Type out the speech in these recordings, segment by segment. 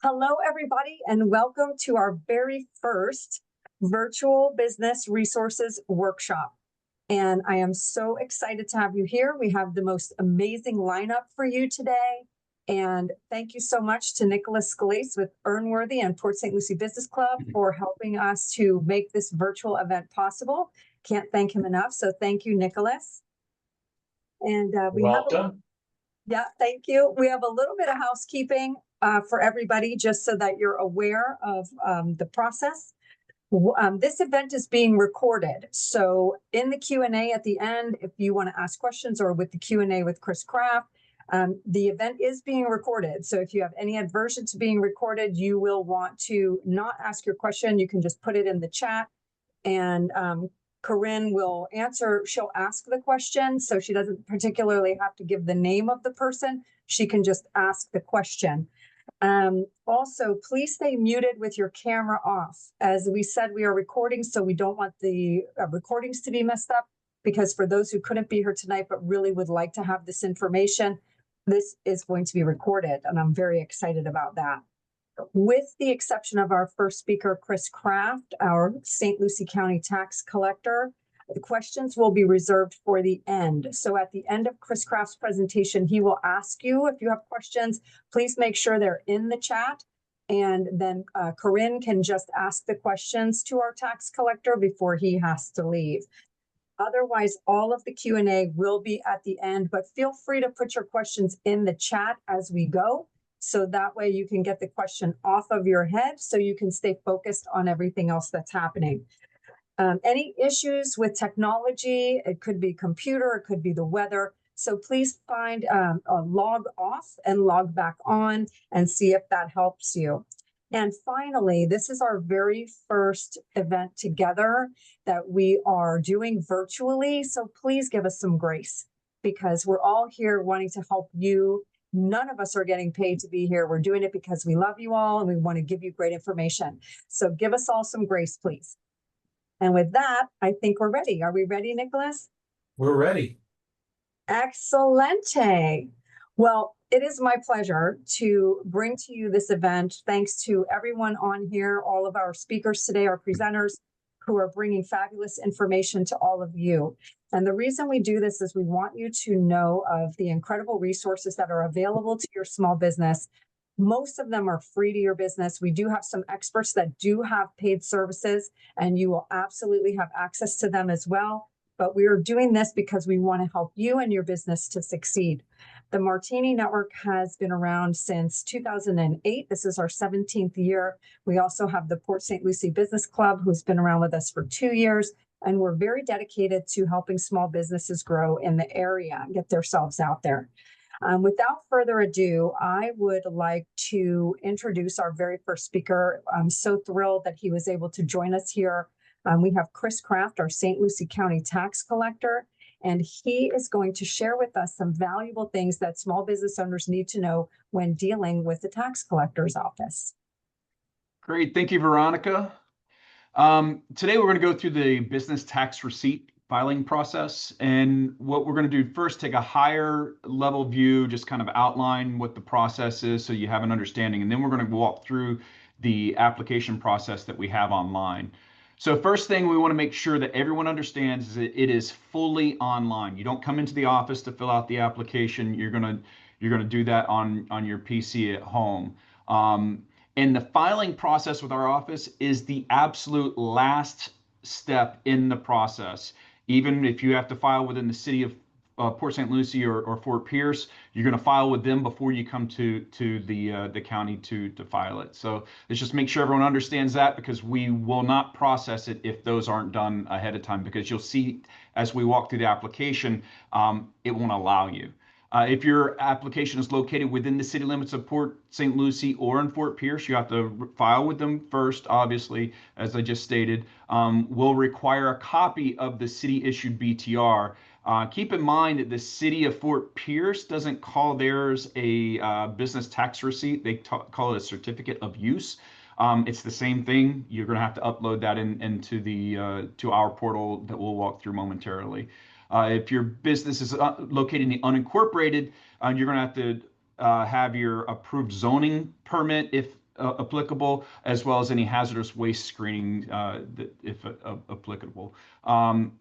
Hello, everybody, and welcome to our very first virtual business resources workshop. And I am so excited to have you here. We have the most amazing lineup for you today. And thank you so much to Nicholas Scalise with Earnworthy and Port St. Lucie Business Club for helping us to make this virtual event possible. Can't thank him enough. So thank you, Nicholas. And yeah, thank you. We have a little bit of housekeeping for everybody, just so that you're aware of the process. This event is being recorded. So in the Q&A at the end, if you want to ask questions, or with the Q&A with Chris Kraft, the event is being recorded. So if you have any aversion to being recorded, you will want to not ask your question. You can just put it in the chat, and Corinne will answer. She'll ask the question, so she doesn't particularly have to give the name of the person. She can just ask the question. Also, please stay muted with your camera off. As we said, we are recording, so we don't want the recordings to be messed up, because for those who couldn't be here tonight but really would like to have this information, this is going to be recorded, and I'm very excited about that. With the exception of our first speaker, Chris Kraft, our St. Lucie County tax collector, the questions will be reserved for the end. So at the end of Chris Kraft's presentation, he will ask you if you have questions. Please make sure they're in the chat, and then Corinne can just ask the questions to our tax collector before he has to leave. Otherwise, all of the Q&A will be at the end, but feel free to put your questions in the chat as we go. So that way you can get the question off of your head, so you can stay focused on everything else that's happening. Any issues with technology, it could be computer, it could be the weather. So please find a log off and log back on and see if that helps you. And finally, this is our very first event together that we are doing virtually. So please give us some grace, because we're all here wanting to help you. None of us are getting paid to be here. We're doing it because we love you all and we want to give you great information. So give us all some grace, please. And with that, I think we're ready. Are we ready, Nicholas? We're ready. Excelente. Well, it is my pleasure to bring to you this event. Thanks to everyone on here, all of our speakers today, our presenters, who are bringing fabulous information to all of you. And the reason we do this is we want you to know of the incredible resources that are available to your small business. Most of them are free to your business. We do have some experts that do have paid services, and you will absolutely have access to them as well. But we are doing this because we want to help you and your business to succeed. The Martini Network has been around since 2008. This is our 17th year. We also have the Port St. Lucie Business Club, who's been around with us for 2 years. And we're very dedicated to helping small businesses grow in the area and get themselves out there. Without further ado, I would like to introduce our very first speaker. I'm so thrilled that he was able to join us here. We have Chris Kraft, our St. Lucie County tax collector, and he is going to share with us some valuable things that small business owners need to know when dealing with the tax collector's office. Great. Thank you, Veronica. Today, we're going to go through the business tax receipt filing process. And what we're going to do first, take a higher level view, just kind of outline what the process is so you have an understanding. And then we're going to walk through the application process that we have online. So first thing we want to make sure that everyone understands is that it is fully online. You don't come into the office to fill out the application. You're going to do that on your PC at home. And the filing process with our office is the absolute last step in the process. Even if you have to file within the city of Port St. Lucie or Fort Pierce, you're going to file with them before you come to the county to file it. So let's just make sure everyone understands that, because we will not process it if those aren't done ahead of time, because you'll see as we walk through the application, it won't allow you. If your application is located within the city limits of Port St. Lucie or in Fort Pierce, you have to file with them first, obviously, as I just stated. We'll require a copy of the city-issued BTR. Keep in mind that the city of Fort Pierce doesn't call theirs a business tax receipt. They call it a certificate of use. It's the same thing. You're going to have to upload that into to our portal that we'll walk through momentarily. If your business is located in the unincorporated, you're going to have to have your approved zoning permit, applicable, as well as any hazardous waste screening if applicable.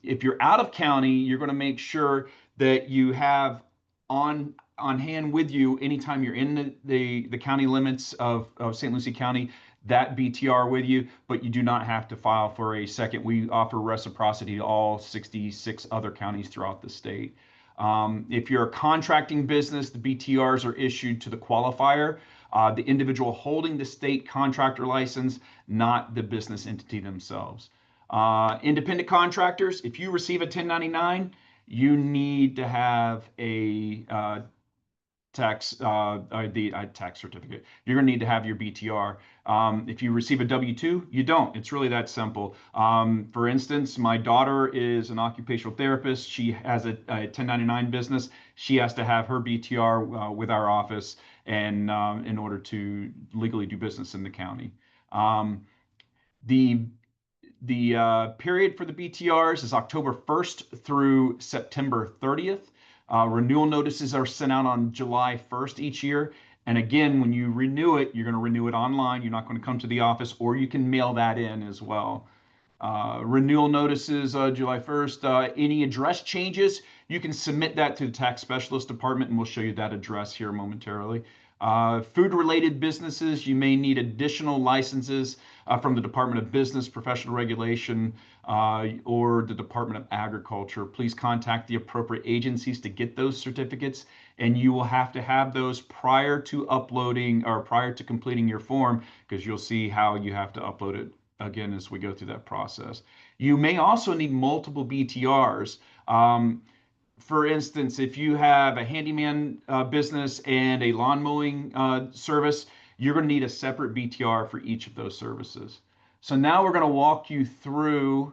If you're out of county, you're going to make sure that you have on hand with you anytime you're in the county limits of St. Lucie County, that BTR with you, but you do not have to file for a second. We offer reciprocity to all 66 other counties throughout the state. If you're a contracting business, the BTRs are issued to the qualifier, the individual holding the state contractor license, not the business entity themselves. Independent contractors, if you receive a 1099, you need to have a tax tax certificate. You're going to need to have your BTR. If you receive a W-2, you don't. It's really that simple. For instance, my daughter is an occupational therapist. She has a 1099 business. She has to have her BTR with our office and in order to legally do business in the county. The period for the BTRs is October 1st through September 30th. Renewal notices are sent out on July 1st each year. And again, when you renew it, you're going to renew it online. You're not going to come to the office, or you can mail that in as well. Renewal notices July 1st. Any address changes, you can submit that to the tax specialist department, and we'll show you that address here momentarily. Food-related businesses, you may need additional licenses from the Department of Business, Professional Regulation, or the Department of Agriculture. Please contact the appropriate agencies to get those certificates, and you will have to have those prior to uploading or prior to completing your form, because you'll see how you have to upload it again as we go through that process. You may also need multiple BTRs. For instance, if you have a handyman business and a lawn mowing service, you're going to need a separate BTR for each of those services. So now we're going to walk you through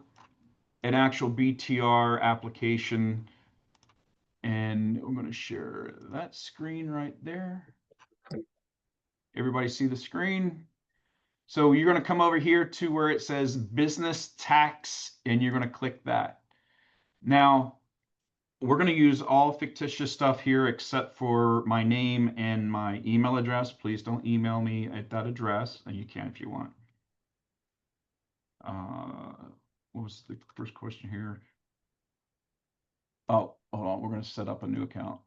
an actual BTR application, and I'm going to share that screen right there. Everybody see the screen? So you're going to come over here to where it says business tax, and you're going to click that. Now, we're going to use all fictitious stuff here except for my name and my email address. Please don't email me at that address. And you can if you want. What was the first question here? Oh, hold on. We're going to set up a new account.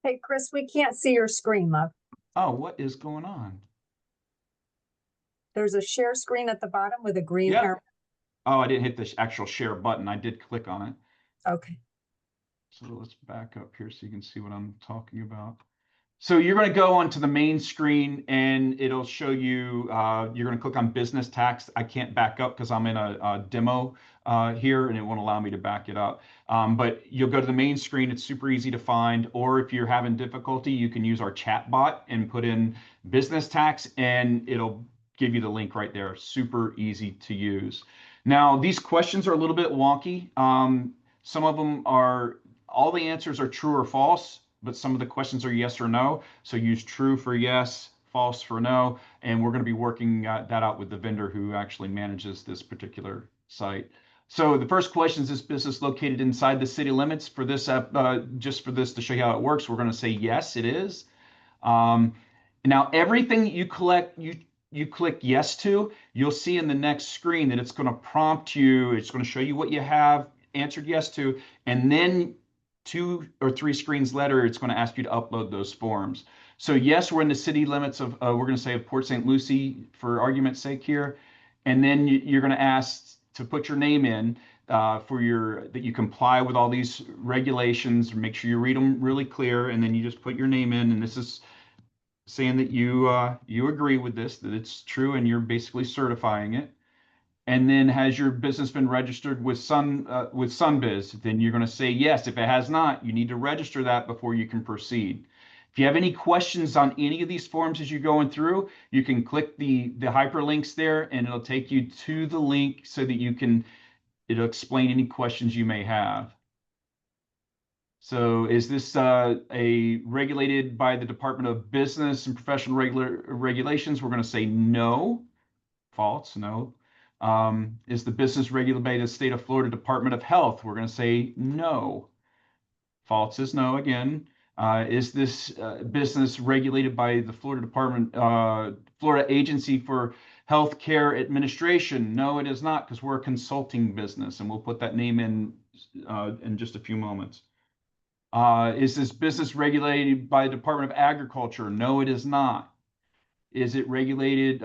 Hey, Chris, we can't see your screen, love. Oh, what is going on? There's a share screen at the bottom with a green Yep. arrow. Oh, I didn't hit the actual share button. I did click on it. Okay. So let's back up here so you can see what I'm talking about. So you're going to go onto the main screen and it'll show you, you're going to click on business tax. I can't back up because I'm in a demo here and it won't allow me to back it up. But you'll go to the main screen. It's super easy to find. Or if you're having difficulty, you can use our chat bot and put in business tax and it'll give you the link right there. Super easy to use. Now, these questions are a little bit wonky. Some of them are, all the answers are true or false, but some of the questions are yes or no. So use true for yes, false for no. And we're going to be working that out with the vendor who actually manages this particular site. So the first question is this business located inside the city limits? For this, just for this to show you how it works, we're going to say yes, it is. Now everything you collect, you click yes to, you'll see in the next screen that it's going to prompt you. It's going to show you what you have answered yes to, and then 2 or 3 screens later, it's going to ask you to upload those forms. So yes, we're in the city limits of, we're going to say of Port St. Lucie for argument's sake here. And then you're going to ask to put your name in for that you comply with all these regulations, make sure you read them really clear. And then you just put your name in. And this is saying that you agree with this, that it's true, and you're basically certifying it. And then has your business been registered with Sunbiz? Then you're going to say yes. If it has not, you need to register that before you can proceed. If you have any questions on any of these forms as you're going through, you can click the hyperlinks there and it'll take you to the link so that it'll explain any questions you may have. So is this regulated by the Department of Business and Professional Regulations? We're going to say no. False, no. Is the business regulated by the state of Florida Department of Health? We're going to say no. False is no again. Is this business regulated by the Florida Agency for Healthcare Administration? No, it is not, because we're a consulting business, and we'll put that name in just a few moments. Is this business regulated by the Department of Agriculture? No, it is not. Is it regulated?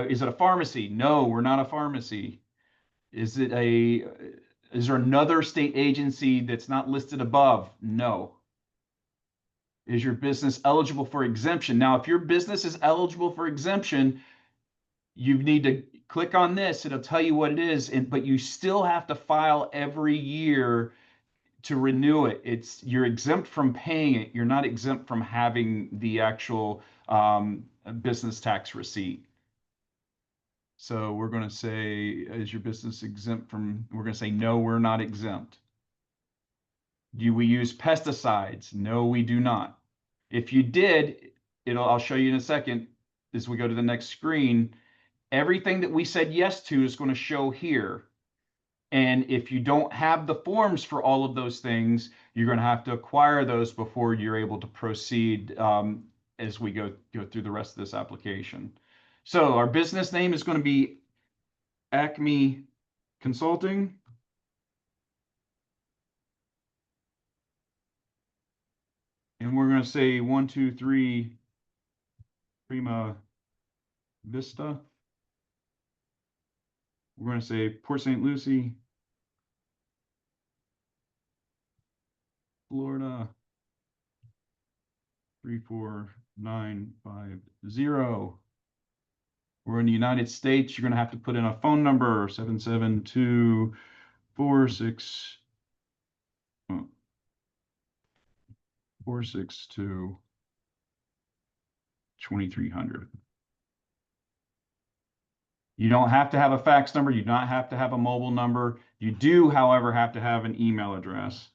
Is it a pharmacy? No, we're not a pharmacy. Is there another state agency that's not listed above? No. Is your business eligible for exemption? Now, if your business is eligible for exemption, you need to click on this. It'll tell you what it is, but you still have to file every year to renew it. You're exempt from paying it. You're not exempt from having the actual business tax receipt. So we're going to say, is your business exempt from, we're going to say, no, we're not exempt. Do we use pesticides? No, we do not. If you did, I'll show you in a second as we go to the next screen. Everything that we said yes to is going to show here. And if you don't have the forms for all of those things, you're going to have to acquire those before you're able to proceed as we go through the rest of this application. So our business name is going to be Acme Consulting. And we're going to say 1, 2, 3 Prima Vista. We're going to say Port St. Lucie, Florida 34950. We're in the United States. You're going to have to put in a phone number, 772-462 2300. You don't have to have a fax number. You do not have to have a mobile number. You do, however, have to have an email address.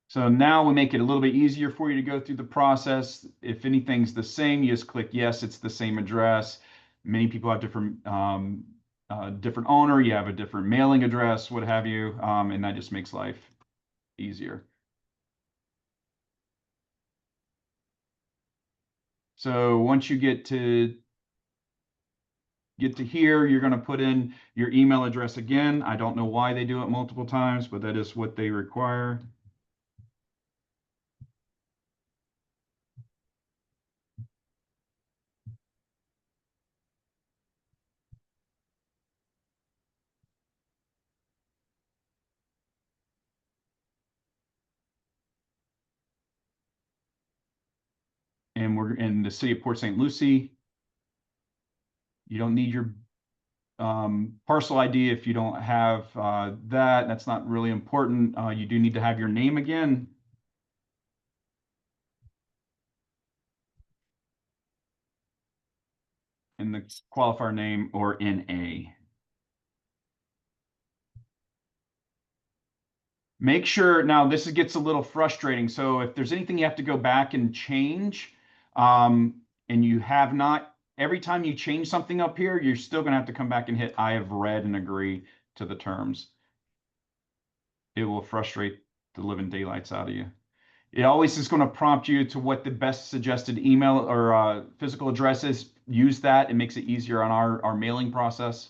So now we make it a little bit easier for you to go through the process. If anything's the same, you just click yes, it's the same address. Many people have different owner. You have a different mailing address, what have you, and that just makes life easier. So once you get to here, you're going to put in your email address again. I don't know why they do it multiple times, but that is what they require. And we're in the city of Port St. Lucie. You don't need your parcel ID if you don't have that. That's not really important. You do need to have your name again. And the qualifier name or NA. Make sure, now this gets a little frustrating. So if there's anything you have to go back and change, and you have not, every time you change something up here, you're still going to have to come back and hit I have read and agree to the terms. It will frustrate the living daylights out of you. It always is going to prompt you to what the best suggested email or physical address is. Use that. It makes it easier on our mailing process.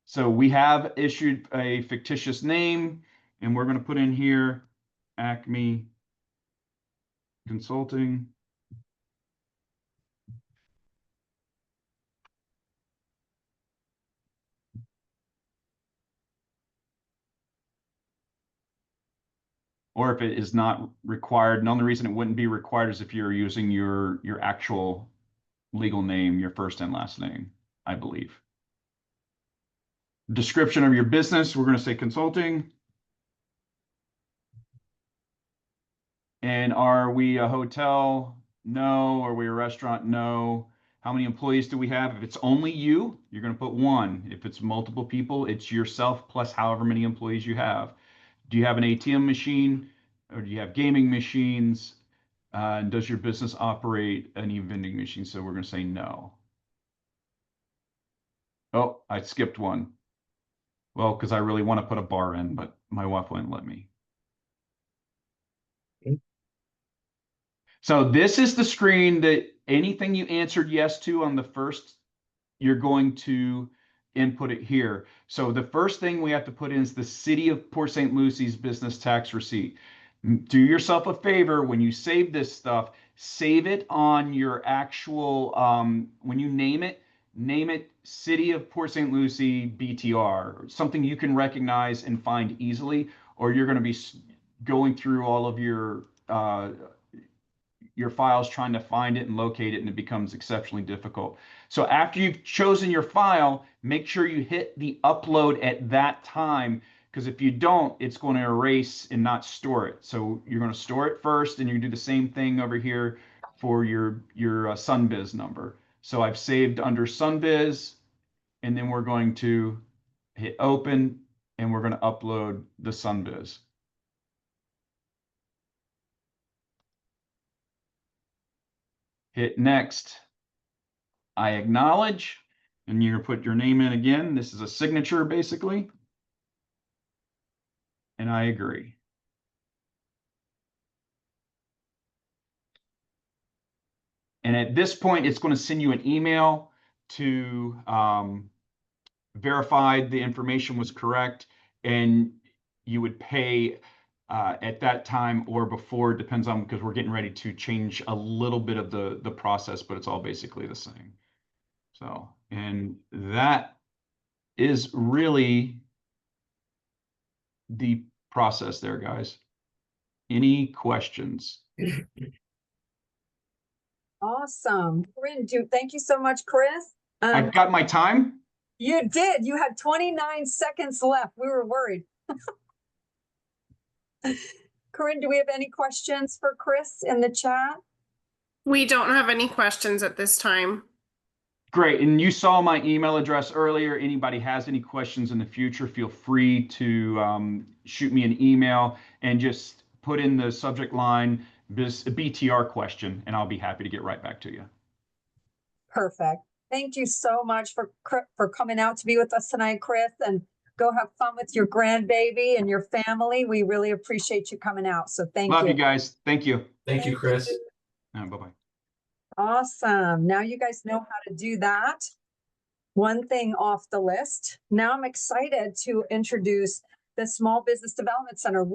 So we have issued a fictitious name, and we're going to put in here Acme Consulting. Or if it is not required, and the only reason it wouldn't be required is if you're using your actual legal name, your first and last name, I believe. Description of your business, we're going to say consulting. And are we a hotel? No. Are we a restaurant? No. How many employees do we have? If it's only you, you're going to put 1. If it's multiple people, it's yourself plus however many employees you have. Do you have an ATM machine, or do you have gaming machines? And does your business operate any vending machine? So we're going to say no. Oh, I skipped one. Well, because I really want to put a bar in, but my wife wouldn't let me. So this is the screen that anything you answered yes to on the first, you're going to input it here. So the first thing we have to put in is the City of Port St. Lucie's business tax receipt. Do yourself a favor when you save this stuff, save it on your actual, when you name it City of Port St. Lucie BTR, something you can recognize and find easily, or you're going to be going through all of your files trying to find it and locate it, and it becomes exceptionally difficult. So after you've chosen your file, make sure you hit the upload at that time, because if you don't, it's going to erase and not store it. So you're going to store it first, and you do the same thing over here for your SunBiz number. So I've saved under SunBiz, and then we're going to hit open, and we're going to upload the SunBiz. Hit next. I acknowledge, and you're going to put your name in again. This is a signature, basically. And I agree. And at this point, it's going to send you an email to verify the information was correct, and you would pay at that time or before, depends on, because we're getting ready to change a little bit of the process, but it's all basically the same. So, and that is really the process there, guys. Any questions? Awesome. Thank you so much, Chris. I got my time. You did. You had 29 seconds left. We were worried. Corinne, do we have any questions for Chris in the chat? We don't have any questions at this time. Great. And you saw my email address earlier. Anybody has any questions in the future, feel free to shoot me an email and just put in the subject line BTR question, and I'll be happy to get right back to you. Perfect. Thank you so much for coming out to be with us tonight, Chris, and go have fun with your grandbaby and your family. We really appreciate you coming out. So thank you. Love you guys. Thank you. Thank you, Chris. Bye-bye. Awesome. Now you guys know how to do that. One thing off the list. Now I'm excited to introduce the Small Business Development Center.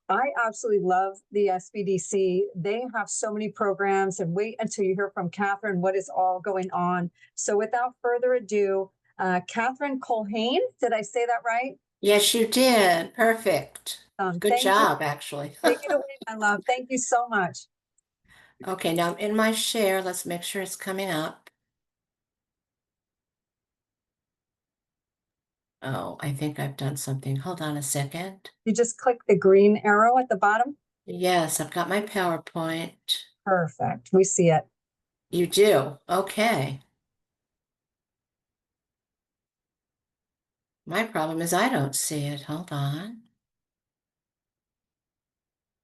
I absolutely love the SBDC. They have so many programs, and wait until you hear from Katherine what is all going on. So without further ado, Katherine Culhane, did I say that right? Yes, you did. Perfect. Good job, you. actually. Take it away, my love. Thank you so much. Okay, now in my share, let's make sure it's coming up. Oh, I think I've done something. Hold on a second. You just click the green arrow at the bottom. Yes, I've got my PowerPoint. Perfect. We see it. You do? Okay. My problem is I don't see it. Hold on.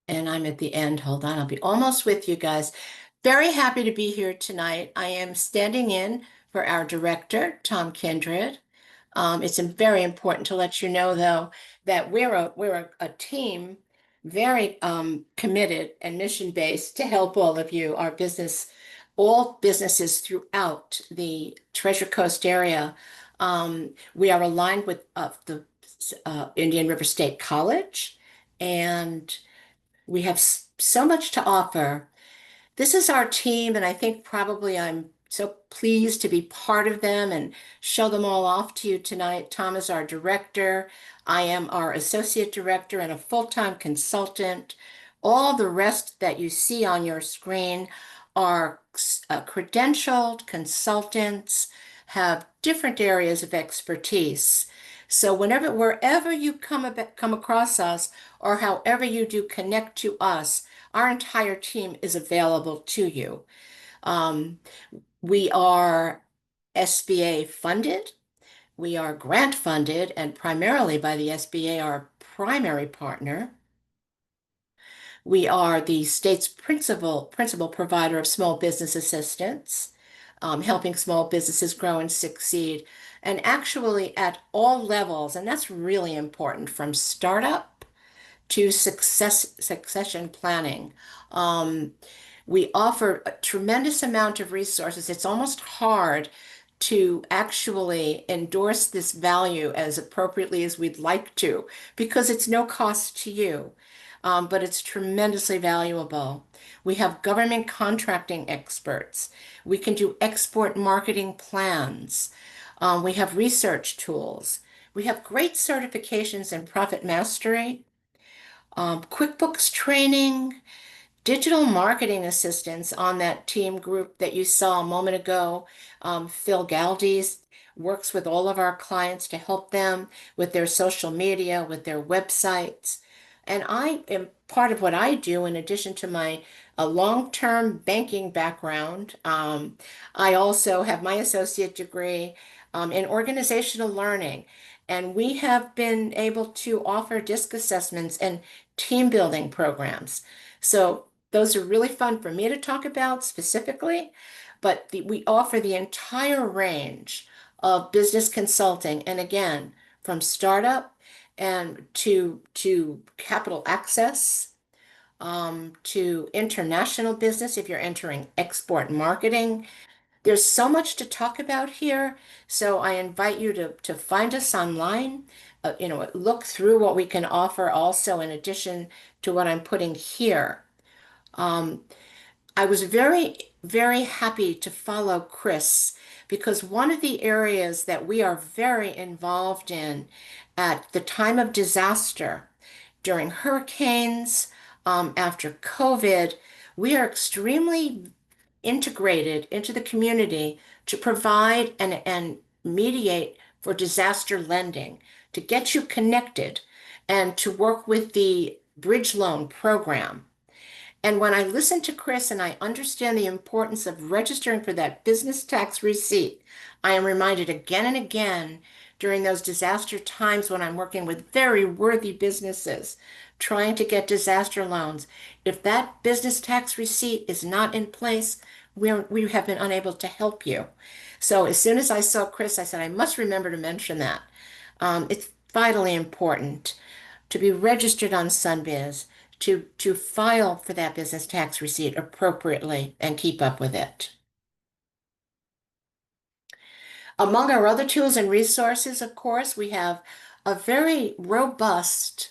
And I'm at the end. Hold on. I'll be almost with you guys. Very happy to be here tonight. I am standing in for our director, Tom Kindred. It's very important to let you know, though, that we're a team very committed and mission-based to help all of you, all businesses throughout the Treasure Coast area. We are aligned with the Indian River State College, and we have so much to offer. This is our team, and I think probably I'm so pleased to be part of them and show them all off to you tonight. Tom is our director. I am our associate director and a full-time consultant. All the rest that you see on your screen are credentialed consultants, have different areas of expertise. So wherever you come across us, or however you do connect to us, our entire team is available to you. We are SBA funded. We are grant funded and primarily by the SBA, our primary partner. We are the state's principal provider of small business assistance, helping small businesses grow and succeed, and actually at all levels. And that's really important, from startup to succession planning. Um, we offer a tremendous amount of resources. It's almost hard to actually endorse this value as appropriately as we'd like to, because it's no cost to you, but it's tremendously valuable. We have government contracting experts. We can do export marketing plans. We have research tools. We have great certifications in profit mastery, QuickBooks training, digital marketing assistance on that team group that you saw a moment ago. Phil Galdes works with all of our clients to help them with their social media, with their websites. And I am part of what I do, in addition to my long-term banking background. I also have my associate degree in organizational learning. And we have been able to offer DISC assessments and team building programs. So those are really fun for me to talk about specifically, but we offer the entire range of business consulting. And again, from startup and to capital access, to international business if you're entering export marketing. There's so much to talk about here, so I invite you to find us online, look through what we can offer also in addition to what I'm putting here. Um, I was very, very happy to follow Chris, because one of the areas that we are very involved in at the time of disaster, during hurricanes, after COVID, we are extremely integrated into the community to provide and mediate for disaster lending, to get you connected and to work with the bridge loan program. And when I listen to Chris and I understand the importance of registering for that business tax receipt, I am reminded again and again during those disaster times when I'm working with very worthy businesses trying to get disaster loans. If that business tax receipt is not in place, we have been unable to help you. So as soon as I saw Chris, I said, I must remember to mention that. It's vitally important to be registered on Sunbiz, to file for that business tax receipt appropriately and keep up with it. Among our other tools and resources, of course, we have a very robust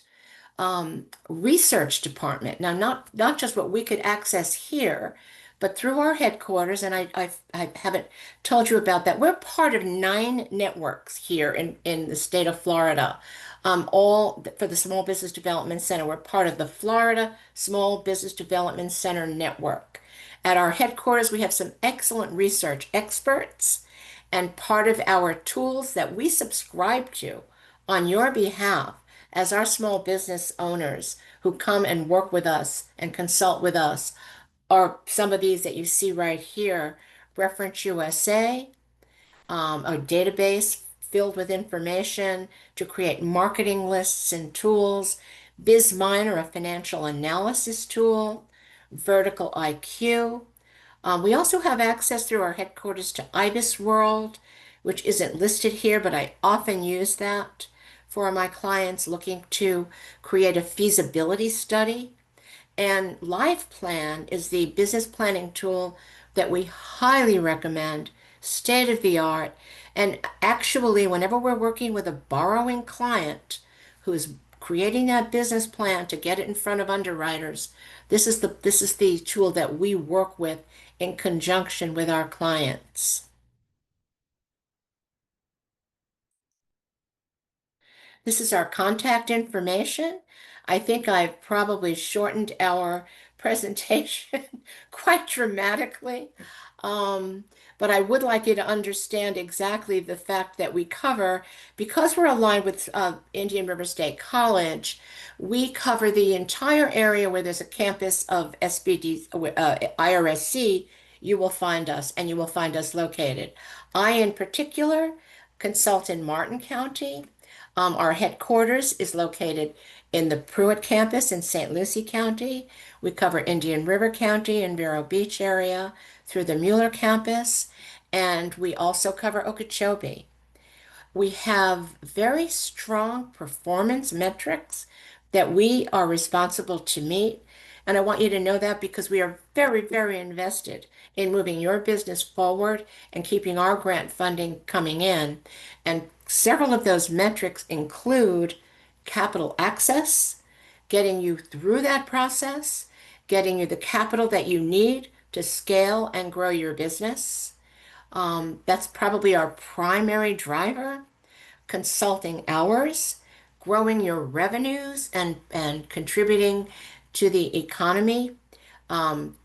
research department. Now, not just what we could access here, but through our headquarters, and I haven't told you about that. We're part of 9 networks here in the state of Florida. All for the Small Business Development Center. We're part of the Florida Small Business Development Center network. At our headquarters, we have some excellent research experts, and part of our tools that we subscribe to on your behalf as our small business owners who come and work with us and consult with us are some of these that you see right here. Reference USA, a database filled with information to create marketing lists and tools. BizMiner, a financial analysis tool. Vertical IQ. We also have access through our headquarters to IBIS World, which isn't listed here, but I often use that for my clients looking to create a feasibility study. And LivePlan is the business planning tool that we highly recommend, state of the art. And actually, whenever we're working with a borrowing client who's creating that business plan to get it in front of underwriters, this is the tool that we work with in conjunction with our clients. This is our contact information. I think I've probably shortened our presentation quite dramatically. But I would like you to understand exactly the fact that we cover, because we're aligned with Indian River State College, we cover the entire area where there's a campus of SBDC, IRSC. You will find us, and you will find us located. I, in particular, consult in Martin County. Our headquarters is located in the Pruitt campus in St. Lucie County. We cover Indian River County and Vero Beach area through the Mueller campus, and we also cover Okeechobee. We have very strong performance metrics that we are responsible to meet. And I want you to know that because we are very, very invested in moving your business forward and keeping our grant funding coming in. And several of those metrics include capital access, getting you through that process, getting you the capital that you need to scale and grow your business. That's probably our primary driver. Consulting hours, growing your revenues, and contributing to the economy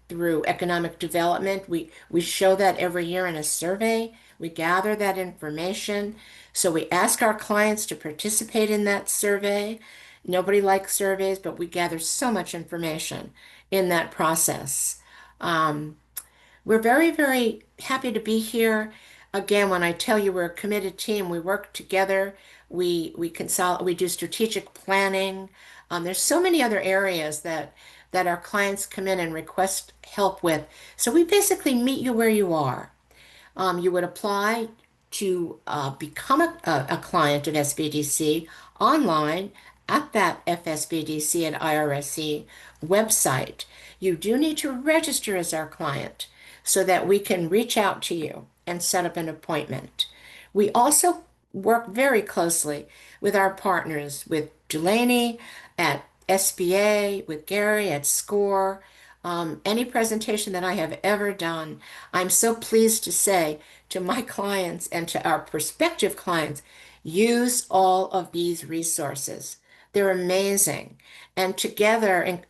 through economic development. We show that every year in a survey. We gather that information. So we ask our clients to participate in that survey. Nobody likes surveys, but we gather so much information in that process. We're very, very happy to be here. Again, when I tell you we're a committed team, we work together. We consult, we do strategic planning. There's so many other areas that our clients come in and request help with. So we basically meet you where you are. You would apply to become a client of SBDC online at that FSBDC and IRSC website. You do need to register as our client so that we can reach out to you and set up an appointment. We also work very closely with our partners, with Dieulanie at SBA, with Gary at SCORE. Any presentation that I have ever done, I'm so pleased to say to my clients and to our prospective clients, use all of these resources. They're amazing. And together,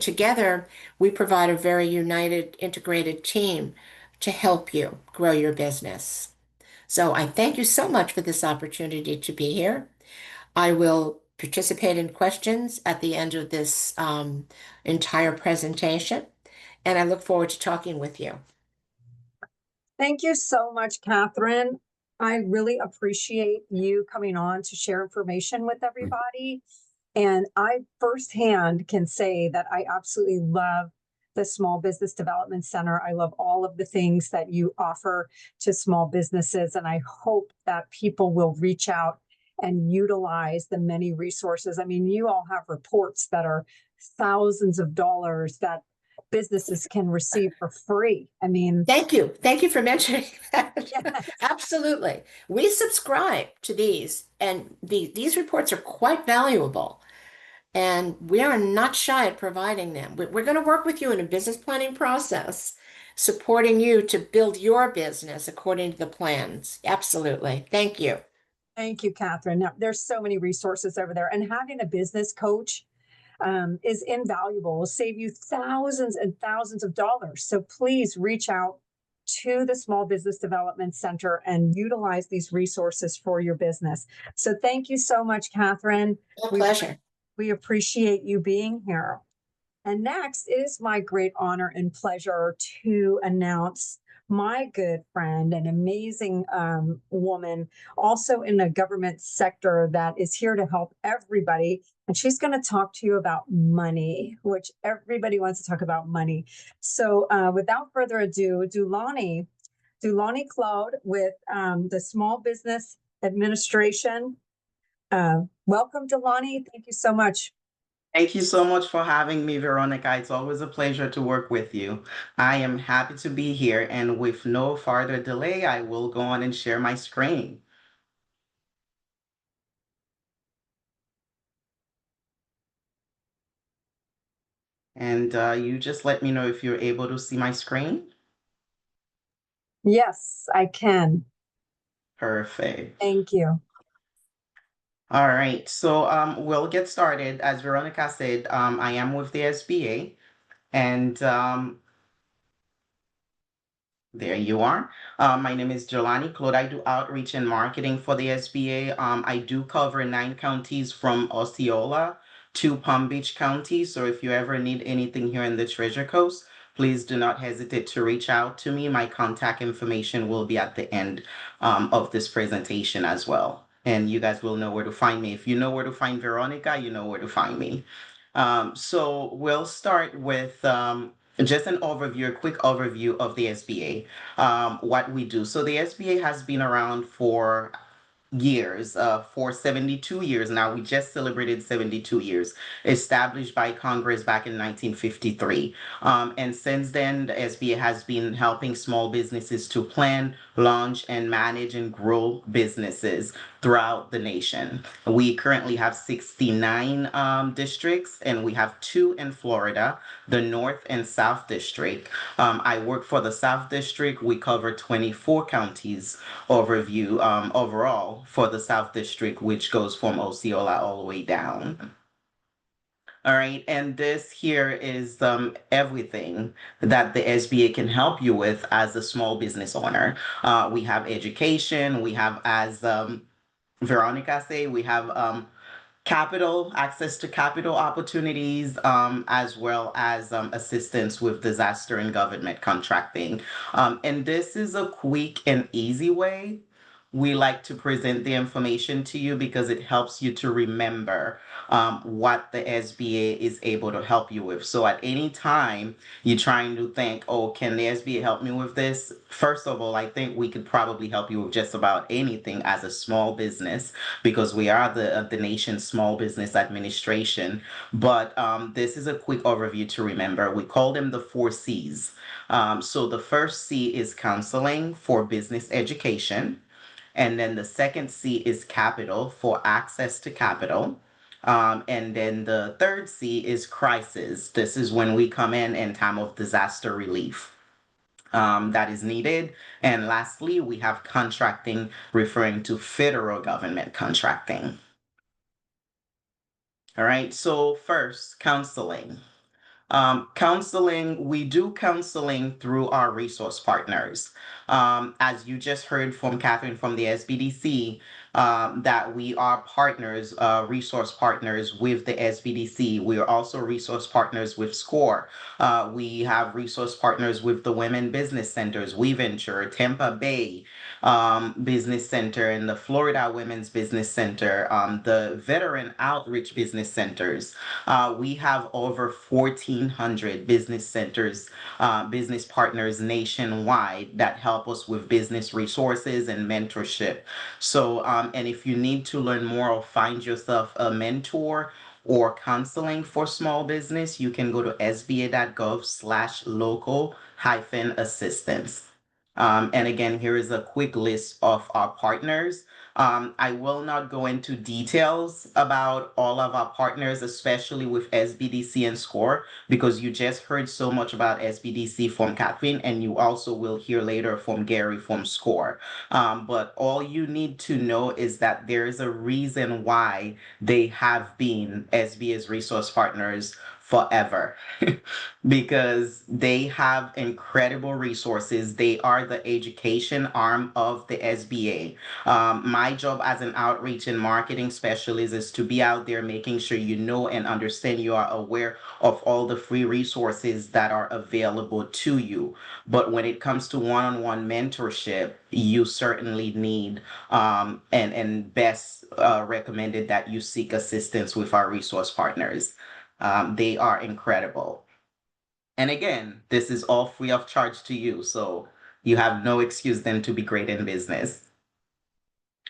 together, we provide a very united, integrated team to help you grow your business. So I thank you so much for this opportunity to be here. I will participate in questions at the end of this entire presentation, and I look forward to talking with you. Thank you so much, Catherine. I really appreciate you coming on to share information with everybody. And I firsthand can say that I absolutely love the Small Business Development Center. I love all of the things that you offer to small businesses. And I hope that people will reach out and utilize the many resources. I mean, you all have reports that are thousands of dollars that businesses can receive for free. I mean, Thank you. Thank you for mentioning that. Yeah. Absolutely. We subscribe to these, and these reports are quite valuable. And we are not shy at providing them. We're going to work with you in a business planning process, supporting you to build your business according to the plans. Absolutely. Thank you. Thank you, Catherine. Now, there's so many resources over there, and having a business coach is invaluable. Will save you thousands and thousands of dollars. So please reach out to the Small Business Development Center and utilize these resources for your business. So thank you so much, Catherine. A pleasure. We appreciate you being here. And next, it is my great honor and pleasure to announce my good friend, an amazing woman, also in the government sector that is here to help everybody. And she's going to talk to you about money, which everybody wants to talk about money. So without further ado, Dieulanie Claude with the Small Business Administration. Welcome, Dieulanie. Thank you so much. Thank you so much for having me, Veronica. It's always a pleasure to work with you. I am happy to be here, and with no further delay, I will go on and share my screen. And you just let me know if you're able to see my screen. Yes, I can. Perfect. Thank you. All right, so we'll get started. As Veronica said, I am with the SBA, and there you are. My name is Dieulanie Claude. I do outreach and marketing for the SBA. I do cover 9 counties from Osceola to Palm Beach County. So if you ever need anything here in the Treasure Coast, please do not hesitate to reach out to me. My contact information will be at the end of this presentation as well. and you guys will know where to find me. If you know where to find Veronica, you know where to find me. So we'll start with just an overview, a quick overview of the SBA, what we do. So the SBA has been around for years, for 72 years now. We just celebrated 72 years, established by Congress back in 1953. And since then, the SBA has been helping small businesses to plan, launch, and manage and grow businesses throughout the nation. We currently have 69 districts, and we have 2 in Florida, the North and South District. I work for the South District. We cover 24 counties overview overall for the South District, which goes from Osceola all the way down. All right, and this here is everything that the SBA can help you with as a small business owner. We have education, we have, as Veronica say, we have capital, access to capital opportunities, as well as assistance with disaster and government contracting. And this is a quick and easy way we like to present the information to you because it helps you to remember what the SBA is able to help you with. So at any time you're trying to think, oh, can the SBA help me with this? First of all, I think we could probably help you with just about anything as a small business because we are the nation's Small Business Administration. But this is a quick overview to remember. We call them the 4 C's. So the first C is counseling for business education. And then the second C is capital, for access to capital. And then the third C is crisis. This is when we come in time of disaster relief that is needed. And lastly, we have contracting, referring to federal government contracting. All right, so first, counseling. Counseling, we do counseling through our resource partners. As you just heard from Katherine from the SBDC, that we are partners, resource partners with the SBDC. We are also resource partners with SCORE. We have resource partners with the Women Business Centers, WeVenture, Tampa Bay Business Center, and the Florida Women's Business Center, the Veteran Outreach Business Centers. We have over 1,400 business centers, business partners nationwide that help us with business resources and mentorship. So, and if you need to learn more or find yourself a mentor or counseling for small business, you can go to sba.gov/local-assistance. And again, here is a quick list of our partners. I will not go into details about all of our partners, especially with SBDC and SCORE, because you just heard so much about SBDC from Katherine, and you also will hear later from Gary from SCORE. But all you need to know is that there is a reason why they have been SBA's resource partners forever because they have incredible resources. They are the education arm of the SBA. My job as an outreach and marketing specialist is to be out there making sure you know and understand, you are aware of all the free resources that are available to you. But when it comes to one-on-one mentorship, you certainly need and best recommended that you seek assistance with our resource partners. They are incredible. And again, this is all free of charge to you, so you have no excuse then to be great in business.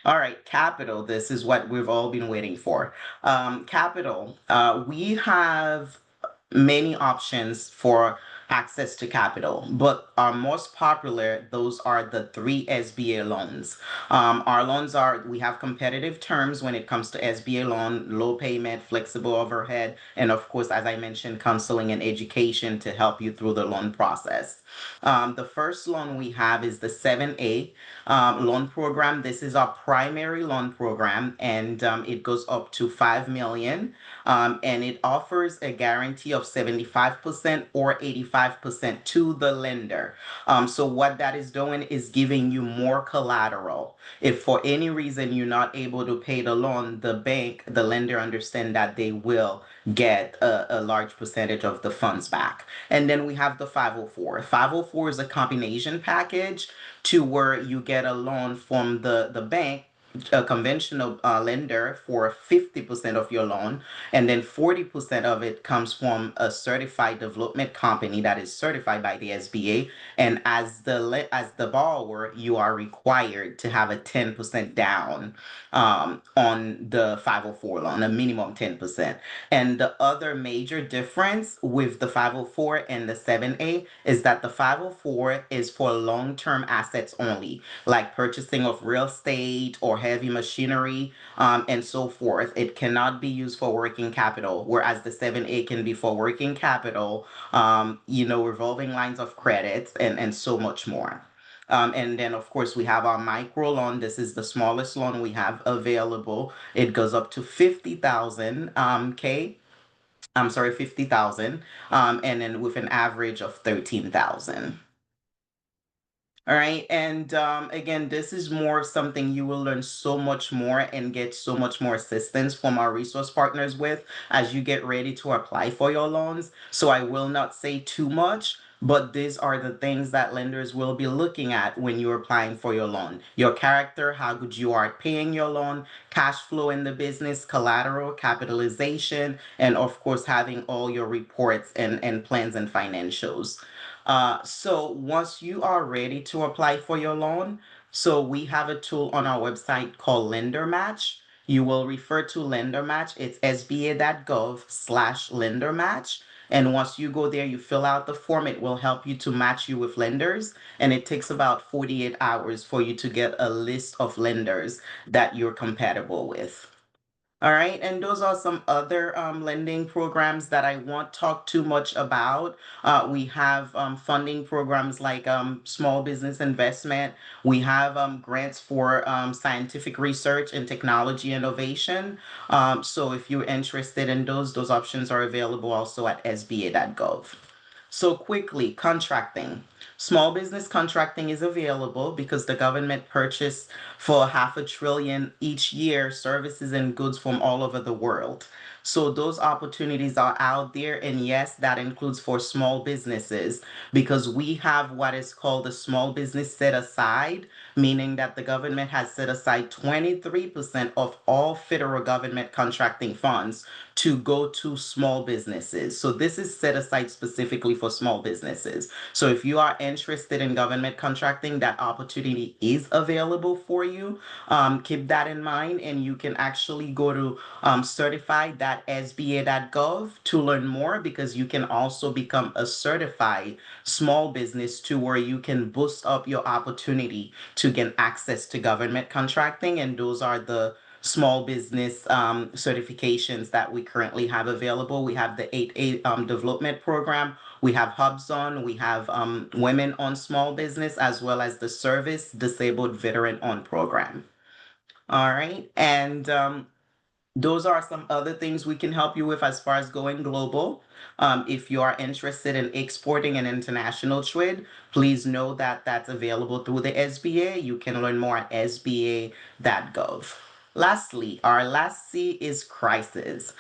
All right, capital. This is what we've all been waiting for. Capital. We have many options for access to capital, but our most popular, those are the 3 SBA loans. Our loans we have competitive terms when it comes to SBA loan, low payment, flexible overhead, and of course, as I mentioned, counseling and education to help you through the loan process. The first loan we have is the 7A loan program. This is our primary loan program, and it goes up to $5 million, and it offers a guarantee of 75% or 85% to the lender. So what that is doing is giving you more collateral. If for any reason you're not able to pay the loan, the bank, the lender understand that they will get a large percentage of the funds back. And then we have the 504. 504 is a combination package to where you get a loan from the bank a conventional lender for 50% of your loan, and then 40% of it comes from a certified development company that is certified by the SBA. And as the borrower, you are required to have a 10% down on the 504 loan, a minimum 10%. And the other major difference with the 504 and the 7A is that the 504 is for long-term assets only, like purchasing of real estate or heavy machinery, and so forth. It cannot be used for working capital, whereas the 7A can be for working capital, revolving lines of credit, and so much more. And then, of course, we have our micro loan. This is the smallest loan we have available. It goes up to 50,000 K. I'm sorry, 50,000, and then with an average of 13,000. All right. And again, this is more something you will learn so much more and get so much more assistance from our resource partners with as you get ready to apply for your loans. So I will not say too much, but these are the things that lenders will be looking at when you're applying for your loan. Your character, how good you are at paying your loan, cash flow in the business, collateral, capitalization, and of course, having all your reports and plans and financials. So once you are ready to apply for your loan, so we have a tool on our website called Lender Match. You will refer to Lender Match. It's sba.gov/Lender Match. And once you go there, you fill out the form. It will help you to match you with lenders. And it takes about 48 hours for you to get a list of lenders that you're compatible with. All right, and those are some other lending programs that I won't talk too much about. We have funding programs like small business investment. We have grants for scientific research and technology innovation. So if you're interested in those options are available also at sba.gov. So quickly, contracting. Small business contracting is available because the government purchased for $500 billion each year services and goods from all over the world. So those opportunities are out there, and yes, that includes for small businesses because we have what is called a small business set aside, meaning that the government has set aside 23% of all federal government contracting funds to go to small businesses. So this is set aside specifically for small businesses. So if you are interested in government contracting, that opportunity is available for you. Keep that in mind, and you can actually go to certified.sba.gov to learn more, because you can also become a certified small business too, where you can boost up your opportunity to get access to government contracting. And those are the small business certifications that we currently have available. We have the 8A development program. We have HubZone. We have Women on Small Business, as well as the Service Disabled Veteran On program. All right. And those are some other things we can help you with as far as going global. If you are interested in exporting and international trade, please know that that's available through the SBA. You can learn more at sba.gov. Lastly, our last C is crisis.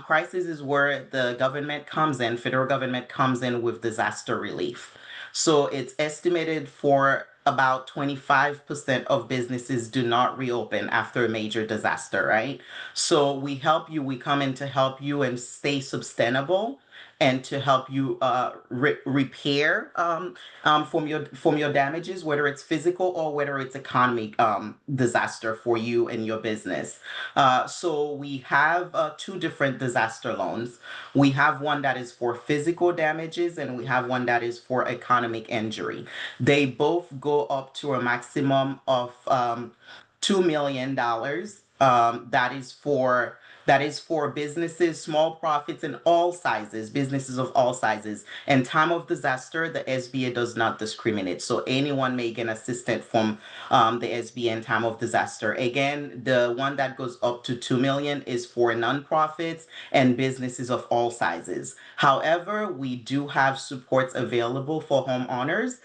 Crisis is where the government comes in, federal government comes in with disaster relief. So it's estimated for about 25% of businesses do not reopen after a major disaster, right? So we help you, we come in to help you and stay sustainable and to help you repair from your damages, whether it's physical or whether it's economic disaster for you and your business. So we have two different disaster loans. We have one that is for physical damages, and we have one that is for economic injury. They both go up to a maximum of $2 million. That is for businesses, small profits in all sizes, businesses of all sizes. In time of disaster, the SBA does not discriminate. So anyone may get assistance from the SBA in time of disaster. Again, the one that goes up to $2 million is for nonprofits and businesses of all sizes. However, we do have supports available for homeowners.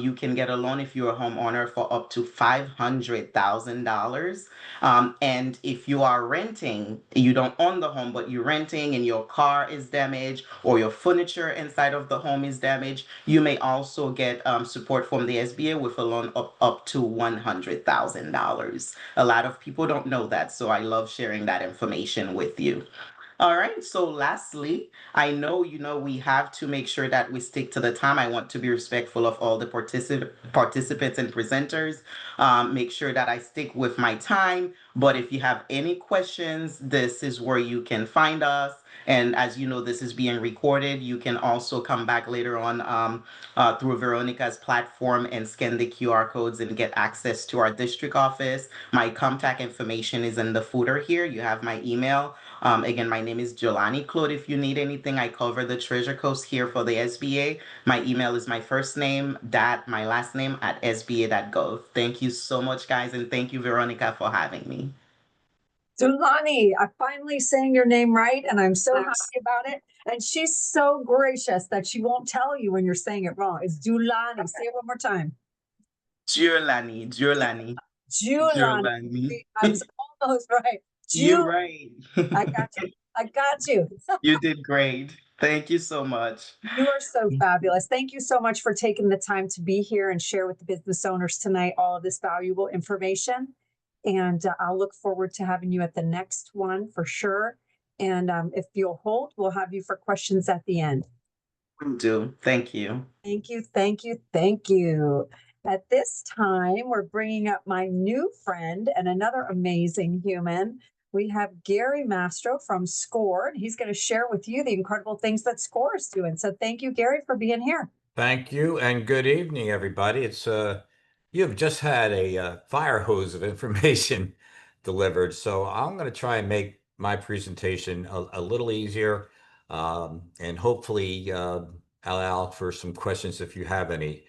You can get a loan if you're a homeowner for up to $500,000. And if you are renting, you don't own the home, but you're renting and your car is damaged or your furniture inside of the home is damaged, you may also get support from the SBA with a loan up to $100,000. A lot of people don't know that, so I love sharing that information with you. All right, so lastly, I know we have to make sure that we stick to the time. I want to be respectful of all the participants and presenters. Make sure that I stick with my time. But if you have any questions, this is where you can find us. And as you know, this is being recorded. You can also come back later on through Veronica's platform and scan the QR codes and get access to our district office. My contact information is in the footer here. You have my email. Again, my name is Dieulanie. Claude, if you need anything, I cover the Treasure Coast here for the SBA. My email is my first name, my last name at sba.gov. Thank you so much, guys, and thank you, Veronica, for having me. Dieulanie, I'm finally saying your name right, and I'm so happy about it. And she's so gracious that she won't tell you when you're saying it wrong. It's Dieulanie. Say it one more time. Dieulanie. Dieulanie. Dieulanie. I was almost right. You're right. I got you. I got you. You did great. Thank you so much. You are so fabulous. Thank you so much for taking the time to be here and share with the business owners tonight all of this valuable information. And I'll look forward to having you at the next one for sure. And if you'll hold, we'll have you for questions at the end. Will do. Thank you. Thank you. Thank you. Thank you. At this time, we're bringing up my new friend and another amazing human. We have Gary Mastro from SCORE. He's going to share with you the incredible things that SCORE is doing. So thank you, Gary, for being here. Thank you, and good evening, everybody. It's you have just had a fire hose of information delivered, so I'm going to try and make my presentation a little easier, and hopefully allow for some questions if you have any.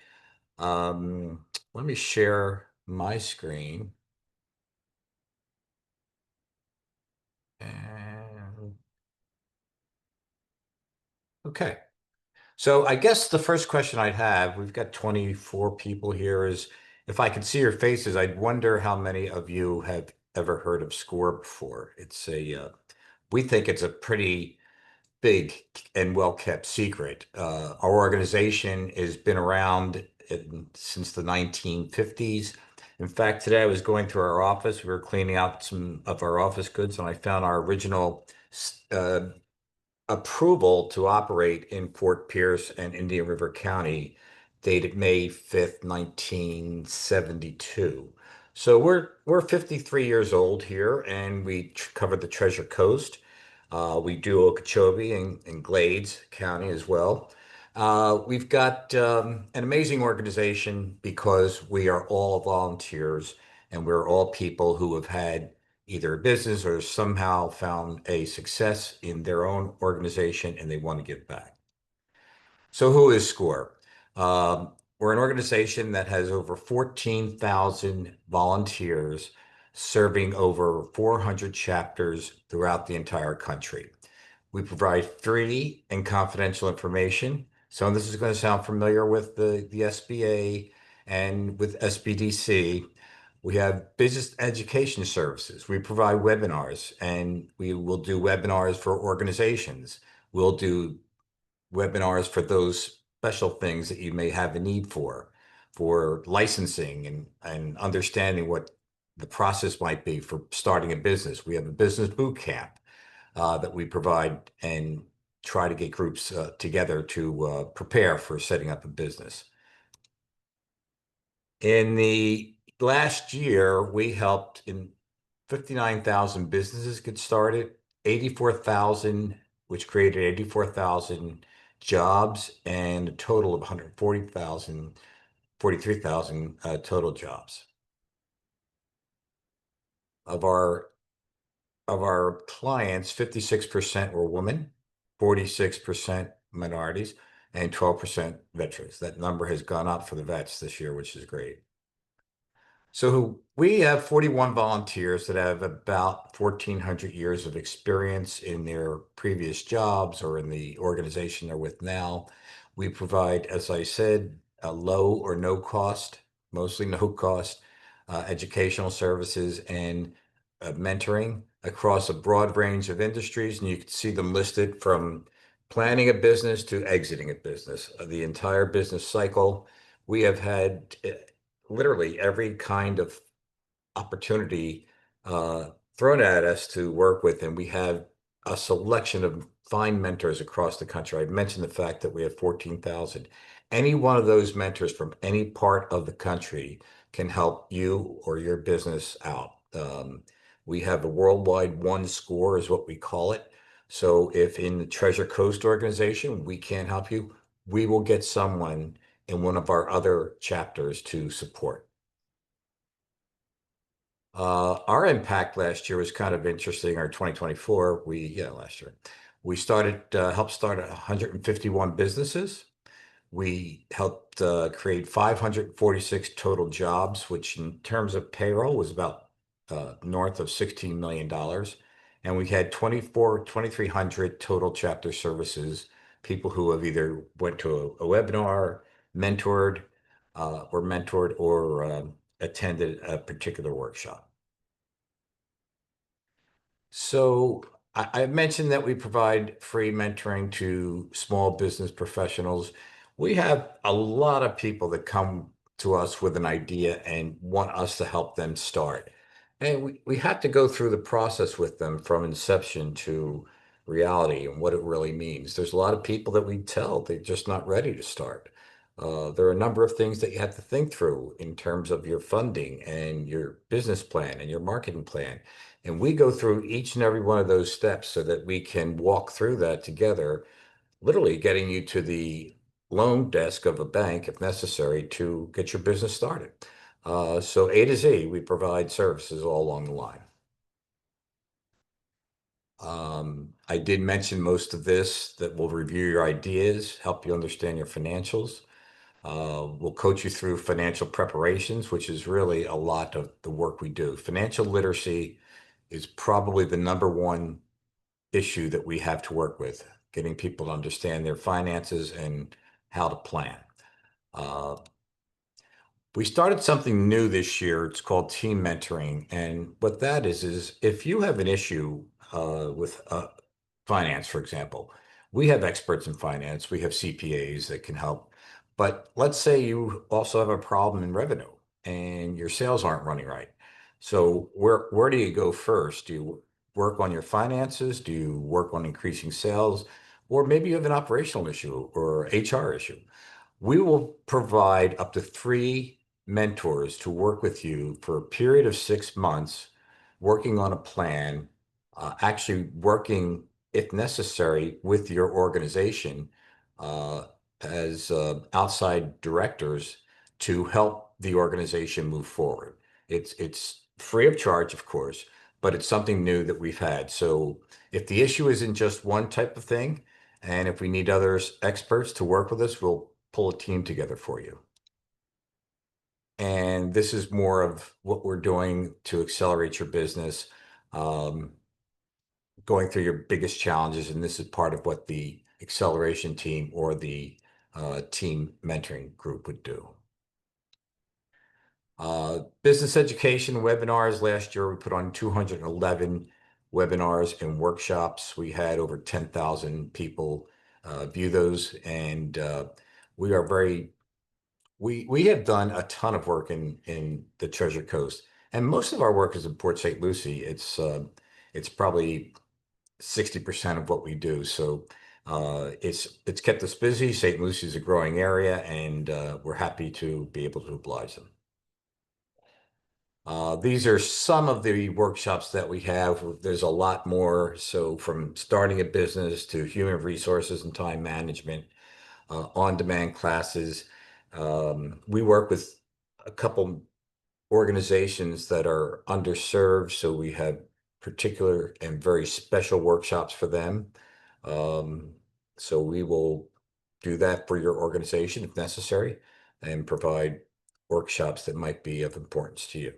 Let me share my screen. And okay. So I guess the first question I'd have, we've got 24 people here, is if I could see your faces, I'd wonder how many of you have ever heard of SCORE before. It's we think it's a pretty big and well-kept secret. Our organization has been around since the 1950s. In fact, today I was going through our office. We were cleaning out some of our office goods, and I found our original approval to operate in Fort Pierce and Indian River County, dated May 5th, 1972. So we're 53 years old here, and we cover the Treasure Coast. We do Okeechobee and Glades County as well. We've got an amazing organization because we are all volunteers, and we're all people who have had either a business or somehow found a success in their own organization and they want to give back. So who is SCORE? We're an organization that has over 14,000 volunteers serving over 400 chapters throughout the entire country. We provide free and confidential information. Some of this is going to sound familiar with the SBA and with SBDC. We have business education services. We provide webinars, and we will do webinars for organizations. We'll do webinars for those special things that you may have a need for licensing and understanding what the process might be for starting a business. We have a business boot camp that we provide and try to get groups together to prepare for setting up a business. In the last year, we helped in 59,000 businesses get started, 84,000, which created 84,000 jobs, and a total of 43,000 total jobs. Of our clients, 56% were women, 46% minorities, and 12% veterans. That number has gone up for the vets this year, which is great. So we have 41 volunteers that have about 1,400 years of experience in their previous jobs or in the organization they're with now. We provide, as I said, a low or no cost, mostly no cost, educational services and mentoring across a broad range of industries, and you can see them listed from planning a business to exiting a business, the entire business cycle. We have had literally every kind of opportunity thrown at us to work with, and we have a selection of fine mentors across the country. I mentioned the fact that we have 14,000. Any one of those mentors from any part of the country can help you or your business out. We have a worldwide one score is what we call it. So if in the Treasure Coast organization, we can't help you, we will get someone in one of our other chapters to support. Our impact last year was kind of interesting. Our 2024, last year, we helped start 151 businesses. We helped create 546 total jobs, which in terms of payroll was about north of $16 million. And we had 2,300 total chapter services, people who have either went to a webinar, mentored or attended a particular workshop. So I mentioned that we provide free mentoring to small business professionals. We have a lot of people that come to us with an idea and want us to help them start. And we have to go through the process with them from inception to reality and what it really means. There's a lot of people that we tell they're just not ready to start. There are a number of things that you have to think through in terms of your funding and your business plan and your marketing plan. And we go through each and every one of those steps so that we can walk through that together, literally getting you to the loan desk of a bank, if necessary, to get your business started. So A to Z, we provide services all along the line. I did mention most of this, that we'll review your ideas, help you understand your financials. We'll coach you through financial preparations, which is really a lot of the work we do. Financial literacy is probably the number one issue that we have to work with, getting people to understand their finances and how to plan. We started something new this year. It's called team mentoring. And what that is if you have an issue with finance, for example, we have experts in finance. We have CPAs that can help. But let's say you also have a problem in revenue and your sales aren't running right. So where do you go first? Do you work on your finances? Do you work on increasing sales? Or maybe you have an operational issue or HR issue. We will provide up to 3 mentors to work with you for a period of 6 months, working on a plan, actually working, if necessary, with your organization as outside directors to help the organization move forward. It's free of charge, of course, but it's something new that we've had. So if the issue isn't just one type of thing, and if we need others experts to work with us, we'll pull a team together for you. And this is more of what we're doing to accelerate your business, going through your biggest challenges. And this is part of what the acceleration team or the team mentoring group would do. Business education webinars. Last year, we put on 211 webinars and workshops. We had over 10,000 people view those. And we have done a ton of work in the Treasure Coast. And most of our work is in Port St. Lucie. It's probably 60% of what we do. So it's kept us busy. St. Lucie is a growing area, and we're happy to be able to oblige them. These are some of the workshops that we have. There's a lot more. So from starting a business to human resources and time management, on-demand classes. We work with a couple organizations that are underserved, so we have particular and very special workshops for them. So we will do that for your organization if necessary and provide workshops that might be of importance to you.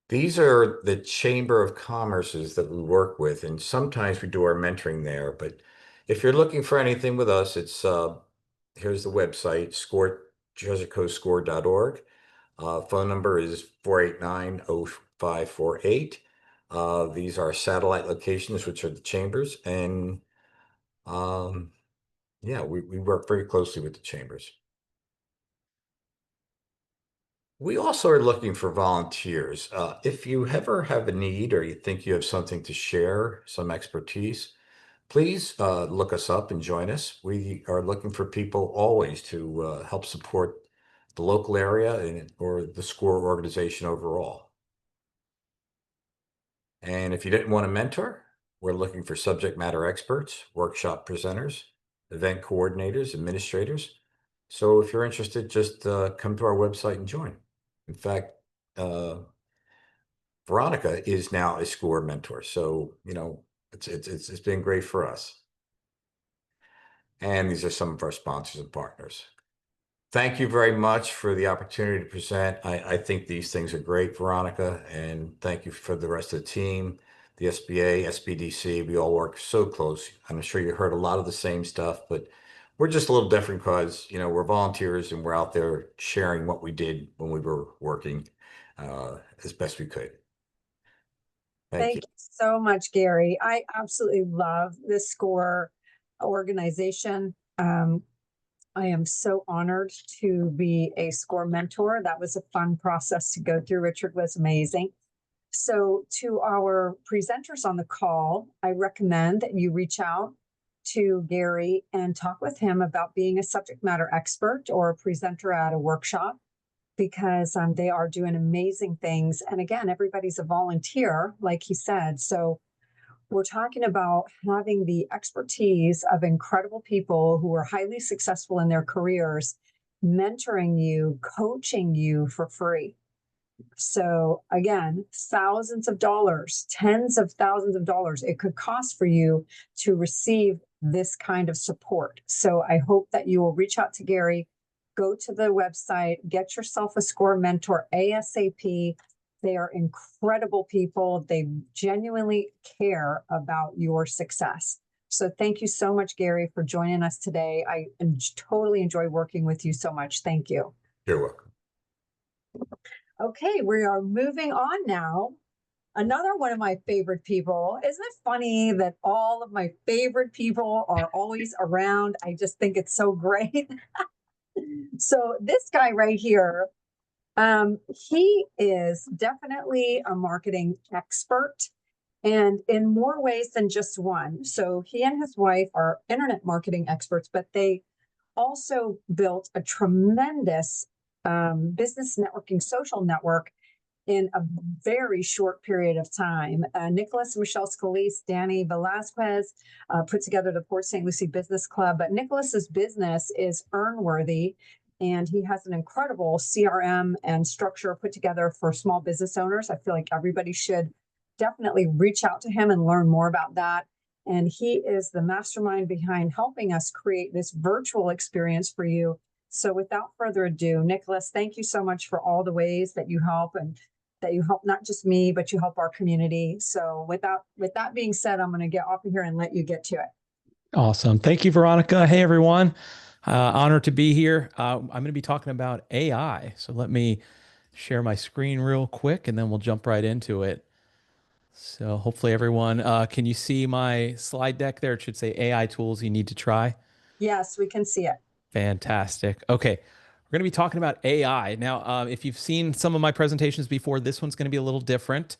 These are the Chamber of Commerces that we work with, and sometimes we do our mentoring there. But if you're looking for anything with us, it's here's the website, treasurecoastscore.org. Phone number is 489-0548. These are satellite locations, which are the chambers. And yeah, we work very closely with the chambers. We also are looking for volunteers. If you ever have a need or you think you have something to share, some expertise, please look us up and join us. We are looking for people always to help support the local area or the SCORE organization overall. And if you didn't want a mentor, we're looking for subject matter experts, workshop presenters, event coordinators, administrators. So if you're interested, just come to our website and join. In fact, Veronica is now a SCORE mentor. So, you know, it's been great for us. And these are some of our sponsors and partners. Thank you very much for the opportunity to present. I think these things are great, Veronica, and thank you for the rest of the team, the SBA, SBDC. We all work so close. I'm sure you heard a lot of the same stuff, but we're just a little different because, you know, we're volunteers and we're out there sharing what we did when we were working as best we could. Thank you so much, Gary. I absolutely love this SCORE organization. I am so honored to be a SCORE mentor. That was a fun process to go through. Richard was amazing. So to our presenters on the call, I recommend that you reach out to Gary and talk with him about being a subject matter expert or a presenter at a workshop, because they are doing amazing things. And again, everybody's a volunteer, like he said. So we're talking about having the expertise of incredible people who are highly successful in their careers, mentoring you, coaching you for free. So again, thousands of dollars, tens of thousands of dollars it could cost for you to receive this kind of support. So I hope that you will reach out to Gary, go to the website, get yourself a SCORE mentor ASAP. They are incredible people. They genuinely care about your success. So thank you so much, Gary, for joining us today. I totally enjoy working with you so much. Thank you. You're welcome. Okay, we are moving on now. Another one of my favorite people. Isn't it funny that all of my favorite people are always around? I just think it's so great. So this guy right here, he is definitely a marketing expert, and in more ways than just one. So he and his wife are internet marketing experts, but they also built a tremendous business networking social network in a very short period of time. Nicholas and Michelle Scalise, Danny Velasquez put together the Port St. Lucie Business Club, but Nicholas's business is Earnworthy, and he has an incredible CRM and structure put together for small business owners. I feel like everybody should definitely reach out to him and learn more about that. And he is the mastermind behind helping us create this virtual experience for you. So without further ado, Nicholas, thank you so much for all the ways that you help, and that you help not just me, but you help our community. So with that being said, I'm going to get off of here and let you get to it. Awesome. Thank you, Veronica. Hey, everyone. Honored to be here. I'm going to be talking about AI. So let me share my screen real quick, and then we'll jump right into it. So hopefully everyone, can you see my slide deck there? It should say AI tools you need to try. Yes, we can see it. Fantastic. Okay. We're going to be talking about AI. Now, if you've seen some of my presentations before, this one's going to be a little different,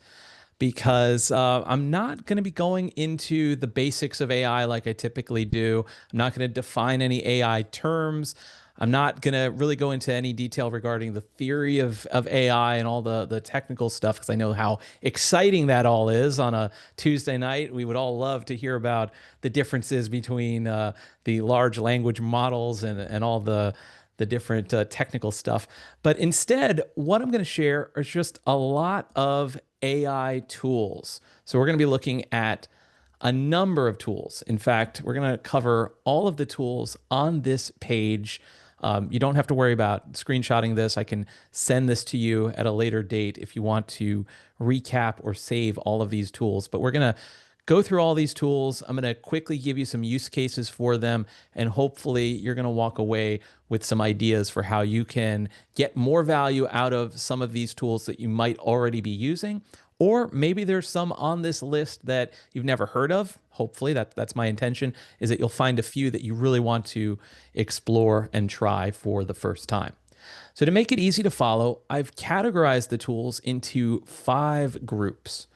because I'm not going to be going into the basics of AI like I typically do. I'm not going to define any AI terms. I'm not going to really go into any detail regarding the theory of AI and all the technical stuff, because I know how exciting that all is on a Tuesday night. We would all love to hear about the differences between the large language models and all the different technical stuff. But instead, what I'm going to share is just a lot of AI tools. So we're going to be looking at a number of tools. In fact, we're going to cover all of the tools on this page. You don't have to worry about screenshotting this. I can send this to you at a later date if you want to recap or save all of these tools. But we're going to go through all these tools. I'm going to quickly give you some use cases for them, and hopefully you're going to walk away with some ideas for how you can get more value out of some of these tools that you might already be using, or maybe there's some on this list that you've never heard of. Hopefully that's my intention, is that you'll find a few that you really want to explore and try for the first time. So to make it easy to follow, I've categorized the tools into 5 groups.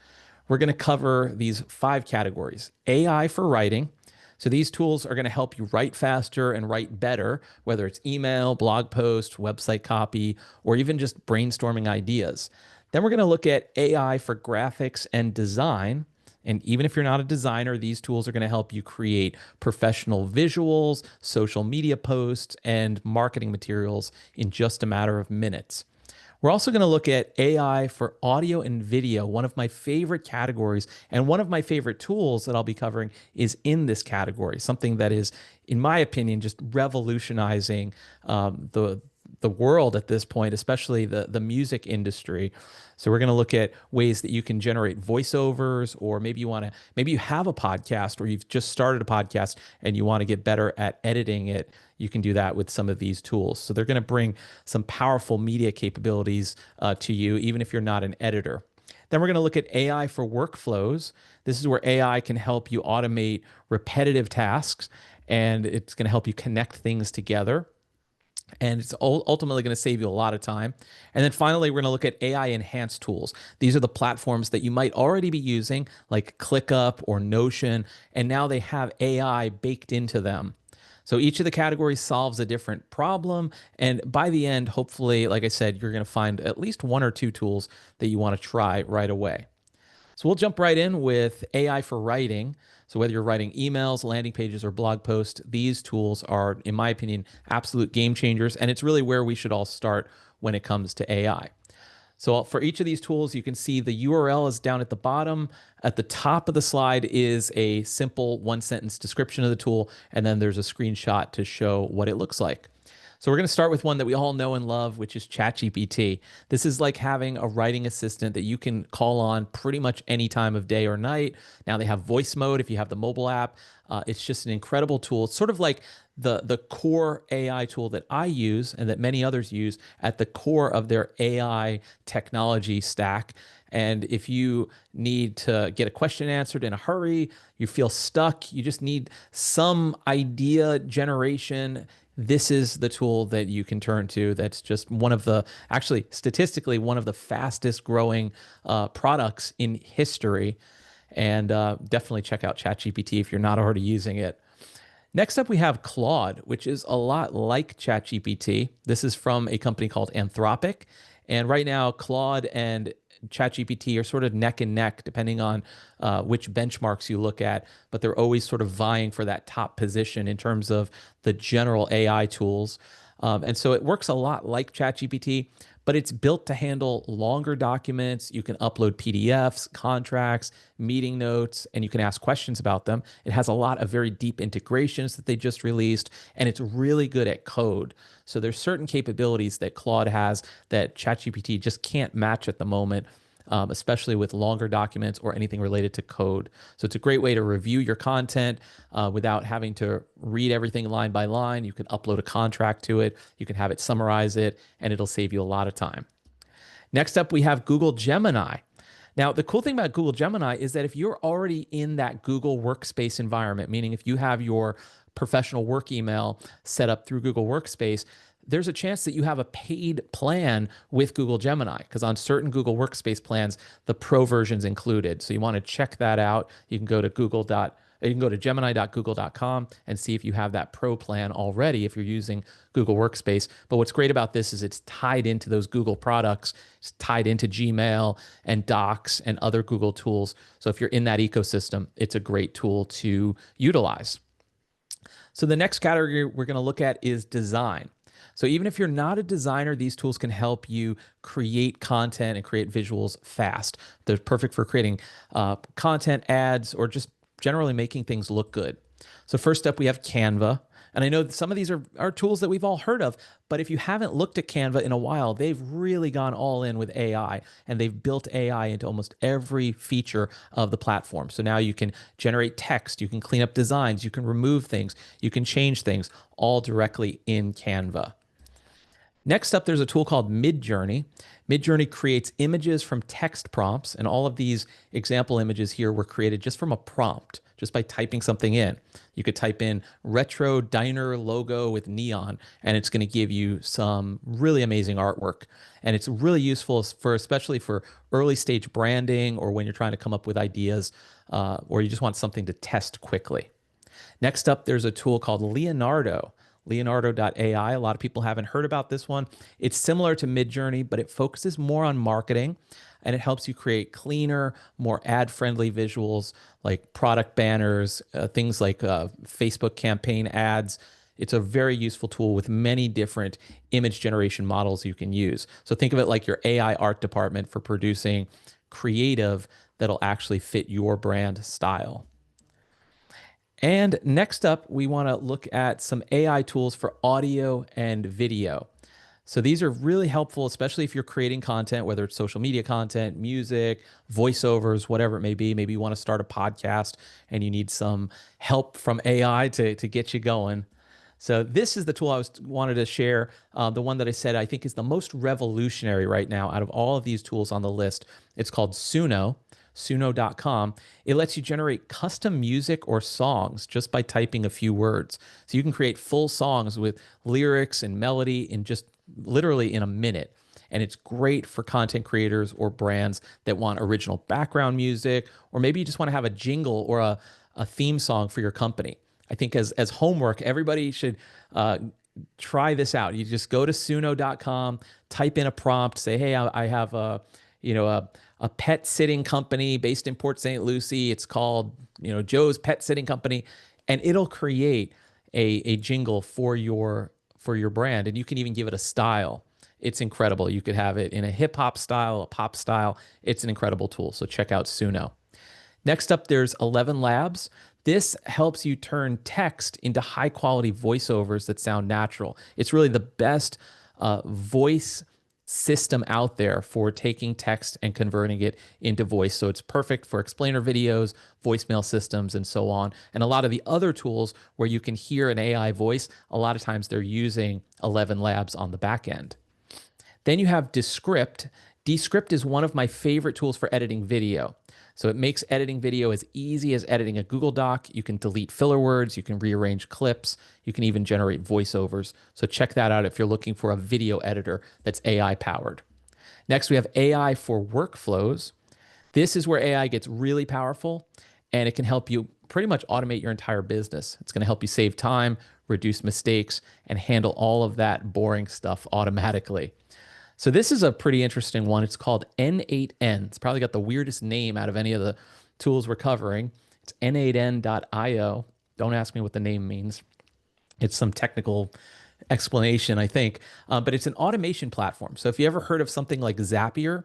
We're going to cover these 5 categories. AI for writing. So these tools are going to help you write faster and write better, whether it's email, blog post, website copy, or even just brainstorming ideas. Then we're going to look at AI for graphics and design. And even if you're not a designer, these tools are going to help you create professional visuals, social media posts, and marketing materials in just a matter of minutes. We're also going to look at AI for audio and video. One of my favorite categories and one of my favorite tools that I'll be covering is in this category, something that is, in my opinion, just revolutionizing the world at this point, especially the music industry. So we're going to look at ways that you can generate voiceovers, or maybe you have a podcast, or you've just started a podcast and you want to get better at editing it. You can do that with some of these tools. So they're going to bring some powerful media capabilities to you, even if you're not an editor. Then we're going to look at AI for workflows. This is where AI can help you automate repetitive tasks, and it's going to help you connect things together. And it's ultimately going to save you a lot of time. And then finally, we're going to look at AI enhanced tools. These are the platforms that you might already be using, like ClickUp or Notion, and now they have AI baked into them. So each of the categories solves a different problem. And by the end, hopefully, like I said, you're going to find at least 1 or 2 tools that you want to try right away. So we'll jump right in with AI for writing. So whether you're writing emails, landing pages, or blog posts, these tools are, in my opinion, absolute game changers. And it's really where we should all start when it comes to AI. So for each of these tools, you can see the URL is down at the bottom. At the top of the slide is a simple 1-sentence description of the tool, and then there's a screenshot to show what it looks like. So we're going to start with one that we all know and love, which is ChatGPT. This is like having a writing assistant that you can call on pretty much any time of day or night. Now they have voice mode if you have the mobile app. It's just an incredible tool. It's sort of like the core AI tool that I use and that many others use at the core of their AI technology stack. And if you need to get a question answered in a hurry, you feel stuck, you just need some idea generation, this is the tool that you can turn to. That's just one of the, actually statistically, one of the fastest growing products in history. And definitely check out ChatGPT if you're not already using it. Next up, we have Claude, which is a lot like ChatGPT. This is from a company called Anthropic. And right now, Claude and ChatGPT are sort of neck and neck, depending on which benchmarks you look at, but they're always sort of vying for that top position in terms of the general AI tools. And so it works a lot like ChatGPT, but it's built to handle longer documents. You can upload PDFs, contracts, meeting notes, and you can ask questions about them. It has a lot of very deep integrations that they just released, and it's really good at code. So there's certain capabilities that Claude has that ChatGPT just can't match at the moment, especially with longer documents or anything related to code. So it's a great way to review your content without having to read everything line by line. You can upload a contract to it, you can have it summarize it, and it'll save you a lot of time. Next up, we have Google Gemini. Now, the cool thing about Google Gemini is that if you're already in that Google Workspace environment, meaning if you have your professional work email set up through Google Workspace, there's a chance that you have a paid plan with Google Gemini, because on certain Google Workspace plans, the pro version's included. So you want to check that out. You can go to gemini.google.com and see if you have that pro plan already if you're using Google Workspace. But what's great about this is it's tied into those Google products. It's tied into Gmail and Docs and other Google tools. So if you're in that ecosystem, it's a great tool to utilize. So the next category we're going to look at is design. So even if you're not a designer, these tools can help you create content and create visuals fast. They're perfect for creating content, ads, or just generally making things look good. So first up, we have Canva. And I know that some of these are tools that we've all heard of, but if you haven't looked at Canva in a while, they've really gone all in with AI, and they've built AI into almost every feature of the platform. So now you can generate text, you can clean up designs, you can remove things, you can change things all directly in Canva. Next up, there's a tool called Midjourney. Midjourney creates images from text prompts, and all of these example images here were created just from a prompt, just by typing something in. You could type in retro diner logo with neon, and it's going to give you some really amazing artwork. And it's really useful for, especially for early stage branding, or when you're trying to come up with ideas, or you just want something to test quickly. Next up, there's a tool called Leonardo. Leonardo.ai. A lot of people haven't heard about this one. It's similar to Midjourney, but it focuses more on marketing, and it helps you create cleaner, more ad-friendly visuals like product banners, things like Facebook campaign ads. It's a very useful tool with many different image generation models you can use. So think of it like your AI art department for producing creative that'll actually fit your brand style. And next up, we want to look at some AI tools for audio and video. So these are really helpful, especially if you're creating content, whether it's social media content, music, voiceovers, whatever it may be. Maybe you want to start a podcast and you need some help from AI to get you going. So this is the tool I wanted to share, the one that I said I think is the most revolutionary right now out of all of these tools on the list. It's called Suno. Suno.com. It lets you generate custom music or songs just by typing a few words. So you can create full songs with lyrics and melody in just literally in a minute. And it's great for content creators or brands that want original background music, or maybe you just want to have a jingle or a theme song for your company. I think as homework, everybody should try this out. You just go to Suno.com, type in a prompt, say, hey, I have a pet sitting company based in Port St. Lucie. It's called, Joe's Pet Sitting Company, and it'll create a jingle for your brand, and you can even give it a style. It's incredible. You could have it in a hip hop style, a pop style. It's an incredible tool. So check out Suno. Next up, there's 11 Labs. This helps you turn text into high quality voiceovers that sound natural. It's really the best voice system out there for taking text and converting it into voice. So it's perfect for explainer videos, voicemail systems, and so on. And a lot of the other tools where you can hear an AI voice, a lot of times they're using 11 Labs on the back end. Then you have Descript. Descript is one of my favorite tools for editing video. So it makes editing video as easy as editing a Google Doc. You can delete filler words, you can rearrange clips, you can even generate voiceovers. So check that out if you're looking for a video editor that's AI powered. Next, we have AI for workflows. This is where AI gets really powerful, and it can help you pretty much automate your entire business. It's going to help you save time, reduce mistakes, and handle all of that boring stuff automatically. So this is a pretty interesting one. It's called N8N. It's probably got the weirdest name out of any of the tools we're covering. It's N8N.io. Don't ask me what the name means. It's some technical explanation, I think. But it's an automation platform. So if you ever heard of something like Zapier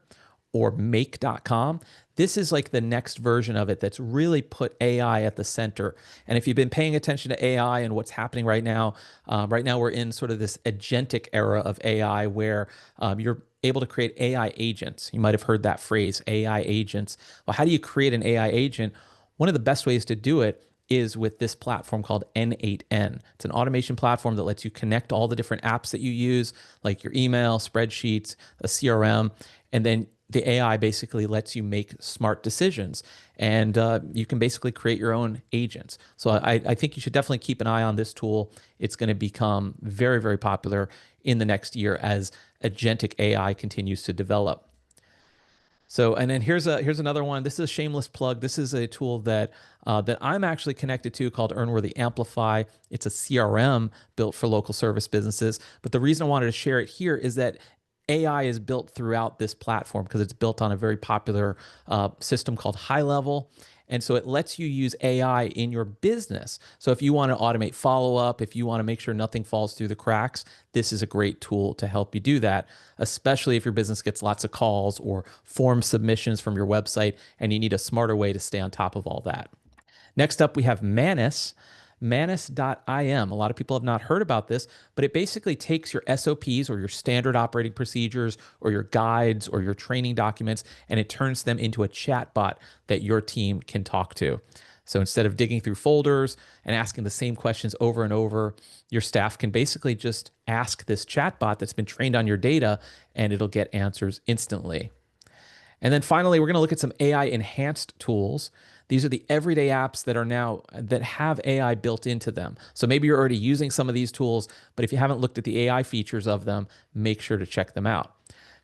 or Make.com, this is like the next version of it that's really put AI at the center. And if you've been paying attention to AI and what's happening right now we're in sort of this agentic era of AI where you're able to create AI agents. You might have heard that phrase, AI agents. Well, how do you create an AI agent? One of the best ways to do it is with this platform called N8N. It's an automation platform that lets you connect all the different apps that you use, like your email, spreadsheets, a CRM, and then the AI basically lets you make smart decisions, and you can basically create your own agents. So I think you should definitely keep an eye on this tool. It's going to become very, very popular in the next year as agentic AI continues to develop. So, and then here's another one. This is a shameless plug. This is a tool that I'm actually connected to called Earnworthy Amplify. It's a CRM built for local service businesses. But the reason I wanted to share it here is that AI is built throughout this platform because it's built on a very popular system called High Level. And so it lets you use AI in your business. So if you want to automate follow-up, if you want to make sure nothing falls through the cracks, this is a great tool to help you do that, especially if your business gets lots of calls or form submissions from your website and you need a smarter way to stay on top of all that. Next up, we have Manus. Manus.im. A lot of people have not heard about this, but it basically takes your SOPs or your standard operating procedures or your guides or your training documents, and it turns them into a chat bot that your team can talk to. So instead of digging through folders and asking the same questions over and over, your staff can basically just ask this chatbot that's been trained on your data, and it'll get answers instantly. And then finally, we're going to look at some AI enhanced tools. These are the everyday apps that have AI built into them. So maybe you're already using some of these tools, but if you haven't looked at the AI features of them, make sure to check them out.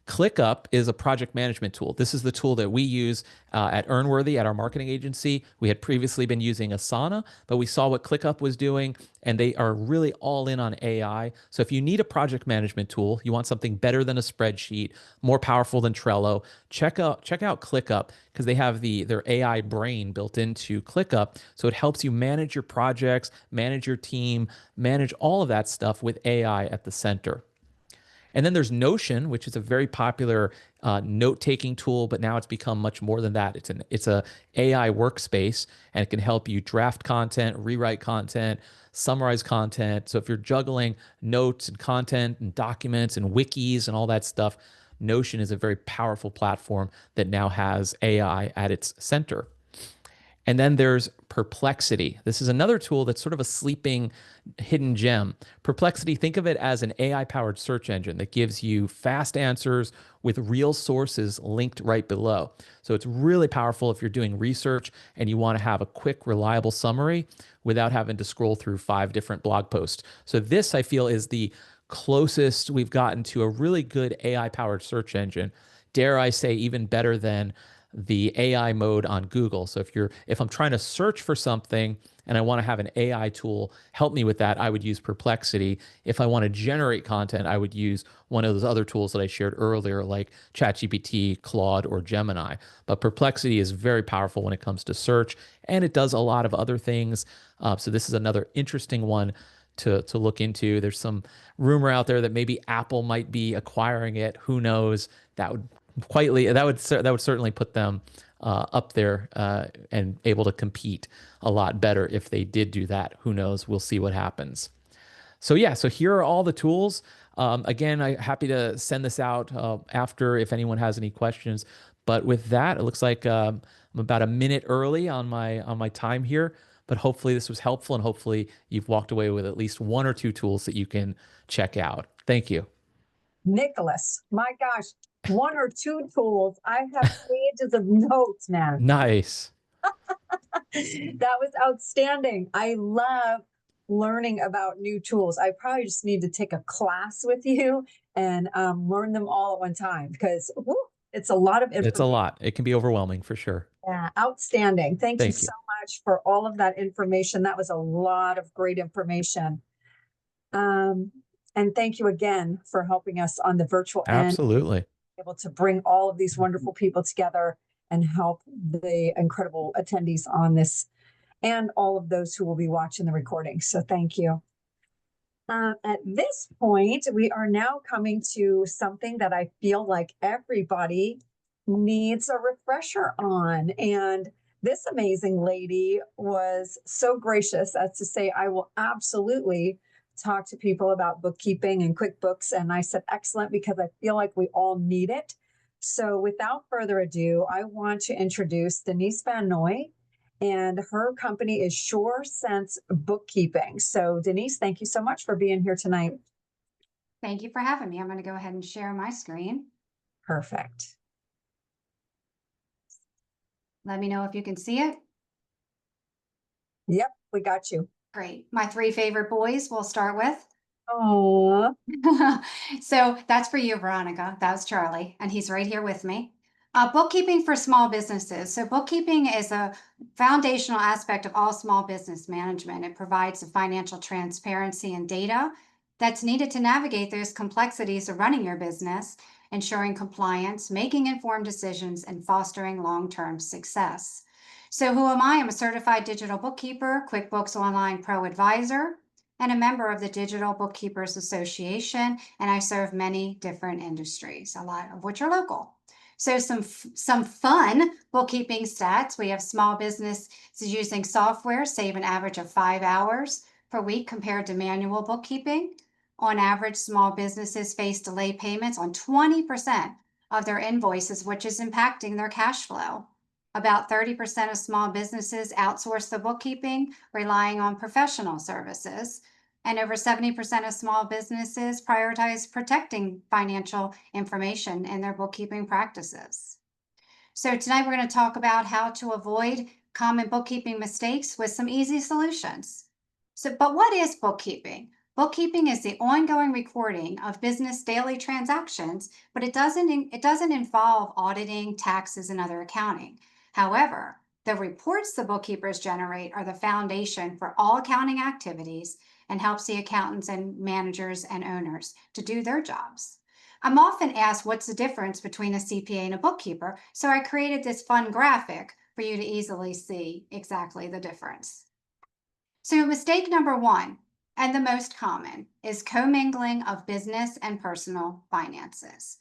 ClickUp is a project management tool. This is the tool that we use at Earnworthy at our marketing agency. We had previously been using Asana, but we saw what ClickUp was doing, and they are really all in on AI. So if you need a project management tool, you want something better than a spreadsheet, more powerful than Trello, check out ClickUp, because they have their AI brain built into ClickUp. So it helps you manage your projects, manage your team, manage all of that stuff with AI at the center. And then there's Notion, which is a very popular note-taking tool, but now it's become much more than that. It's a AI workspace, and it can help you draft content, rewrite content, summarize content. So if you're juggling notes and content and documents and wikis and all that stuff, Notion is a very powerful platform that now has AI at its center. And then there's Perplexity. This is another tool that's sort of a sleeping hidden gem. Perplexity, think of it as an AI-powered search engine that gives you fast answers with real sources linked right below. So it's really powerful if you're doing research and you want to have a quick, reliable summary without having to scroll through 5 different blog posts. So this, I feel, is the closest we've gotten to a really good AI-powered search engine. Dare I say, even better than the AI mode on Google. So if I'm trying to search for something and I want to have an AI tool help me with that, I would use Perplexity. If I want to generate content, I would use one of those other tools that I shared earlier, like ChatGPT, Claude, or Gemini. But Perplexity is very powerful when it comes to search, and it does a lot of other things. So this is another interesting one to look into. There's some rumor out there that maybe Apple might be acquiring it. Who knows? That would certainly put them up there and able to compete a lot better if they did do that. Who knows? We'll see what happens. So yeah, so here are all the tools. Again, I'm happy to send this out after if anyone has any questions. But with that, it looks like I'm about a minute early on my time here. But hopefully this was helpful, and hopefully you've walked away with at least 1 or 2 tools that you can check out. Thank you. Nicholas, my gosh, 1 or 2 tools. I have pages of notes, man. Nice. That was outstanding. I love learning about new tools. I probably just need to take a class with you and learn them all at one time, because it's a lot of information. It's a lot. It can be overwhelming for sure. Yeah, outstanding. Thank you so much for all of that information. That was a lot of great information. And thank you again for helping us on the virtual end. Absolutely. Able to bring all of these wonderful people together and help the incredible attendees on this and all of those who will be watching the recording. So thank you. At this point, we are now coming to something that I feel like everybody needs a refresher on. And this amazing lady was so gracious as to say, I will absolutely talk to people about bookkeeping and QuickBooks. And I said, excellent, because I feel like we all need it. So without further ado, I want to introduce Denise Van Noy, and her company is Sure Sense Bookkeeping. So Denise, thank you so much for being here tonight. Thank you for having me. I'm going to go ahead and share my screen. Perfect. Let me know if you can see it. Yep, we got you. Great. My 3 favorite boys we'll start with. Oh, So that's for you, Veronica. That was Charlie, and he's right here with me. Bookkeeping for small businesses. So bookkeeping is a foundational aspect of all small business management. It provides the financial transparency and data that's needed to navigate those complexities of running your business, ensuring compliance, making informed decisions, and fostering long-term success. So who am I? I'm a certified digital bookkeeper, QuickBooks Online Pro Advisor, and a member of the Digital Bookkeepers Association, and I serve many different industries, a lot of which are local. So some fun bookkeeping stats. We have small business using software save an average of 5 hours per week compared to manual bookkeeping. On average, small businesses face delayed payments on 20% of their invoices, which is impacting their cash flow. About 30% of small businesses outsource the bookkeeping, relying on professional services. And over 70% of small businesses prioritize protecting financial information in their bookkeeping practices. So tonight we're going to talk about how to avoid common bookkeeping mistakes with some easy solutions. But what is bookkeeping? Bookkeeping is the ongoing recording of business daily transactions, but it doesn't involve auditing, taxes, and other accounting. However, the reports the bookkeepers generate are the foundation for all accounting activities and helps the accountants and managers and owners to do their jobs. I'm often asked what's the difference between a CPA and a bookkeeper, so I created this fun graphic for you to easily see exactly the difference. So mistake number 1, and the most common, is commingling of business and personal finances.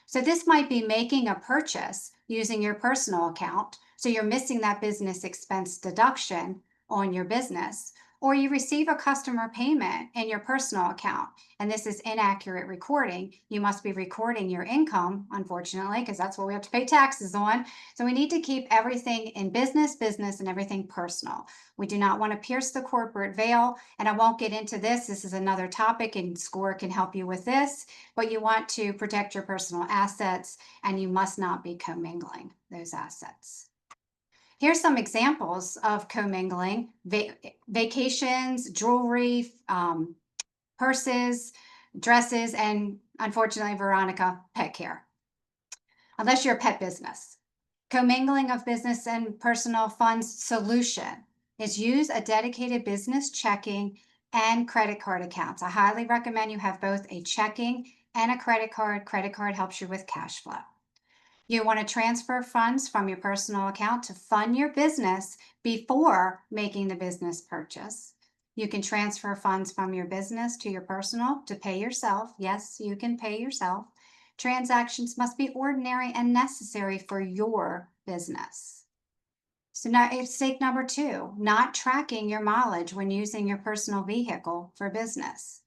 So this might be making a purchase using your personal account, so you're missing that business expense deduction on your business, or you receive a customer payment in your personal account, and this is inaccurate recording. You must be recording your income, unfortunately, because that's what we have to pay taxes on. So we need to keep everything in business, and everything personal. We do not want to pierce the corporate veil, and I won't get into this. This is another topic, and SCORE can help you with this, but you want to protect your personal assets, and you must not be commingling those assets. Here's some examples of commingling: vacations, jewelry, purses, dresses, and unfortunately, Veronica, pet care. Unless you're a pet business. Commingling of business and personal funds solution is use a dedicated business checking and credit card accounts. I highly recommend you have both a checking and a credit card. Credit card helps you with cash flow. You want to transfer funds from your personal account to fund your business before making the business purchase. You can transfer funds from your business to your personal to pay yourself. Yes, you can pay yourself. Transactions must be ordinary and necessary for your business. So now mistake number 2, not tracking your mileage when using your personal vehicle for business.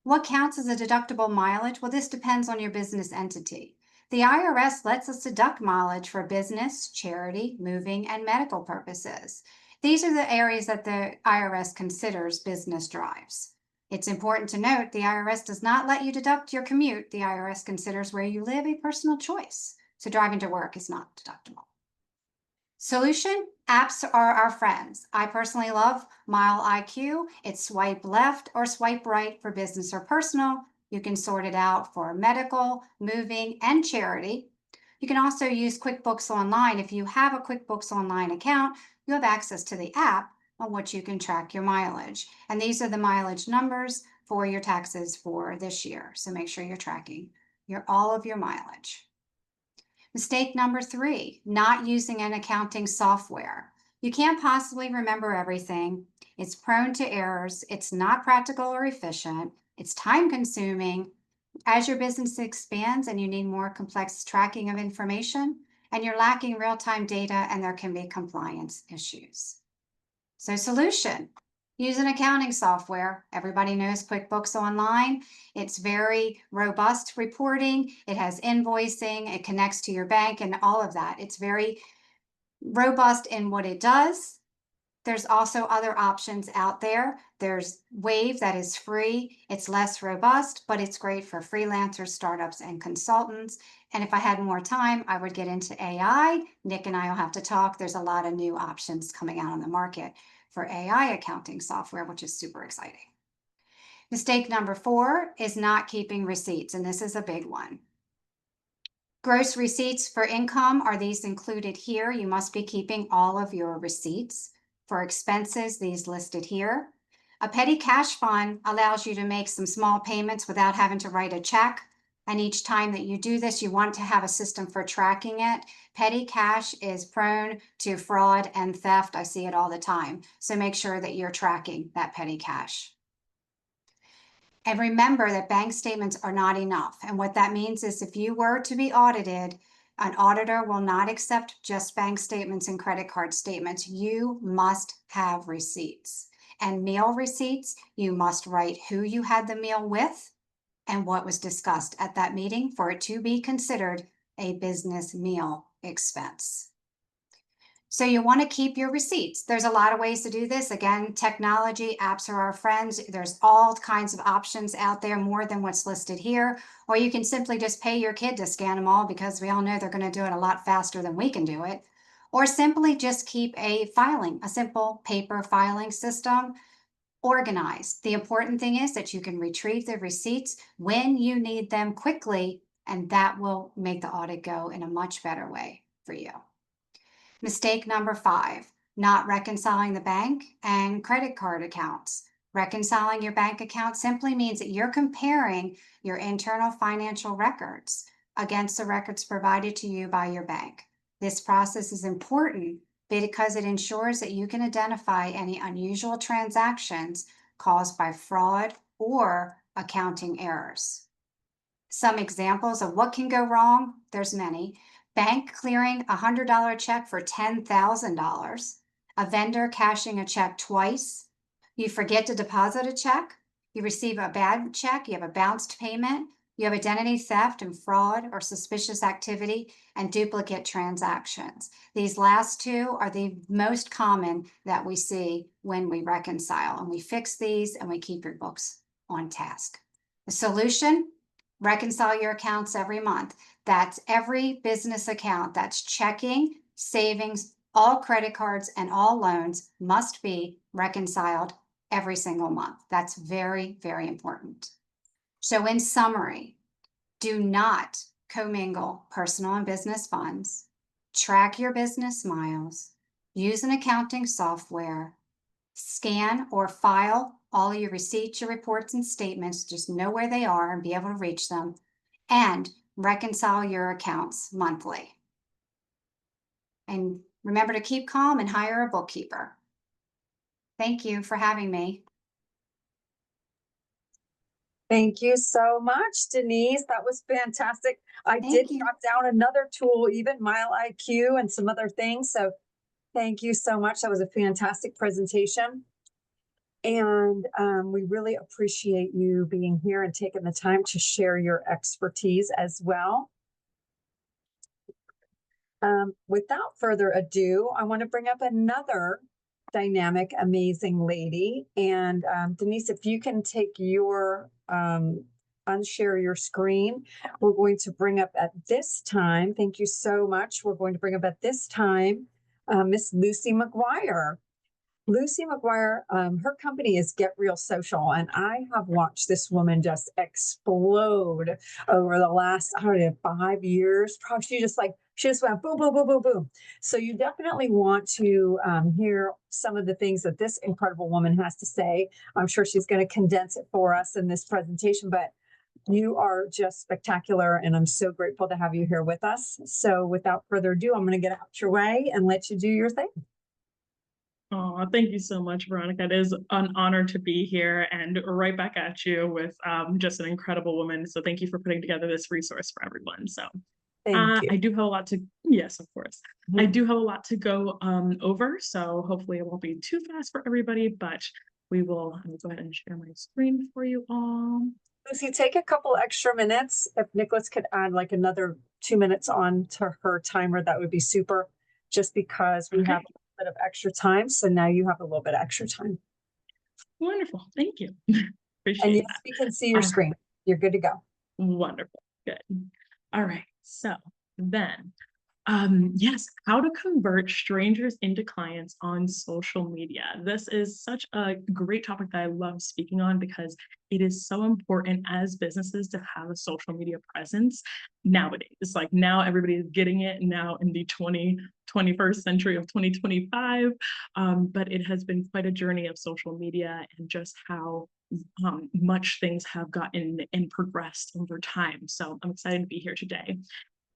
What counts as a deductible mileage? Well, this depends on your business entity. The IRS lets us deduct mileage for business, charity, moving, and medical purposes. These are the areas that the IRS considers business drives. It's important to note the IRS does not let you deduct your commute. The IRS considers where you live a personal choice. So driving to work is not deductible. Solution: apps are our friends. I personally love Mile IQ. It's swipe left or swipe right for business or personal. You can sort it out for medical, moving, and charity. You can also use QuickBooks Online. If you have a QuickBooks Online account, you have access to the app on which you can track your mileage. And these are the mileage numbers for your taxes for this year. So make sure you're tracking all of your mileage. Mistake number 3, not using an accounting software. You can't possibly remember everything. It's prone to errors. It's not practical or efficient. It's time consuming. As your business expands and you need more complex tracking of information, and you're lacking real-time data, and there can be compliance issues. So solution: use an accounting software. Everybody knows QuickBooks Online. It's very robust reporting. It has invoicing. It connects to your bank and all of that. It's very robust in what it does. There's also other options out there. There's Wave that is free. It's less robust, but it's great for freelancers, startups, and consultants. And if I had more time, I would get into AI. Nick and I will have to talk. There's a lot of new options coming out on the market for AI accounting software, which is super exciting. Mistake number 4 is not keeping receipts, and this is a big one. Gross receipts for income, are these included here? You must be keeping all of your receipts. For expenses, these listed here. A petty cash fund allows you to make some small payments without having to write a check. And each time that you do this, you want to have a system for tracking it. Petty cash is prone to fraud and theft. I see it all the time. So make sure that you're tracking that petty cash. And remember that bank statements are not enough. And what that means is if you were to be audited, An auditor will not accept just bank statements and credit card statements. You must have receipts. And meal receipts, you must write who you had the meal with and what was discussed at that meeting for it to be considered a business meal expense. So you want to keep your receipts. There's a lot of ways to do this. Again, technology, apps are our friends. There's all kinds of options out there, more than what's listed here. Or you can simply just pay your kid to scan them all, because we all know they're going to do it a lot faster than we can do it. Or simply just keep a simple paper filing system organized. The important thing is that you can retrieve the receipts when you need them quickly, and that will make the audit go in a much better way for you. Mistake number 5, not reconciling the bank and credit card accounts. Reconciling your bank account simply means that you're comparing your internal financial records against the records provided to you by your bank. This process is important because it ensures that you can identify any unusual transactions caused by fraud or accounting errors. Some examples of what can go wrong, there's many. Bank clearing a $100 check for $10,000, a vendor cashing a check twice, you forget to deposit a check, you receive a bad check, you have a bounced payment, you have identity theft and fraud or suspicious activity, and duplicate transactions. These last two are the most common that we see when we reconcile, and we fix these and we keep your books on task. The solution: reconcile your accounts every month. That's every business account. That's checking, savings, all credit cards, and all loans must be reconciled every single month. That's very, very important. So in summary, do not commingle personal and business funds, track your business miles, use an accounting software, scan or file all your receipts, your reports, and statements, just know where they are and be able to reach them, and reconcile your accounts monthly. And remember to keep calm and hire a bookkeeper. Thank you for having me. Thank you so much, Denise. That was fantastic. I did Thank you. jot down another tool, even Mile IQ and some other things. So thank you so much. That was a fantastic presentation. And we really appreciate you being here and taking the time to share your expertise as well. Without further ado, I want to bring up another dynamic, amazing lady. And Denise, if you can take your, unshare your screen, we're going to bring up at this time, thank you so much. We're going to bring up at this time, Miss Lucy McGuire. Lucy McGuire, her company is Get Real Social, and I have watched this woman just explode over the last, I don't know, 5 years. Probably she just went boom, boom, boom, boom, boom. So you definitely want to hear some of the things that this incredible woman has to say. I'm sure she's going to condense it for us in this presentation, but you are just spectacular, and I'm so grateful to have you here with us. So without further ado, I'm going to get out your way and let you do your thing. Oh, thank you so much, Veronica. It is an honor to be here and right back at you with just an incredible woman. So thank you for putting together this resource for everyone. So Thank you. I do have a lot to, yes, of course. Mhm. I do have a lot to go over. So hopefully it won't be too fast for everybody, but we will, I'm gonna go ahead and share my screen for you all. Lucy, take a couple extra minutes. If Nicholas could add like another 2 minutes on to her timer, that would be super, just because we have a bit of extra time. So now you have a little bit of extra time. Wonderful. Thank you. Appreciate And yes, that. we can see your screen. You're good to go. Wonderful. Good. All right. So then, yes, how to convert strangers into clients on social media. This is such a great topic that I love speaking on because it is so important as businesses to have a social media presence nowadays. It's like now everybody is getting it now in the 21st century of 2025. But it has been quite a journey of social media and just how much things have gotten and progressed over time. So I'm excited to be here today.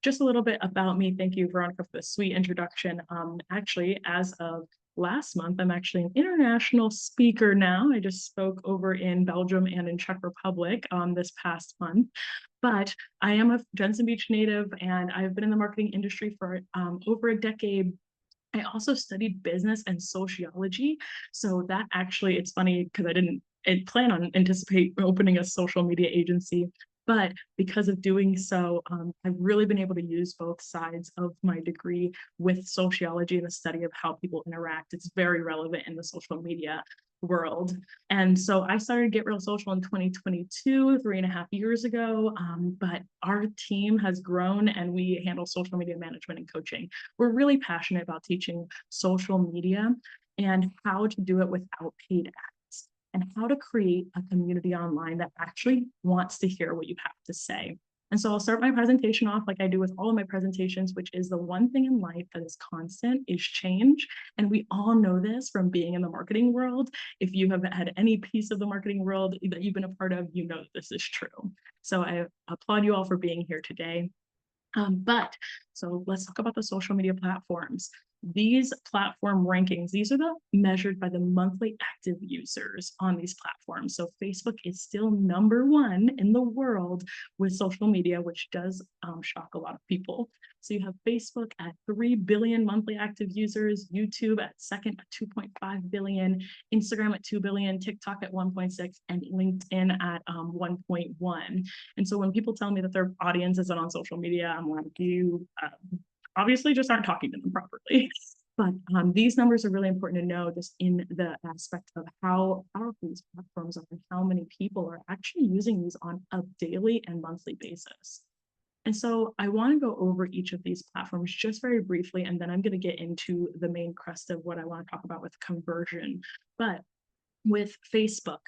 Just a little bit about me. Thank you, Veronica, for the sweet introduction. Actually, as of last month. I'm actually an international speaker now. I just spoke over in Belgium and in Czech Republic this past month. But I am a Jensen Beach native, and I've been in the marketing industry for over a decade. I also studied business and sociology. So that actually, it's funny because I didn't plan on anticipate opening a social media agency. But because of doing so, I've really been able to use both sides of my degree with sociology and the study of how people interact. It's very relevant in the social media world. And so I started Get Real Social in 2022, 3.5 years ago. But our team has grown, and we handle social media management and coaching. We're really passionate about teaching social media and how to do it without paid ads, and how to create a community online that actually wants to hear what you have to say. And so I'll start my presentation off like I do with all of my presentations, which is the one thing in life that is constant is change. And we all know this from being in the marketing world. If you have had any piece of the marketing world that you've been a part of, you know this is true. So I applaud you all for being here today. So let's talk about the social media platforms. These platform rankings, these are measured by the monthly active users on these platforms. So Facebook is still #1 in the world with social media, which does shock a lot of people. So you have Facebook at 3 billion monthly active users, YouTube at second at 2.5 billion, Instagram at 2 billion, TikTok at 1.6, and LinkedIn at 1.1. And so when people tell me that their audience isn't on social media, I'm like, you obviously just aren't talking to them properly. But these numbers are really important to know, just in the aspect of how powerful these platforms are and how many people are actually using these on a daily and monthly basis. And so I want to go over each of these platforms just very briefly, and then I'm going to get into the main crest of what I want to talk about with conversion. But with Facebook,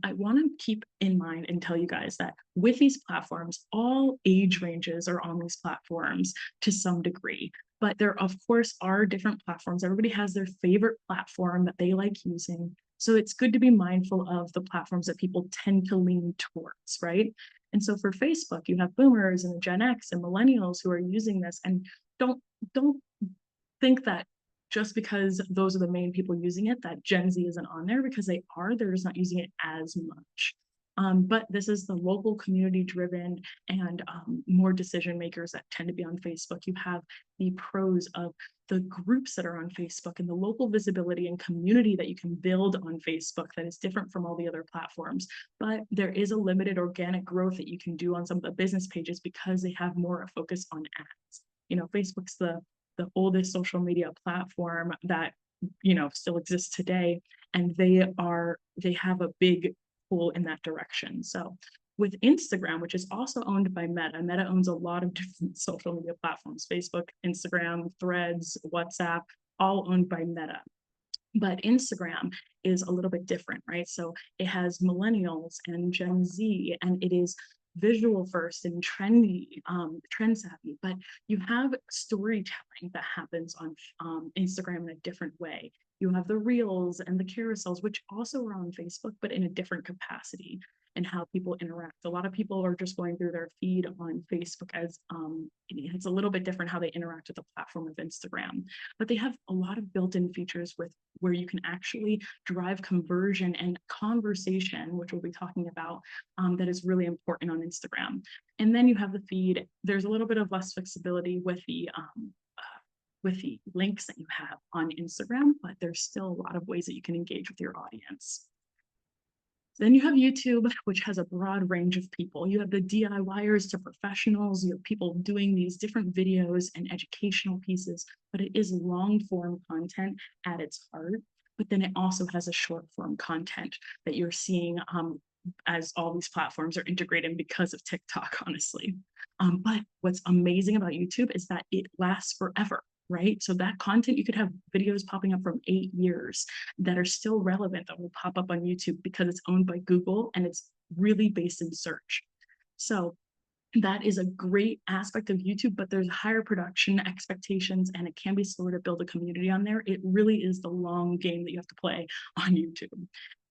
I want to keep in mind and tell you guys that with these platforms, all age ranges are on these platforms to some degree. But there, of course, are different platforms. Everybody has their favorite platform that they like using. So it's good to be mindful of the platforms that people tend to lean towards, right? And so for Facebook, you have boomers and Gen X and millennials who are using this. And don't think that just because those are the main people using it, that Gen Z isn't on there, because they are, they're just not using it as much. But this is the local community driven and more decision makers that tend to be on Facebook. You have the pros of the groups that are on Facebook and the local visibility and community that you can build on Facebook that is different from all the other platforms. But there is a limited organic growth that you can do on some of the business pages because they have more a focus on ads. You know, Facebook's the oldest social media platform that, you know, still exists today, and they have a big pull in that direction. So with Instagram, which is also owned by Meta owns a lot of different social media platforms: Facebook, Instagram, Threads, WhatsApp, all owned by Meta. But Instagram is a little bit different, right? So it has millennials and Gen Z, and it is visual first and trendy, trend savvy, but you have storytelling that happens on Instagram in a different way. You have the reels and the carousels, which also are on Facebook, but in a different capacity, and how people interact. A lot of people are just going through their feed on Facebook as it's a little bit different how they interact with the platform of Instagram, but they have a lot of built-in features with where you can actually drive conversion and conversation, which we'll be talking about, that is really important on Instagram. And then you have the feed. There's a little bit of less flexibility with the links that you have on Instagram, but there's still a lot of ways that you can engage with your audience. Then you have YouTube, which has a broad range of people. You have the DIYers to professionals. You have people doing these different videos and educational pieces, but it is long form content at its heart. But then it also has a short form content that you're seeing as all these platforms are integrated because of TikTok, honestly. But what's amazing about YouTube is that it lasts forever. Right? So that content, you could have videos popping up from 8 years that are still relevant, that will pop up on YouTube because it's owned by Google and it's really based in search. So that is a great aspect of YouTube, but there's higher production expectations and it can be slower to build a community on there. It really is the long game that you have to play on YouTube.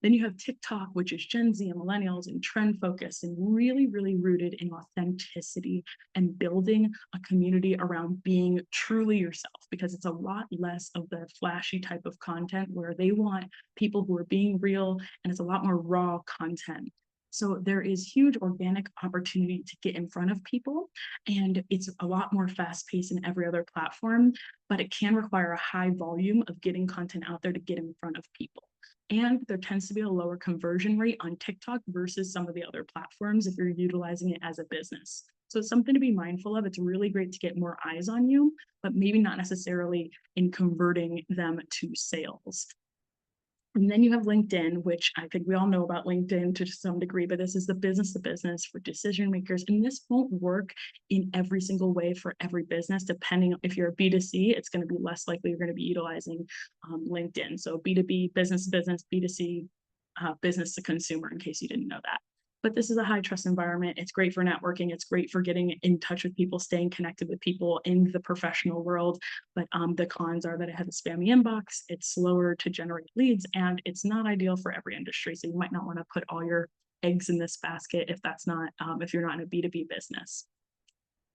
Then you have TikTok, which is Gen Z and millennials and trend focused and really, really rooted in authenticity and building a community around being truly yourself, because it's a lot less of the flashy type of content where they want people who are being real, and it's a lot more raw content. So there is huge organic opportunity to get in front of people, and it's a lot more fast paced than every other platform, but it can require a high volume of getting content out there to get in front of people. And there tends to be a lower conversion rate on TikTok versus some of the other platforms if you're utilizing it as a business. So it's something to be mindful of. It's really great to get more eyes on you, but maybe not necessarily in converting them to sales. And then you have LinkedIn, which I think we all know about LinkedIn to some degree, but this is the business to business for decision makers. And this won't work in every single way for every business. Depending on if you're a B2C, it's going to be less likely you're going to be utilizing LinkedIn. So B2B, business to business, B2C, business to consumer, in case you didn't know that. But this is a high trust environment. It's great for networking. It's great for getting in touch with people, staying connected with people in the professional world. But the cons are that it has a spammy inbox, it's slower to generate leads, and it's not ideal for every industry. So you might not want to put all your eggs in this basket if that's not, if you're not in a B2B business.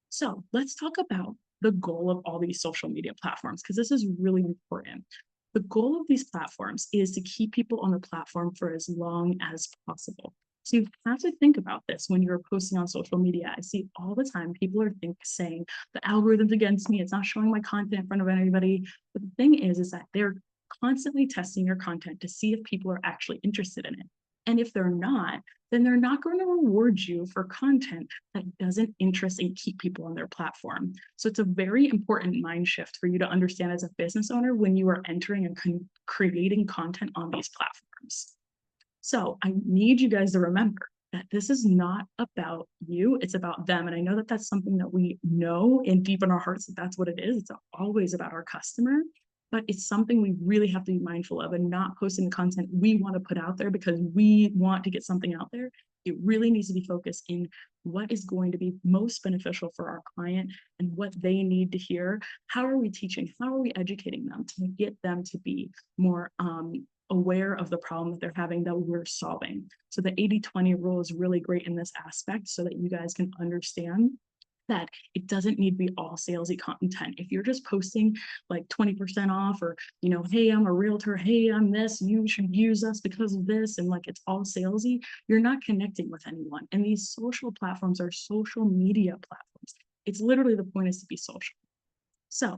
So let's talk about the goal of all these social media platforms, because this is really important. The goal of these platforms is to keep people on the platform for as long as possible. So you have to think about this when you're posting on social media. I see all the time people are saying the algorithm's against me. It's not showing my content in front of anybody. But the thing is that they're constantly testing your content to see if people are actually interested in it. And if they're not, then they're not going to reward you for content that doesn't interest and keep people on their platform. So it's a very important mind shift for you to understand as a business owner when you are entering and creating content on these platforms. So I need you guys to remember that this is not about you, it's about them. And I know that that's something that we know and deep in our hearts that that's what it is. It's always about our customer, but it's something we really have to be mindful of and not posting the content we want to put out there because we want to get something out there. It really needs to be focused in what is going to be most beneficial for our client and what they need to hear. How are we teaching? How are we educating them to get them to be more aware of the problem that they're having that we're solving? So the 80-20 rule is really great in this aspect so that you guys can understand that it doesn't need to be all salesy content. If you're just posting like 20% off or, you know, hey, I'm a realtor, hey, I'm this, you should use us because of this, and like it's all salesy, you're not connecting with anyone. And these social platforms are social media platforms. It's literally the point is to be social. So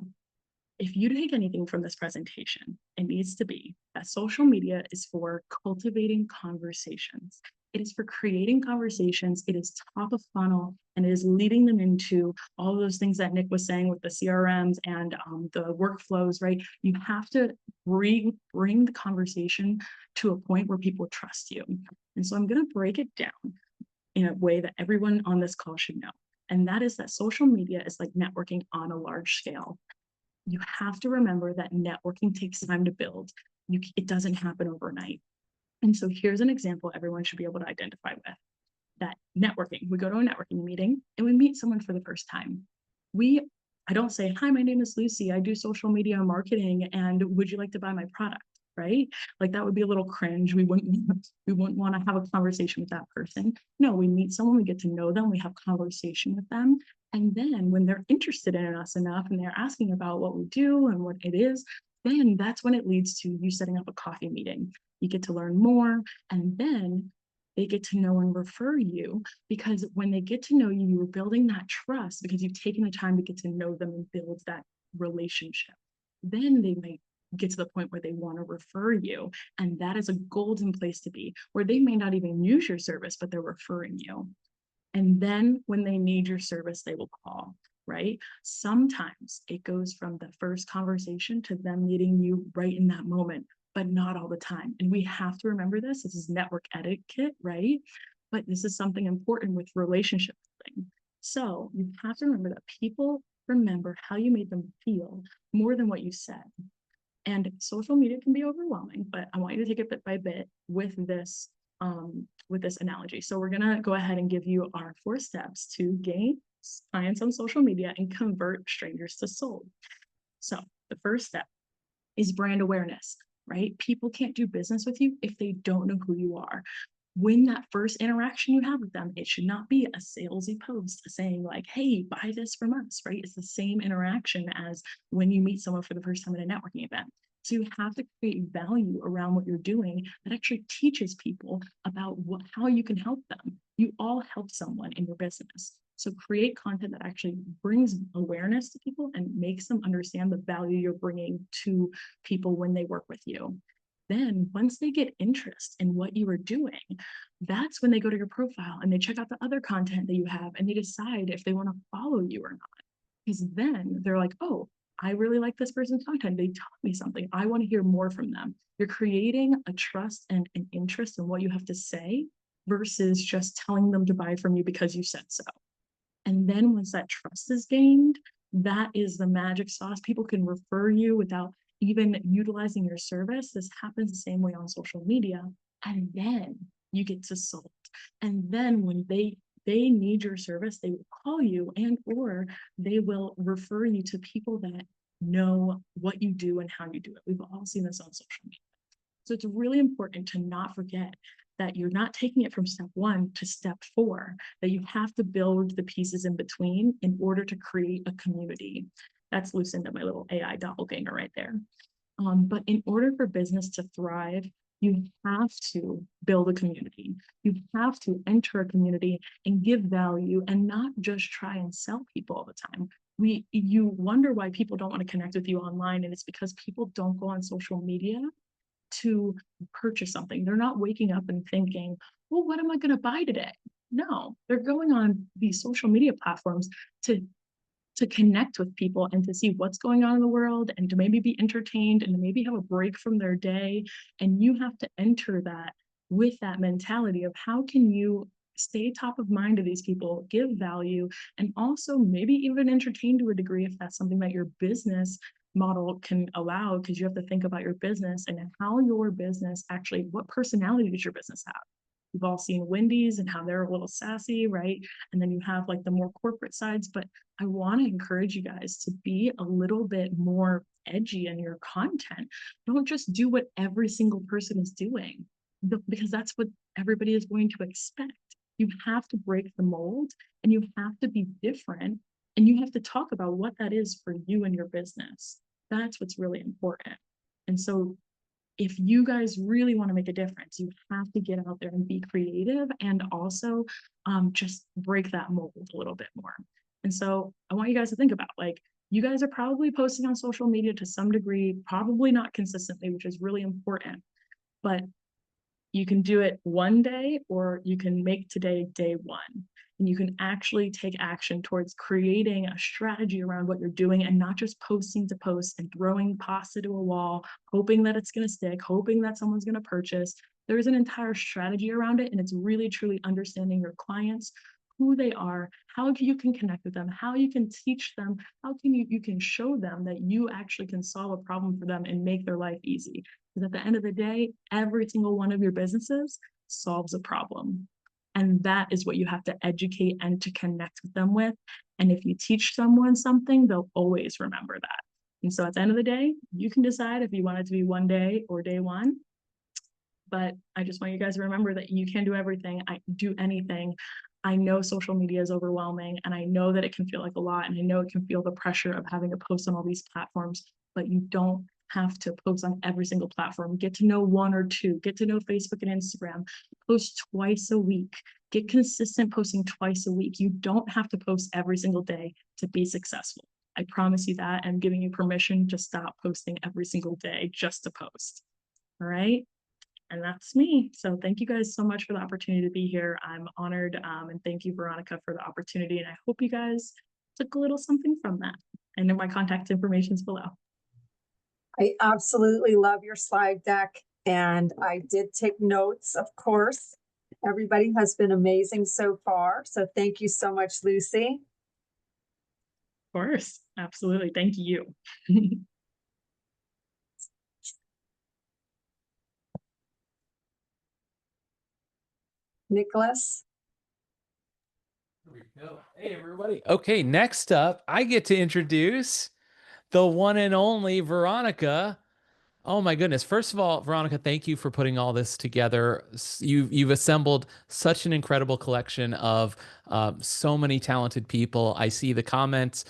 if you take anything from this presentation, it needs to be that social media is for cultivating conversations. It is for creating conversations. It is top of funnel, and it is leading them into all those things that Nick was saying with the CRMs and the workflows, right? You have to bring the conversation to a point where people trust you. And so I'm going to break it down in a way that everyone on this call should know. And that is that social media is like networking on a large scale. You have to remember that networking takes time to build. It doesn't happen overnight. And so here's an example everyone should be able to identify with. That networking, we go to a networking meeting and we meet someone for the first time. I don't say, hi, my name is Lucy. I do social media marketing and would you like to buy my product, right? Like that would be a little cringe. We wouldn't want to have a conversation with that person. No, we meet someone, we get to know them, we have conversation with them. And then when they're interested in us enough and they're asking about what we do and what it is, then that's when it leads to you setting up a coffee meeting. You get to learn more, and then they get to know and refer you, because when they get to know you, you're building that trust because you've taken the time to get to know them and build that relationship. Then they might get to the point where they want to refer you, and that is a golden place to be, where they may not even use your service, but they're referring you. And then when they need your service, they will call, right? Sometimes it goes from the first conversation to them meeting you right in that moment, but not all the time. And we have to remember this. This is network etiquette, right? But this is something important with relationship building. So you have to remember that people remember how you made them feel more than what you said. And social media can be overwhelming, but I want you to take it bit by bit with this analogy. So we're gonna go ahead and give you our 4 steps to gain clients on social media and convert strangers to sold. So the first step is brand awareness. right? People can't do business with you if they don't know who you are. When that first interaction you have with them, it should not be a salesy post saying like, hey, buy this from us, right? It's the same interaction as when you meet someone for the first time at a networking event. So you have to create value around what you're doing that actually teaches people about how you can help them. You all help someone in your business. So create content that actually brings awareness to people and makes them understand the value you're bringing to people when they work with you. Then once they get interest in what you are doing, that's when they go to your profile and they check out the other content that you have and they decide if they want to follow you or not. Because then they're like, oh, I really like this person's content. They taught me something. I want to hear more from them. You're creating a trust and an interest in what you have to say versus just telling them to buy from you because you said so. And then once that trust is gained, that is the magic sauce. People can refer you without even utilizing your service. This happens the same way on social media. And then you get to sold. And then when they need your service, they will call you and or they will refer you to people that know what you do and how you do it. We've all seen this on social media. So it's really important to not forget that you're not taking it from step 1 to step 4, that you have to build the pieces in between in order to create a community. That's Lucinda, my little AI doppelganger right there. But in order for business to thrive, you have to build a community. You have to enter a community and give value and not just try and sell people all the time. You wonder why people don't want to connect with you online, and it's because people don't go on social media to purchase something. They're not waking up and thinking, well, what am I going to buy today? No, they're going on these social media platforms to connect with people and to see what's going on in the world and to maybe be entertained and to maybe have a break from their day. And you have to enter that with that mentality of how can you stay top of mind to these people, give value, and also maybe even entertain to a degree if that's something that your business model can allow, because you have to think about your business and how your business actually, what personality does your business have? We've all seen Wendy's and how they're a little sassy, right? And then you have like the more corporate sides, but I want to encourage you guys to be a little bit more edgy in your content. Don't just do what every single person is doing, because that's what everybody is going to expect. You have to break the mold and you have to be different, and you have to talk about what that is for you and your business. That's what's really important. And so if you guys really want to make a difference, you have to get out there and be creative and also just break that mold a little bit more. And so I want you guys to think about, like, you guys are probably posting on social media to some degree, probably not consistently, which is really important, but you can do it one day, or you can make today day 1. And you can actually take action towards creating a strategy around what you're doing and not just posting to post and throwing pasta to a wall, hoping that it's going to stick, hoping that someone's going to purchase. There's an entire strategy around it. And it's really, truly understanding your clients, who they are, how you can connect with them, how you can teach them, how can you can show them that you actually can solve a problem for them and make their life easy. Because at the end of the day, every single one of your businesses solves a problem. And that is what you have to educate and to connect with them with. And if you teach someone something, they'll always remember that. And so at the end of the day, you can decide if you want it to be one day or day 1. But I just want you guys to remember that you can do everything. I do anything. I know social media is overwhelming, and I know that it can feel like a lot, and I know it can feel the pressure of having to post on all these platforms, but you don't have to post on every single platform. Get to know 1 or 2, get to know Facebook and Instagram, post twice a week, get consistent posting twice a week. You don't have to post every single day to be successful. I promise you that. I'm giving you permission to stop posting every single day just to post. All right. And that's me. So thank you guys so much for the opportunity to be here. I'm honored. And thank you, Veronica, for the opportunity. And I hope you guys took a little something from that. I know my contact information is below. I absolutely love your slide deck, and I did take notes, of course. Everybody has been amazing so far. So thank you so much, Lucy. Of course. Absolutely. Thank you. Nicholas. Here we go. Hey, everybody. Okay, next up, I get to introduce the one and only Veronica. Oh my goodness. First of all, Veronica, thank you for putting all this together. You've assembled such an incredible collection of so many talented people. I see the comments.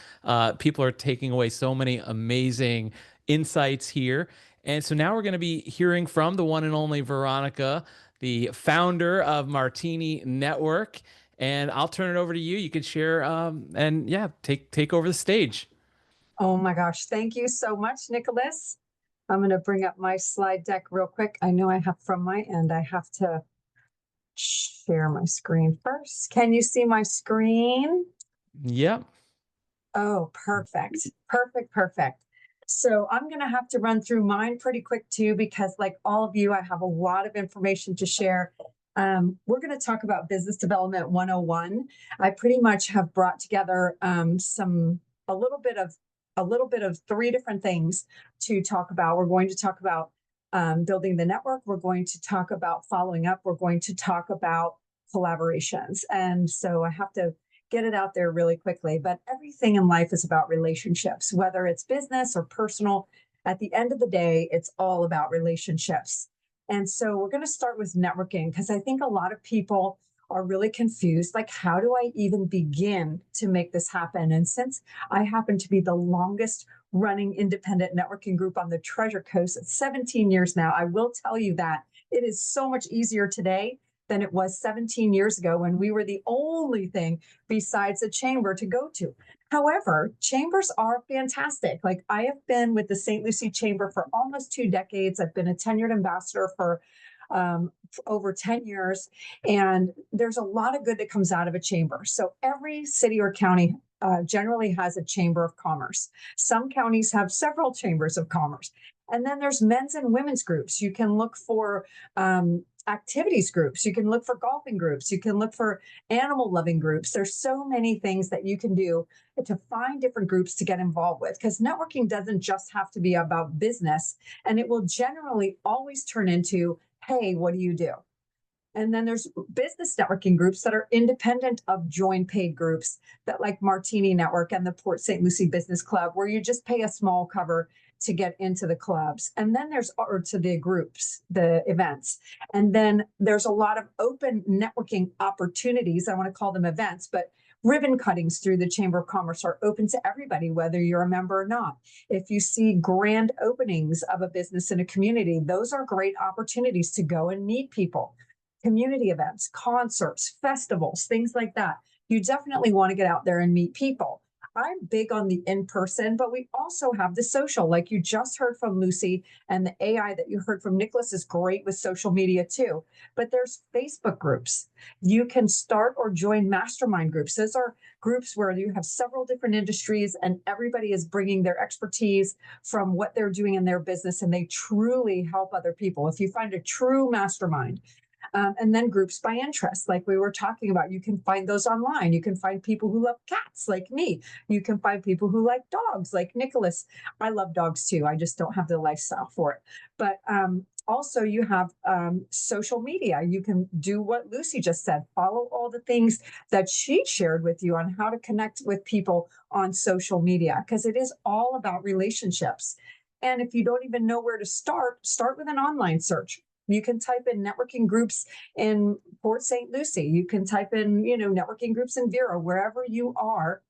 People are taking away so many amazing insights here. And so now we're going to be hearing from the one and only Veronica, the founder of Martini Network. And I'll turn it over to you. You could share and yeah, take over the stage. Oh my gosh. Thank you so much, Nicholas. I'm going to bring up my slide deck real quick. I know I have from my end, I have to share my screen first. Can you see my screen? Yep. Oh, perfect. Perfect. Perfect. So I'm going to have to run through mine pretty quick too, because like all of you, I have a lot of information to share. We're going to talk about Business Development 101. I pretty much have brought together a little bit of three different things to talk about. We're going to talk about building the network. We're going to talk about following up. We're going to talk about collaborations. And so I have to get it out there really quickly. But everything in life is about relationships, whether it's business or personal. At the end of the day, it's all about relationships. And so we're going to start with networking, because I think a lot of people are really confused. Like, how do I even begin to make this happen? And since I happen to be the longest running independent networking group on the Treasure Coast at 17 years now, I will tell you that it is so much easier today than it was 17 years ago when we were the only thing besides a chamber to go to. However, chambers are fantastic. Like, I have been with the St. Lucie Chamber for almost 2 decades. I've been a tenured ambassador for over 10 years, and there's a lot of good that comes out of a chamber. So every city or county generally has a chamber of commerce. Some counties have several chambers of commerce. And then there's men's and women's groups. You can look for activities groups. You can look for golfing groups. You can look for animal loving groups. There's so many things that you can do to find different groups to get involved with, because networking doesn't just have to be about business, and it will generally always turn into, hey, what do you do? And then there's business networking groups that are independent of join paid groups, that like Martini Network and the Port St. Lucie Business Club, where you just pay a small cover to get into the clubs. And then or to the groups, the events. And then there's a lot of open networking opportunities. I want to call them events, but ribbon cuttings through the Chamber of Commerce are open to everybody, whether you're a member or not. If you see grand openings of a business in a community, those are great opportunities to go and meet people. Community events, concerts, festivals, things like that. You definitely want to get out there and meet people. I'm big on the in-person, but we also have the social, like you just heard from Lucy, and the AI that you heard from Nicholas is great with social media too. But there's Facebook groups. You can start or join mastermind groups. Those are groups where you have several different industries and everybody is bringing their expertise from what they're doing in their business, and they truly help other people. If you find a true mastermind, and then groups by interest, like we were talking about, you can find those online. You can find people who love cats like me. You can find people who like dogs like Nicholas. I love dogs too. I just don't have the lifestyle for it. But also you have social media. You can do what Lucy just said, follow all the things that she shared with you on how to connect with people on social media, because it is all about relationships. And if you don't even know where to start with an online search. You can type in networking groups in Port St. Lucie. You can type in, networking groups in Vero, wherever you are.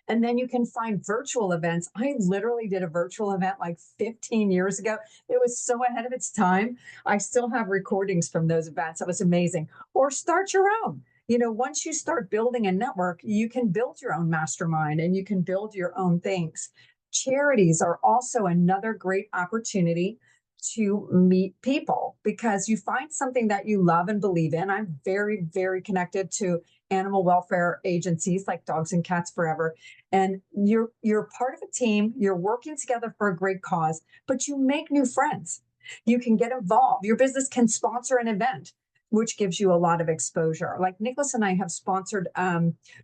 And then you can find virtual events. I literally did a virtual event like 15 years ago. It was so ahead of its time. I still have recordings from those events. It was amazing. Or start your own. Once you start building a network, you can build your own mastermind and you can build your own things. Charities are also another great opportunity to meet people, because you find something that you love and believe in. I'm very, very connected to animal welfare agencies like Dogs and Cats Forever. And you're part of a team, you're working together for a great cause, but you make new friends. You can get involved. Your business can sponsor an event, which gives you a lot of exposure. Like Nicholas and I have sponsored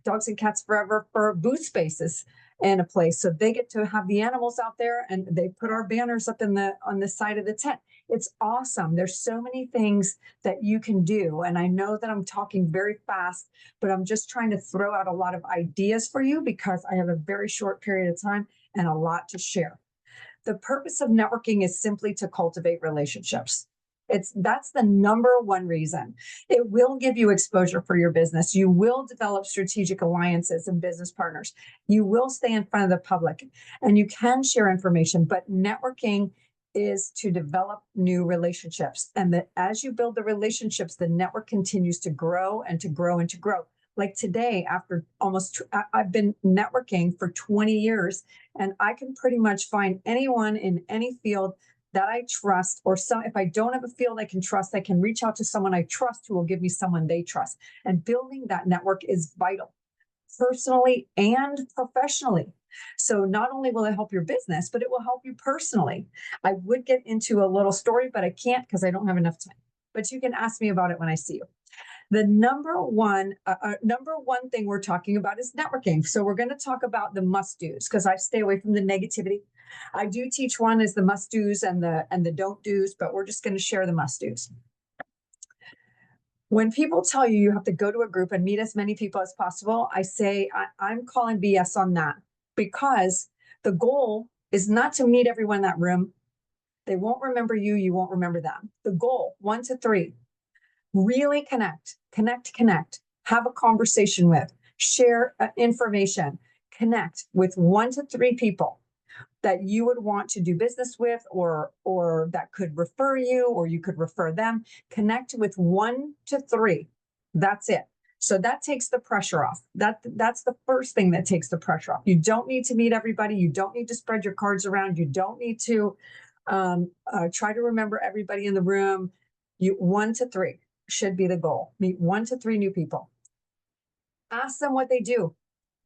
Dogs and Cats Forever for booth spaces in a place. So they get to have the animals out there, and they put our banners up on the side of the tent. It's awesome. There's so many things that you can do. And I know that I'm talking very fast, but I'm just trying to throw out a lot of ideas for you because I have a very short period of time and a lot to share. The purpose of networking is simply to cultivate relationships. That's the number one reason. It will give you exposure for your business. You will develop strategic alliances and business partners. You will stay in front of the public, and you can share information, but networking is to develop new relationships. And that as you build the relationships, the network continues to grow and to grow and to grow. Like today, after I've been networking for 20 years, and I can pretty much find anyone in any field that I trust, or if I don't have a field I can trust, I can reach out to someone I trust who will give me someone they trust. And building that network is vital, personally and professionally. So not only will it help your business, but it will help you personally. I would get into a little story, but I can't because I don't have enough time. But you can ask me about it when I see you. The number one thing we're talking about is networking. So we're going to talk about the must-dos because I stay away from the negativity. I do teach one as the must-dos and the don't-dos, but we're just going to share the must-dos. When people tell you you have to go to a group and meet as many people as possible, I say I'm calling BS on that, because the goal is not to meet everyone in that room. They won't remember you. You won't remember them. The goal, 1 to 3, really connect, have a conversation with, share information, connect with 1 to 3 people that you would want to do business with, or that could refer you, or you could refer them. Connect with 1 to 3. That's it. So that takes the pressure off. That's the first thing that takes the pressure off. You don't need to meet everybody. You don't need to spread your cards around. You don't need to try to remember everybody in the room. 1 to 3 should be the goal. Meet 1 to 3 new people. Ask them what they do.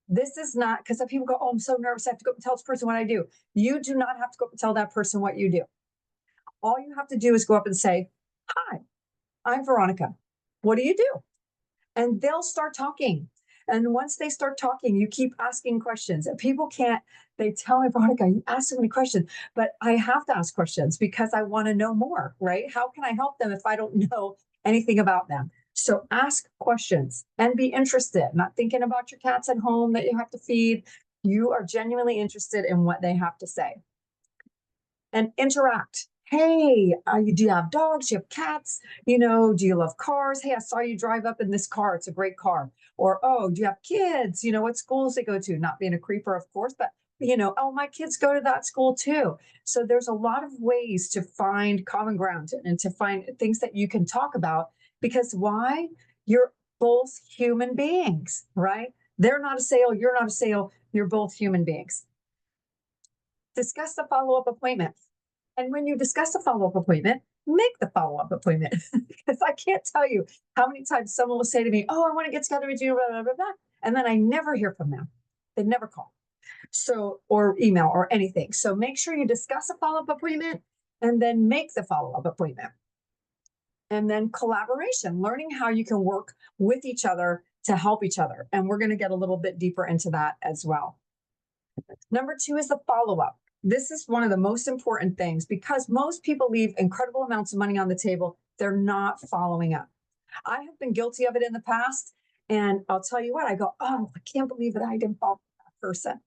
This is not, because some people go, oh, I'm so nervous, I have to go up and tell this person what I do. You do not have to go up and tell that person what you do. All you have to do is go up and say, hi, I'm Veronica. What do you do? And they'll start talking. And once they start talking, you keep asking questions. And people they tell me, Veronica, you ask so many questions, but I have to ask questions because I want to know more, right? How can I help them if I don't know anything about them? So ask questions and be interested, not thinking about your cats at home that you have to feed. You are genuinely interested in what they have to say. And interact. Hey, do you have dogs? Do you have cats? Do you love cars? Hey, I saw you drive up in this car. It's a great car. Or, oh, do you have kids? What schools they go to? Not being a creeper, of course, but, oh, my kids go to that school too. So there's a lot of ways to find common ground and to find things that you can talk about. Because why? You're both human beings, right? They're not a sale. You're not a sale. You're both human beings. Discuss the follow-up appointment. And when you discuss a follow-up appointment, make the follow-up appointment. Because I can't tell you how many times someone will say to me, oh, I want to get together with you, blah, blah, blah, blah. And then I never hear from them. They never call. So, or email or anything. So make sure you discuss a follow-up appointment and then make the follow-up appointment. And then collaboration, learning how you can work with each other to help each other. And we're going to get a little bit deeper into that as well. Number 2 is the follow-up. This is one of the most important things because most people leave incredible amounts of money on the table. They're not following up. I have been guilty of it in the past. And I'll tell you what, I go, oh, I can't believe that I didn't follow that person.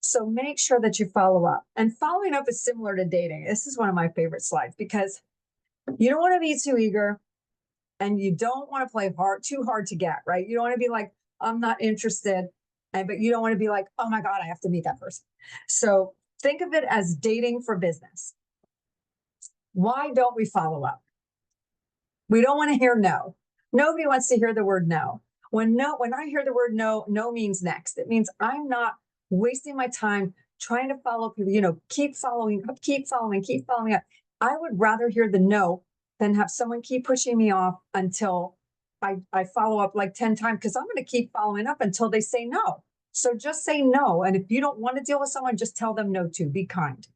So make sure that you follow up. And following up is similar to dating. This is one of my favorite slides because you don't want to be too eager and you don't want to play too hard to get, right? You don't want to be like, I'm not interested. But you don't want to be like, oh my God, I have to meet that person. So think of it as dating for business. Why don't we follow up? We don't want to hear no. Nobody wants to hear the word no. When I hear the word no, no means next. It means I'm not wasting my time trying to follow people, keep following up. I would rather hear the no than have someone keep pushing me off until I follow up like 10 times, because I'm going to keep following up until they say no. So just say no. And if you don't want to deal with someone, just tell them no too. Be kind.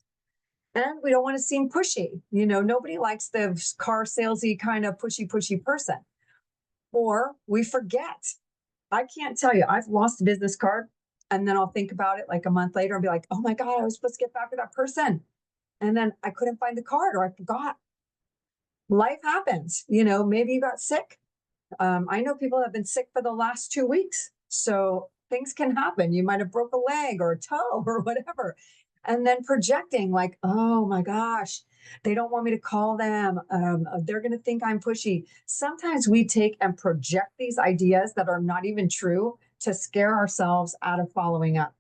And we don't want to seem pushy. Nobody likes the car salesy kind of pushy person. Or we forget. I can't tell you, I've lost a business card and then I'll think about it like a month later and be like, oh my God, I was supposed to get back with that person. And then I couldn't find the card or I forgot. Life happens. Maybe you got sick. I know people have been sick for the last 2 weeks. So things can happen. You might have broke a leg or a toe or whatever. And then projecting like, oh my gosh, they don't want me to call them. They're going to think I'm pushy. Sometimes we take and project these ideas that are not even true to scare ourselves out of following up.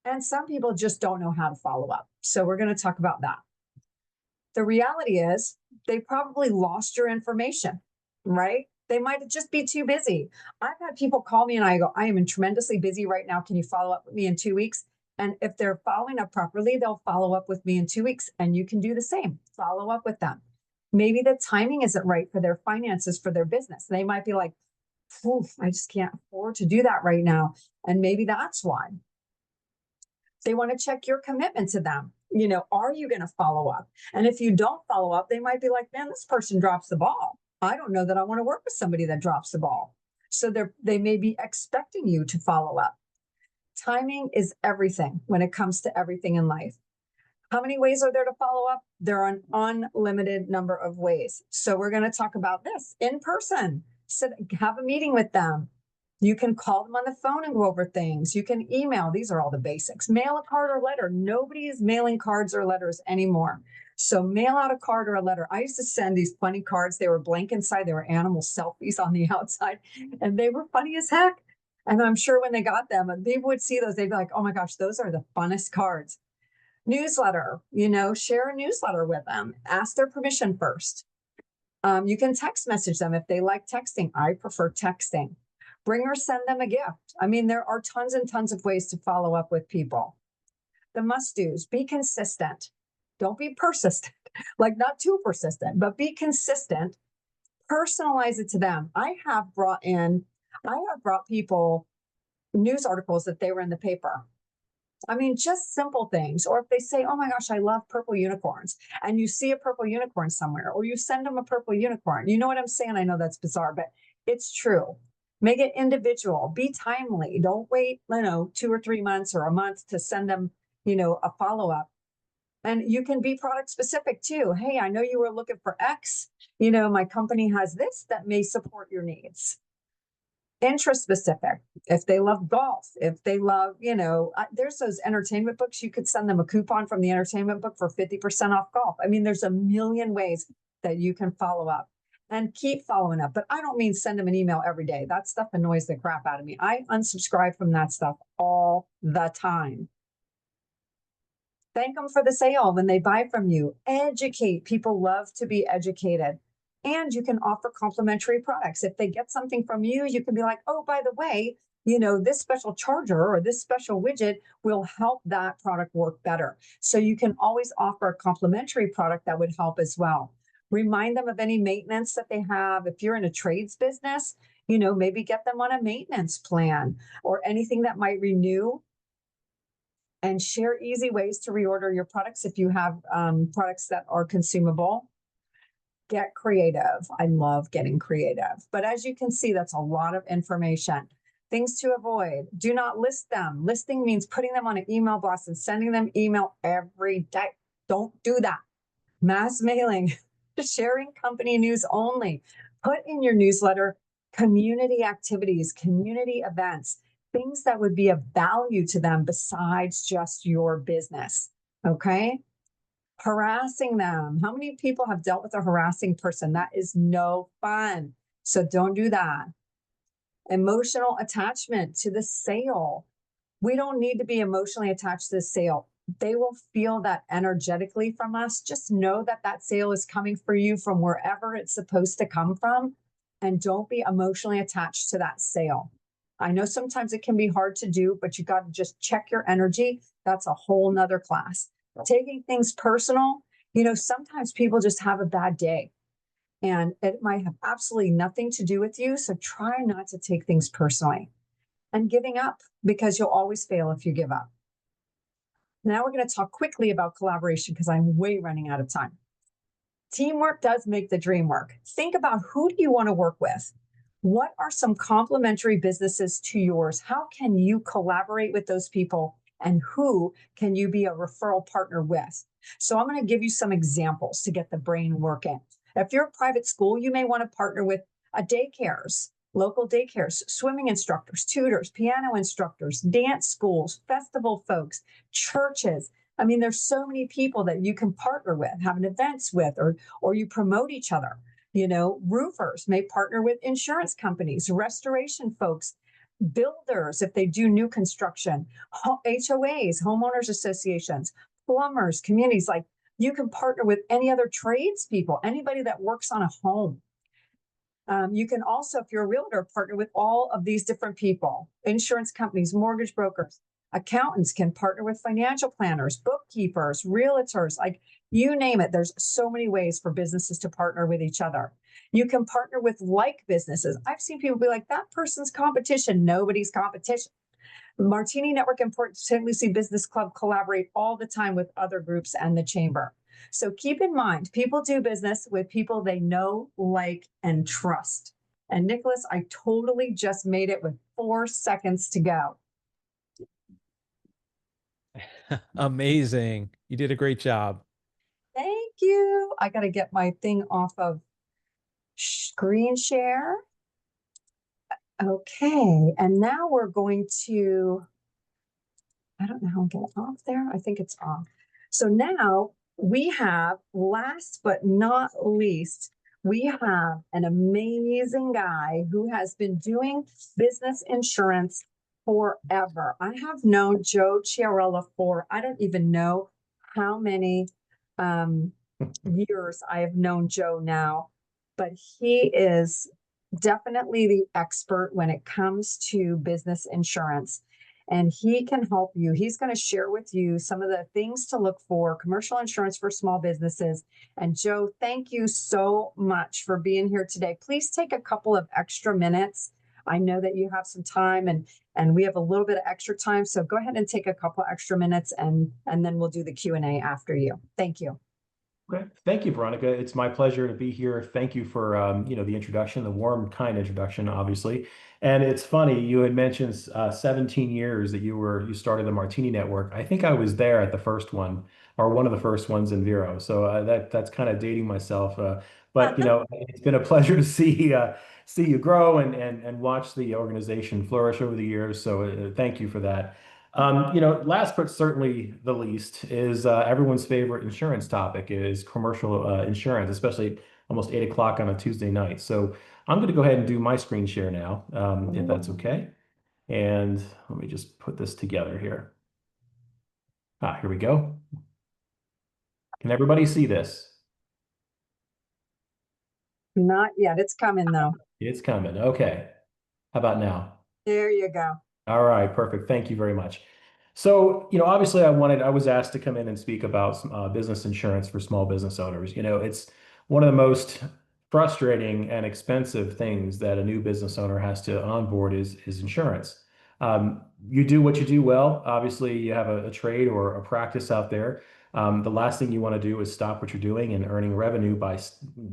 And some people just don't know how to follow up. So we're going to talk about that. The reality is they probably lost your information, right? They might just be too busy. I've had people call me and I go, I am tremendously busy right now. Can you follow up with me in 2 weeks? And if they're following up properly, they'll follow up with me in 2 weeks, and you can do the same. Follow up with them. Maybe the timing isn't right for their finances, for their business. They might be like, I just can't afford to do that right now. And maybe that's why. They want to check your commitment to them. You know, are you going to follow up? And if you don't follow up, they might be like, man, this person drops the ball. I don't know that I want to work with somebody that drops the ball. So they may be expecting you to follow up. Timing is everything when it comes to everything in life. How many ways are there to follow up? There are an unlimited number of ways. So we're going to talk about this in person. So have a meeting with them. You can call them on the phone and go over things. You can email. These are all the basics. Mail a card or letter. Nobody is mailing cards or letters anymore. So mail out a card or a letter. I used to send these funny cards. They were blank inside. They were animal selfies on the outside. And they were funny as heck. And I'm sure when they got them, and people would see those, they'd be like, oh my gosh, those are the funnest cards. Newsletter, you know, share a newsletter with them. Ask their permission first. You can text message them if they like texting. I prefer texting. Bring or send them a gift. I mean, there are tons and tons of ways to follow up with people. The must-dos, be consistent. Don't be persistent, like not too persistent, but be consistent. Personalize it to them. I have brought people news articles that they were in the paper. I mean, just simple things. Or if they say, oh my gosh, I love purple unicorns, and you see a purple unicorn somewhere, or you send them a purple unicorn. You know what I'm saying? I know that's bizarre, but it's true. Make it individual, be timely. Don't wait, 2 or 3 months or a month to send them, a follow-up. And you can be product specific too. Hey, I know you were looking for X. My company has this that may support your needs. Interest specific. If they love golf, if they love, there's those entertainment books. You could send them a coupon from the entertainment book for 50% off golf. I mean, there's a million ways that you can follow up and keep following up. But I don't mean send them an email every day. That stuff annoys the crap out of me. I unsubscribe from that stuff all the time. Thank them for the sale when they buy from you. Educate. People love to be educated. And you can offer complimentary products. If they get something from you, you can be like, oh, by the way, this special charger or this special widget will help that product work better. So you can always offer a complimentary product that would help as well. Remind them of any maintenance that they have. If you're in a trades business, maybe get them on a maintenance plan or anything that might renew. And share easy ways to reorder your products if you have products that are consumable. Get creative. I love getting creative. But as you can see, that's a lot of information. Things to avoid. Do not list them. Listing means putting them on an email blast and sending them email every day. Don't do that. Mass mailing. Sharing company news only. Put in your newsletter community activities, community events, things that would be of value to them besides just your business. Okay? Harassing them. How many people have dealt with a harassing person? That is no fun. So don't do that. Emotional attachment to the sale. We don't need to be emotionally attached to the sale. They will feel that energetically from us. Just know that that sale is coming for you from wherever it's supposed to come from. And don't be emotionally attached to that sale. I know sometimes it can be hard to do, but you got to just check your energy. That's a whole nother class. Taking things personal, sometimes people just have a bad day and it might have absolutely nothing to do with you. So try not to take things personally. And giving up, because you'll always fail if you give up. Now we're going to talk quickly about collaboration because I'm way running out of time. Teamwork does make the dream work. Think about who do you want to work with? What are some complementary businesses to yours? How can you collaborate with those people? And who can you be a referral partner with? So I'm going to give you some examples to get the brain working. If you're a private school, you may want to partner with daycares, local daycares, swimming instructors, tutors, piano instructors, dance schools, festival folks, churches. I mean, there's so many people that you can partner with, have an events with, or you promote each other. You know, roofers may partner with insurance companies, restoration folks, builders, if they do new construction, HOAs, homeowners associations, plumbers, communities. Like, you can partner with any other tradespeople, anybody that works on a home. You can also, if you're a realtor, partner with all of these different people, insurance companies, mortgage brokers, accountants can partner with financial planners, bookkeepers, realtors, like you name it. There's so many ways for businesses to partner with each other. You can partner with like businesses. I've seen people be like, that person's competition. Nobody's competition. Martini Network and Port St. Lucie Business Club collaborate all the time with other groups and the chamber. So keep in mind, people do business with people they know, like, and trust. And Nicholas, I totally just made it with 4 seconds to go. Amazing. You did a great job. Thank you. I got to get my thing off of screen share. Okay. And now we're going to, I don't know how to get it off there. I think it's off. So now we have, last but not least, we have an amazing guy who has been doing business insurance forever. I have known Joe Chiarella for, I don't even know how many years I have known Joe now, but he is definitely the expert when it comes to business insurance. And he can help you. He's going to share with you some of the things to look for, commercial insurance for small businesses. And Joe, thank you so much for being here today. Please take a couple of extra minutes. I know that you have some time and we have a little bit of extra time. So go ahead and take a couple extra minutes and then we'll do the Q&A after you. Thank you. Okay. Thank you, Veronica. It's my pleasure to be here. Thank you for the introduction, the warm, kind introduction, obviously. And it's funny, you had mentioned 17 years that you started the Martini Network. I think I was there at the first one, or one of the first ones in Vero. So that's kind of dating myself. But it's been a pleasure to see you grow and watch the organization flourish over the years. So thank you for that. Last but certainly the least is everyone's favorite insurance topic is commercial insurance, especially almost 8 o'clock on a Tuesday night. So I'm going to go ahead and do my screen share now, if that's okay. And let me just put this together here. Here we go. Can everybody see this? Not yet. It's coming though. It's coming. Okay. How about now? There you go. All right, perfect. Thank you very much. So, obviously I was asked to come in and speak about business insurance for small business owners. It's one of the most frustrating and expensive things that a new business owner has to onboard is insurance. You do what you do well. Obviously, you have a trade or a practice out there. The last thing you want to do is stop what you're doing and earning revenue by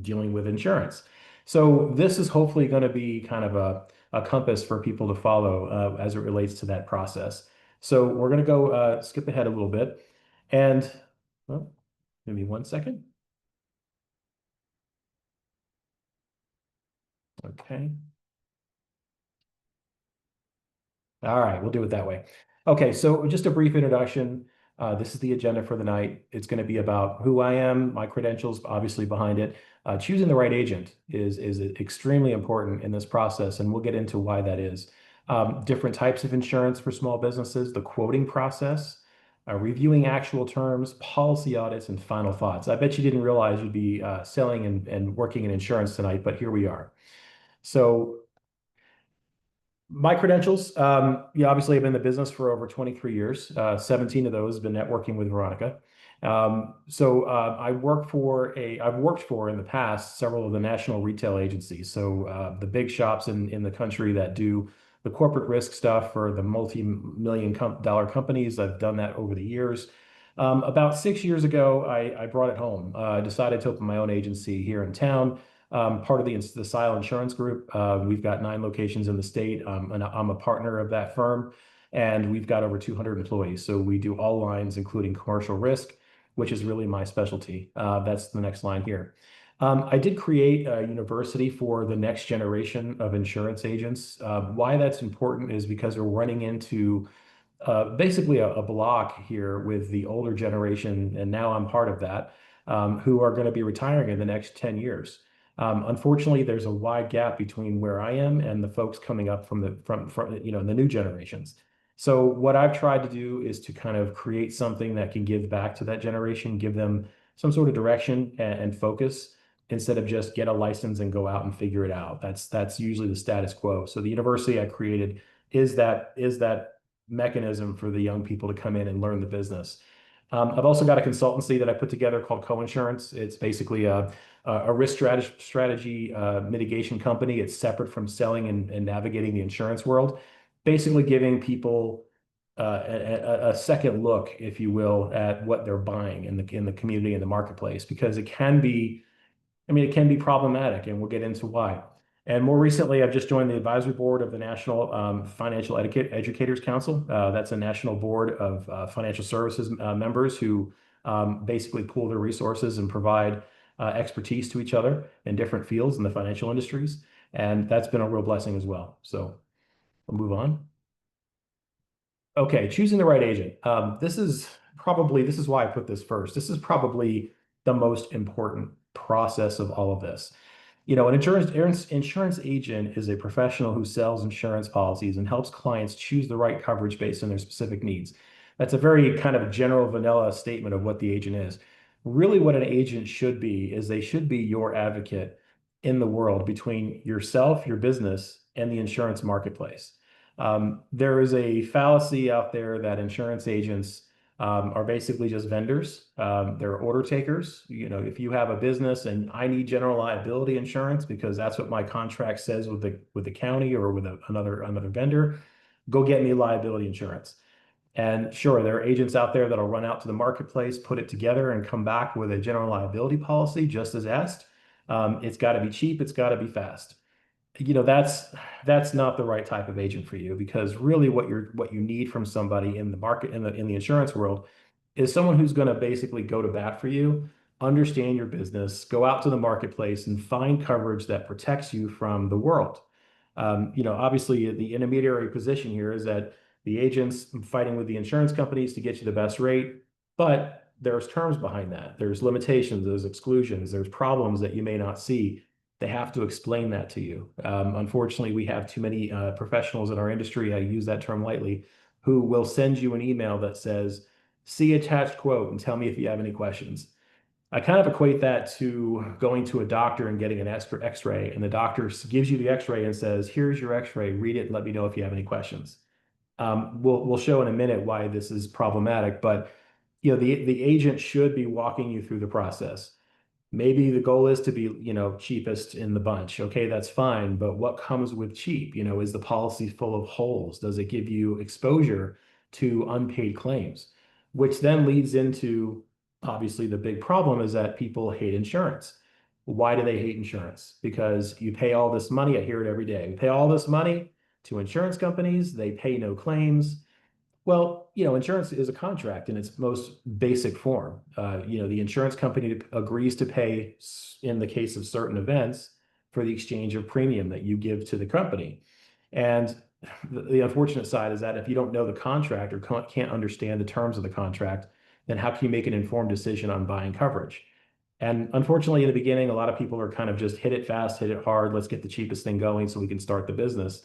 dealing with insurance. So this is hopefully going to be kind of a compass for people to follow as it relates to that process. So we're going to go skip ahead a little bit. And, well, give me 1 second. Okay. All right, we'll do it that way. Okay, so just a brief introduction. This is the agenda for the night. It's going to be about who I am, my credentials, obviously behind it. Choosing the right agent is extremely important in this process, and we'll get into why that is. Different types of insurance for small businesses, the quoting process, reviewing actual terms, policy audits, and final thoughts. I bet you didn't realize you'd be selling and working in insurance tonight, but here we are. So my credentials, obviously I've been in the business for over 23 years. 17 of those have been networking with Veronica. I've worked for in the past several of the national retail agencies. So the big shops in the country that do the corporate risk stuff for the multi-million dollar companies. I've done that over the years. About 6 years ago, I brought it home. I decided to open my own agency here in town. Part of the Style Insurance Group. We've got 9 locations in the state, and I'm a partner of that firm, and we've got over 200 employees. So we do all lines, including commercial risk, which is really my specialty. That's the next line here. I did create a university for the next generation of insurance agents. Why that's important is because we're running into basically a block here with the older generation, and now I'm part of that, who are going to be retiring in the next 10 years. Unfortunately, there's a wide gap between where I am and the folks coming up from the new generations. So what I've tried to do is to kind of create something that can give back to that generation, give them some sort of direction and focus instead of just get a license and go out and figure it out. That's usually the status quo. So the university I created is that mechanism for the young people to come in and learn the business. I've also got a consultancy that I put together called Co-Insurance. It's basically a risk strategy mitigation company. It's separate from selling and navigating the insurance world, basically giving people a second look, if you will, at what they're buying in the community and the marketplace, because it can be problematic, and we'll get into why. And more recently, I've just joined the advisory board of the National Financial Educators Council. That's a national board of financial services members who basically pool their resources and provide expertise to each other in different fields in the financial industries. And that's been a real blessing as well. So we'll move on. Okay, choosing the right agent. This is why I put this first. This is probably the most important process of all of this. An insurance agent is a professional who sells insurance policies and helps clients choose the right coverage based on their specific needs. That's a very kind of general vanilla statement of what the agent is. Really, what an agent should be is they should be your advocate in the world between yourself, your business, and the insurance marketplace. There is a fallacy out there that insurance agents are basically just vendors. They're order takers. If you have a business and I need general liability insurance because that's what my contract says with the county or with another vendor, go get me liability insurance. And sure, there are agents out there that'll run out to the marketplace, put it together, and come back with a general liability policy just as asked. It's got to be cheap. It's got to be fast. That's not the right type of agent for you, because really what you need from somebody in the market, in the insurance world, is someone who's going to basically go to bat for you, understand your business, go out to the marketplace and find coverage that protects you from the world. Obviously the intermediary position here is that the agents fighting with the insurance companies to get you the best rate, but there's terms behind that. There's limitations, there's exclusions, there's problems that you may not see. They have to explain that to you. Unfortunately, we have too many professionals in our industry, I use that term lightly, who will send you an email that says, see attached quote and tell me if you have any questions. I kind of equate that to going to a doctor and getting an x-ray, and the doctor gives you the x-ray and says, here's your x-ray, read it and let me know if you have any questions. We'll show in a minute why this is problematic, but the agent should be walking you through the process. Maybe the goal is to be, cheapest in the bunch. Okay, that's fine. But what comes with cheap? Is the policy full of holes? Does it give you exposure to unpaid claims? Which then leads into, obviously, the big problem is that people hate insurance. Why do they hate insurance? Because you pay all this money. I hear it every day. We pay all this money to insurance companies. They pay no claims. Well, insurance is a contract in its most basic form. The insurance company agrees to pay, in the case of certain events, for the exchange of premium that you give to the company. And the unfortunate side is that if you don't know the contract or can't understand the terms of the contract, then how can you make an informed decision on buying coverage? And unfortunately, in the beginning, a lot of people are kind of just hit it fast, hit it hard, let's get the cheapest thing going so we can start the business.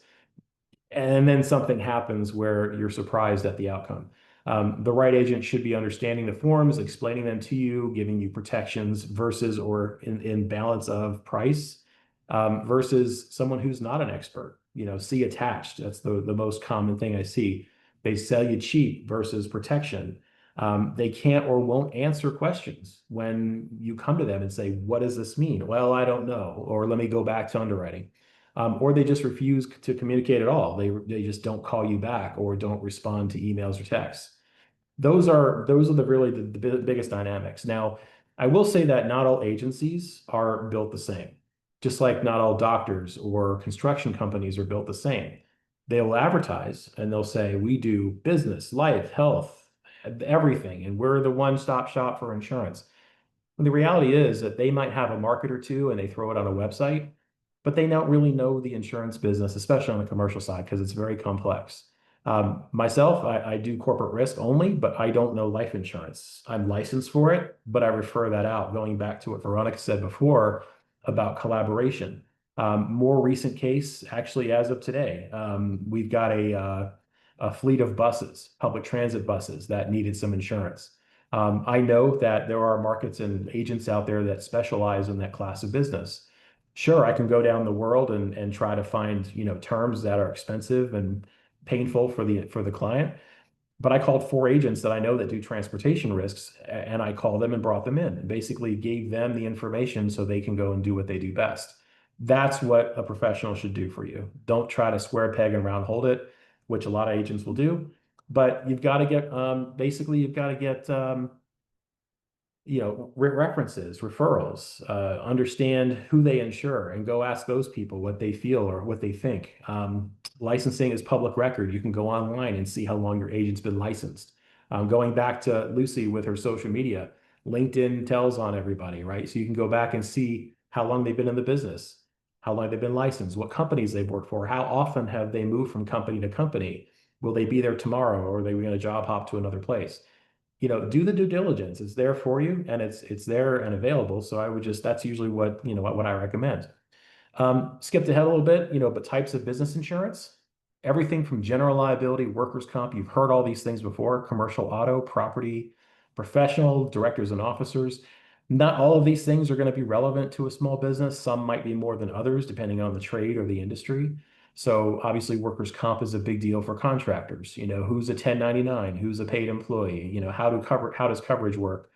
And then something happens where you're surprised at the outcome. The right agent should be understanding the forms, explaining them to you, giving you protections versus or in balance of price versus someone who's not an expert. See attached. That's the most common thing I see. They sell you cheap versus protection. They can't or won't answer questions when you come to them and say, what does this mean? Well, I don't know. Or let me go back to underwriting. Or they just refuse to communicate at all. They just don't call you back or don't respond to emails or texts. Those are the biggest dynamics. Now, I will say that not all agencies are built the same, just like not all doctors or construction companies are built the same. They will advertise and they'll say, we do business, life, health, everything, and we're the one-stop shop for insurance. And the reality is that they might have a market or two and they throw it on a website, but they don't really know the insurance business, especially on the commercial side, because it's very complex. Myself, I do corporate risk only, but I don't know life insurance. I'm licensed for it, but I refer that out, going back to what Veronica said before about collaboration. More recent case, actually, as of today, we've got a fleet of buses, public transit buses that needed some insurance. I know that there are markets and agents out there that specialize in that class of business. Sure, I can go down the world and try to find, terms that are expensive and painful for the client. But I called 4 agents that I know that do transportation risks, and I called them and brought them in and basically gave them the information so they can go and do what they do best. That's what a professional should do for you. Don't try to square peg and round hold it, which a lot of agents will do. But you've got to get references, referrals, understand who they insure, and go ask those people what they feel or what they think. Licensing is public record. You can go online and see how long your agent's been licensed. Going back to Lucy with her social media, LinkedIn tells on everybody, right? So you can go back and see how long they've been in the business, how long they've been licensed, what companies they've worked for, how often have they moved from company to company? Will they be there tomorrow, or are they going to job hop to another place? Do the due diligence. It's there for you, and it's there and available. So that's usually what I recommend. Skipped ahead a little bit, but types of business insurance, everything from general liability, workers' comp. You've heard all these things before: commercial auto, property, professional, directors and officers. Not all of these things are going to be relevant to a small business. Some might be more than others, depending on the trade or the industry. So obviously workers' comp is a big deal for contractors. Who's a 1099, who's a paid employee, how does coverage work?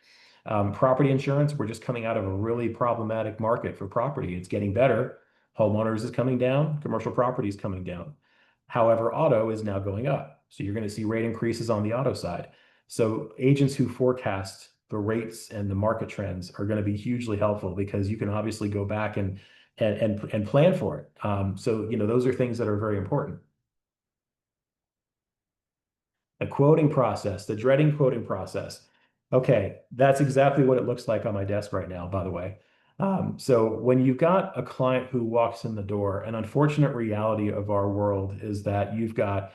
Property insurance, we're just coming out of a really problematic market for property. It's getting better. Homeowners is coming down, commercial property is coming down. However, auto is now going up. So you're going to see rate increases on the auto side. So agents who forecast the rates and the market trends are going to be hugely helpful, because you can obviously go back and plan for it. So those are things that are very important. The quoting process, the dreading quoting process. Okay, that's exactly what it looks like on my desk right now, by the way. So when you've got a client who walks in the door, an unfortunate reality of our world is that you've got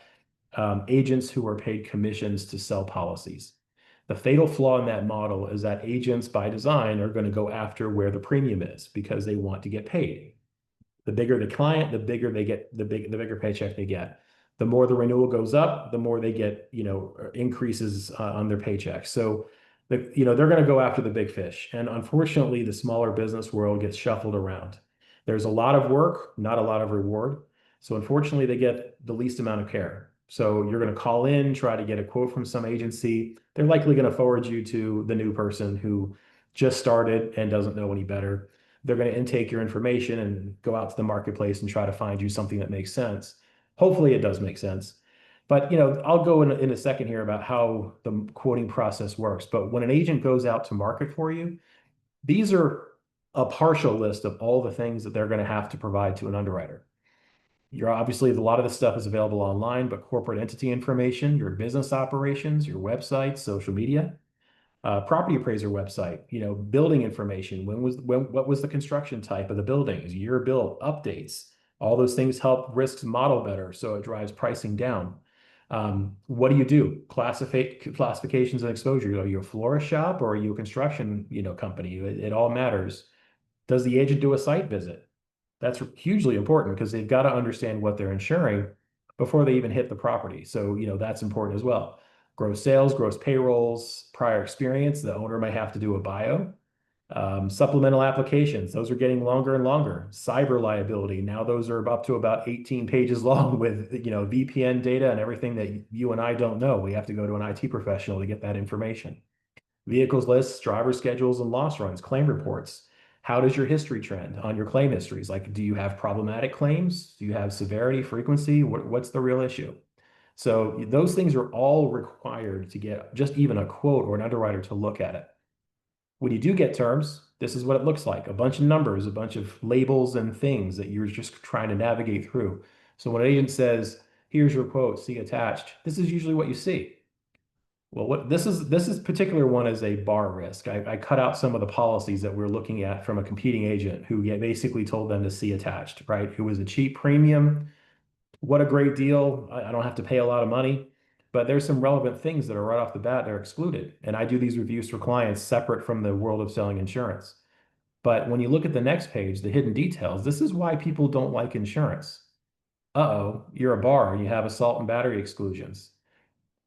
agents who are paid commissions to sell policies. The fatal flaw in that model is that agents by design are going to go after where the premium is, because they want to get paid. The bigger the client, the bigger they get, the bigger paycheck they get. The more the renewal goes up, the more they get, increases on their paycheck. So they're going to go after the big fish. And unfortunately, the smaller business world gets shuffled around. There's a lot of work, not a lot of reward. So unfortunately, they get the least amount of care. So you're going to call in, try to get a quote from some agency. They're likely going to forward you to the new person who just started and doesn't know any better. They're going to intake your information and go out to the marketplace and try to find you something that makes sense. Hopefully it does make sense. But I'll go in a second here about how the quoting process works. But when an agent goes out to market for you, these are a partial list of all the things that they're going to have to provide to an underwriter. Obviously, a lot of this stuff is available online, but corporate entity information, your business operations, your website, social media, property appraiser website, building information. What was the construction type of the buildings, year built, updates. All those things help risks model better, so it drives pricing down. What do? Classifications and exposure. Are you a florist shop, or are you a construction, company? It all matters. Does the agent do a site visit? That's hugely important, because they've got to understand what they're insuring before they even hit the property. So, that's important as well. Gross sales, gross payrolls, prior experience. The owner might have to do a bio. Supplemental applications. Those are getting longer and longer. Cyber liability. Now those are up to about 18 pages long with, VPN data and everything that you and I don't know. We have to go to an IT professional to get that information. Vehicles lists, driver schedules, and loss runs, claim reports. How does your history trend on your claim histories? Like, do you have problematic claims? Do you have severity, frequency? What's the real issue? So those things are all required to get just even a quote or an underwriter to look at it. When you do get terms, this is what it looks like: a bunch of numbers, a bunch of labels and things that you're just trying to navigate through. So when an agent says, here's your quote, see attached, this is usually what you see. Well, this particular one is a bar risk. I cut out some of the policies that we're looking at from a competing agent who basically told them to see attached, right? It was a cheap premium, what a great deal. I don't have to pay a lot of money, but there's some relevant things that are right off the bat that are excluded. And I do these reviews for clients separate from the world of selling insurance. But when you look at the next page, the hidden details, this is why people don't like insurance. Uh-oh, you're a bar and you have assault and battery exclusions.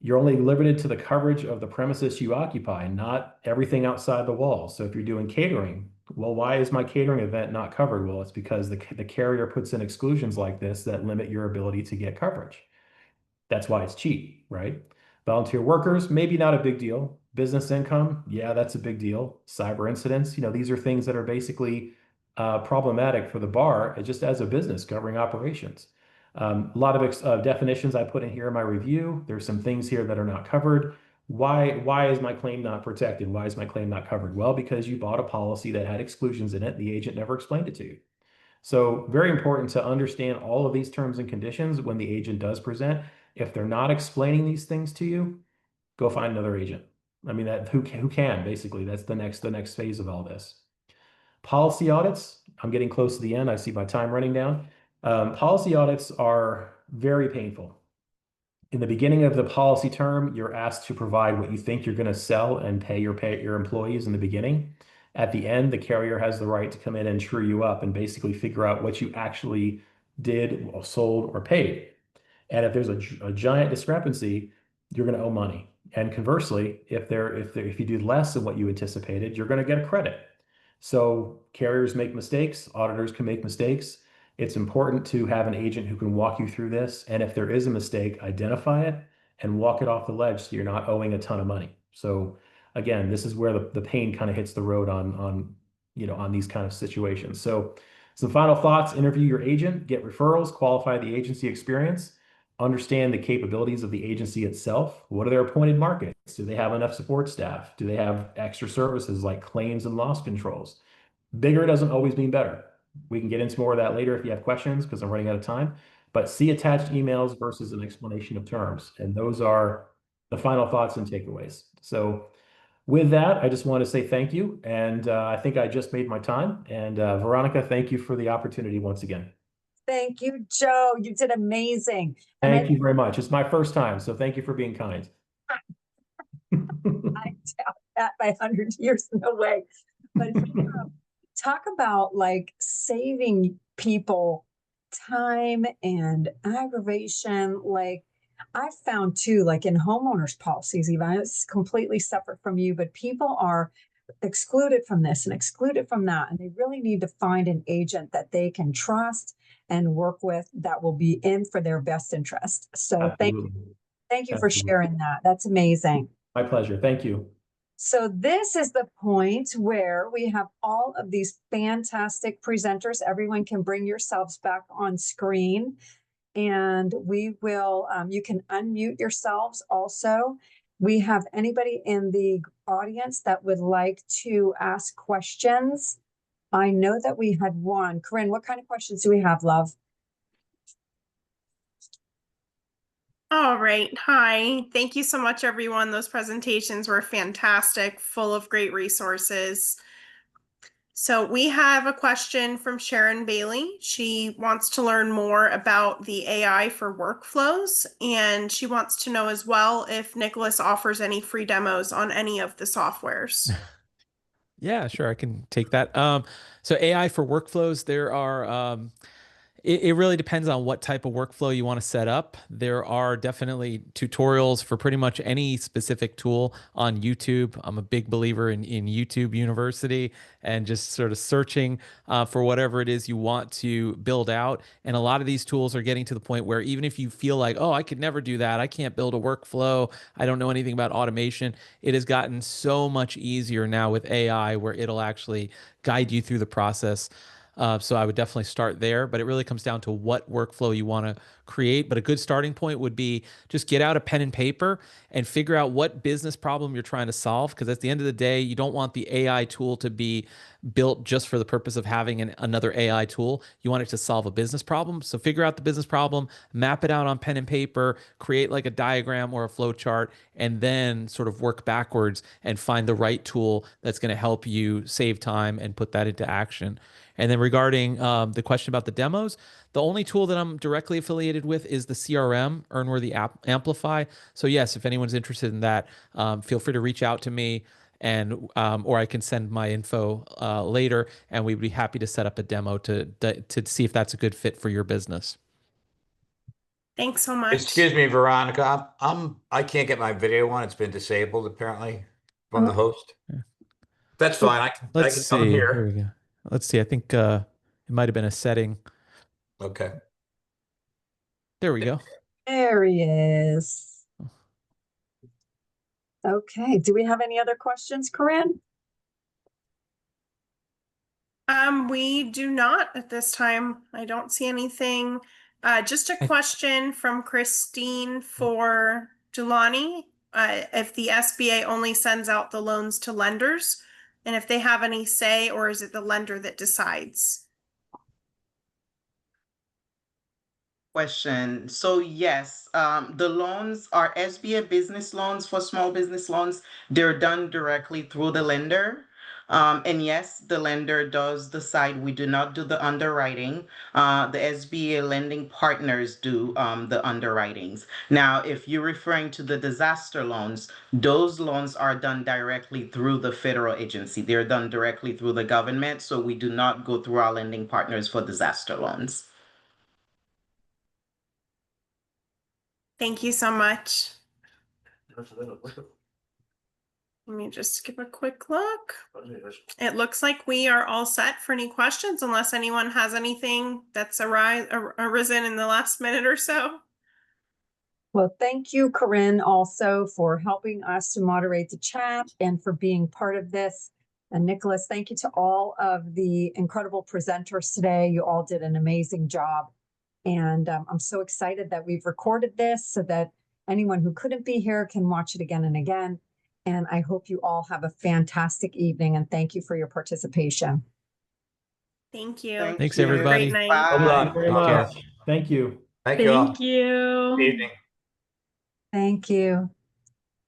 You're only limited to the coverage of the premises you occupy, not everything outside the walls. So if you're doing catering, well, why is my catering event not covered? Well, it's because the carrier puts in exclusions like this that limit your ability to get coverage. That's why it's cheap, right? Volunteer workers, maybe not a big deal. Business income, yeah, that's a big deal. Cyber incidents, these are things that are basically problematic for the bar, just as a business covering operations. A lot of definitions I put in here in my review. There's some things here that are not covered. Why is my claim not protected? Why is my claim not covered? Well, because you bought a policy that had exclusions in it. The agent never explained it to you. So very important to understand all of these terms and conditions when the agent does present. If they're not explaining these things to you, go find another agent. I mean, who can basically, that's the next phase of all this. Policy audits, I'm getting close to the end. I see my time running down. Policy audits are very painful. In the beginning of the policy term, you're asked to provide what you think you're going to sell and pay your employees in the beginning. At the end, the carrier has the right to come in and true you up and basically figure out what you actually did, sold, or paid. And if there's a giant discrepancy, you're going to owe money. And conversely, if you do less than what you anticipated, you're going to get a credit. So carriers make mistakes, auditors can make mistakes. It's important to have an agent who can walk you through this. And if there is a mistake, identify it and walk it off the ledge so you're not owing a ton of money. So again, this is where the pain kind of hits the road on these kind of situations. So some final thoughts: interview your agent, get referrals, qualify the agency experience, understand the capabilities of the agency itself. What are their appointed markets? Do they have enough support staff? Do they have extra services like claims and loss controls? Bigger doesn't always mean better. We can get into more of that later if you have questions, because I'm running out of time. But see attached emails versus an explanation of terms. And those are the final thoughts and takeaways. So with that, I just want to say thank you. And I think I just made my time. And Veronica, thank you for the opportunity once again. Thank you, Joe. You did amazing. Thank you very much. It's my first time, so thank you for being kind. I doubt that by 100 years, no way. But talk about like saving people time and aggravation. Like I found too, like in homeowners policies, even it's completely separate from you, but people are excluded from this and excluded from that. And they really need to find an agent that they can trust and work with that will be in for their best interest. So thank you for sharing that. That's amazing. My pleasure. Thank you. So this is the point where we have all of these fantastic presenters. Everyone can bring yourselves back on screen, and we will, you can unmute yourselves also. We have anybody in the audience that would like to ask questions. I know that we had one. Corinne, what kind of questions do we have, love? All right. Hi. Thank you so much, everyone. Those presentations were fantastic, full of great resources. So we have a question from Sharon Bailey. She wants to learn more about the AI for workflows, and she wants to know as well if Nicholas offers any free demos on any of the softwares. Yeah, sure. I can take that. So AI for workflows, there are, it really depends on what type of workflow you want to set up. There are definitely tutorials for pretty much any specific tool on YouTube. I'm a big believer in YouTube University and just sort of searching for whatever it is you want to build out. And a lot of these tools are getting to the point where even if you feel like, oh, I could never do that, I can't build a workflow, I don't know anything about automation, it has gotten so much easier now with AI where it'll actually guide you through the process. So I would definitely start there, but it really comes down to what workflow you want to create. But a good starting point would be just get out a pen and paper and figure out what business problem you're trying to solve. Because at the end of the day, you don't want the AI tool to be built just for the purpose of having another AI tool. You want it to solve a business problem. So figure out the business problem, map it out on pen and paper, create like a diagram or a flow chart, and then sort of work backwards and find the right tool that's going to help you save time and put that into action. And then regarding the question about the demos, The only tool that I'm directly affiliated with is the CRM, Earnworthy Amplify. So yes, if anyone's interested in that, feel free to reach out to me, and or I can send my info later, and we'd be happy to set up a demo to see if that's a good fit for your business. Thanks so much. Excuse me, Veronica. I can't get my video on. It's been disabled apparently from the host. That's fine. I Let's can see. come Here here. we go. Let's see. I think it might have been a setting. Okay. There we go. There he is. Okay. Do we have any other questions, Corinne? We do not at this time. I don't see anything. Just a question from Christine for Dieulanie. If the SBA only sends out the loans to lenders, and if they have any say, or is it the lender that decides? Question. So yes, the loans are SBA business loans for small business loans. They're done directly through the lender. And yes, the lender does decide. We do not do the underwriting. The SBA lending partners do the underwritings. Now, if you're referring to the disaster loans, those loans are done directly through the federal agency. They're done directly through the government. So we do not go through our lending partners for disaster loans. Thank you so much. Let me just give a quick look. It looks like we are all set for any questions, unless anyone has anything that's arisen in the last minute or so. Well, thank you, Corinne, also for helping us to moderate the chat and for being part of this. And Nicholas, thank you to all of the incredible presenters today. You all did an amazing job. And I'm so excited that we've recorded this so that anyone who couldn't be here can watch it again and again. And I hope you all have a fantastic evening, and thank you for your participation. Thank you. Thanks, you. everybody. Great night. Bye. Thank you very Take care. much. Thank you. Thank you all. Thank you. Good evening. Thank you.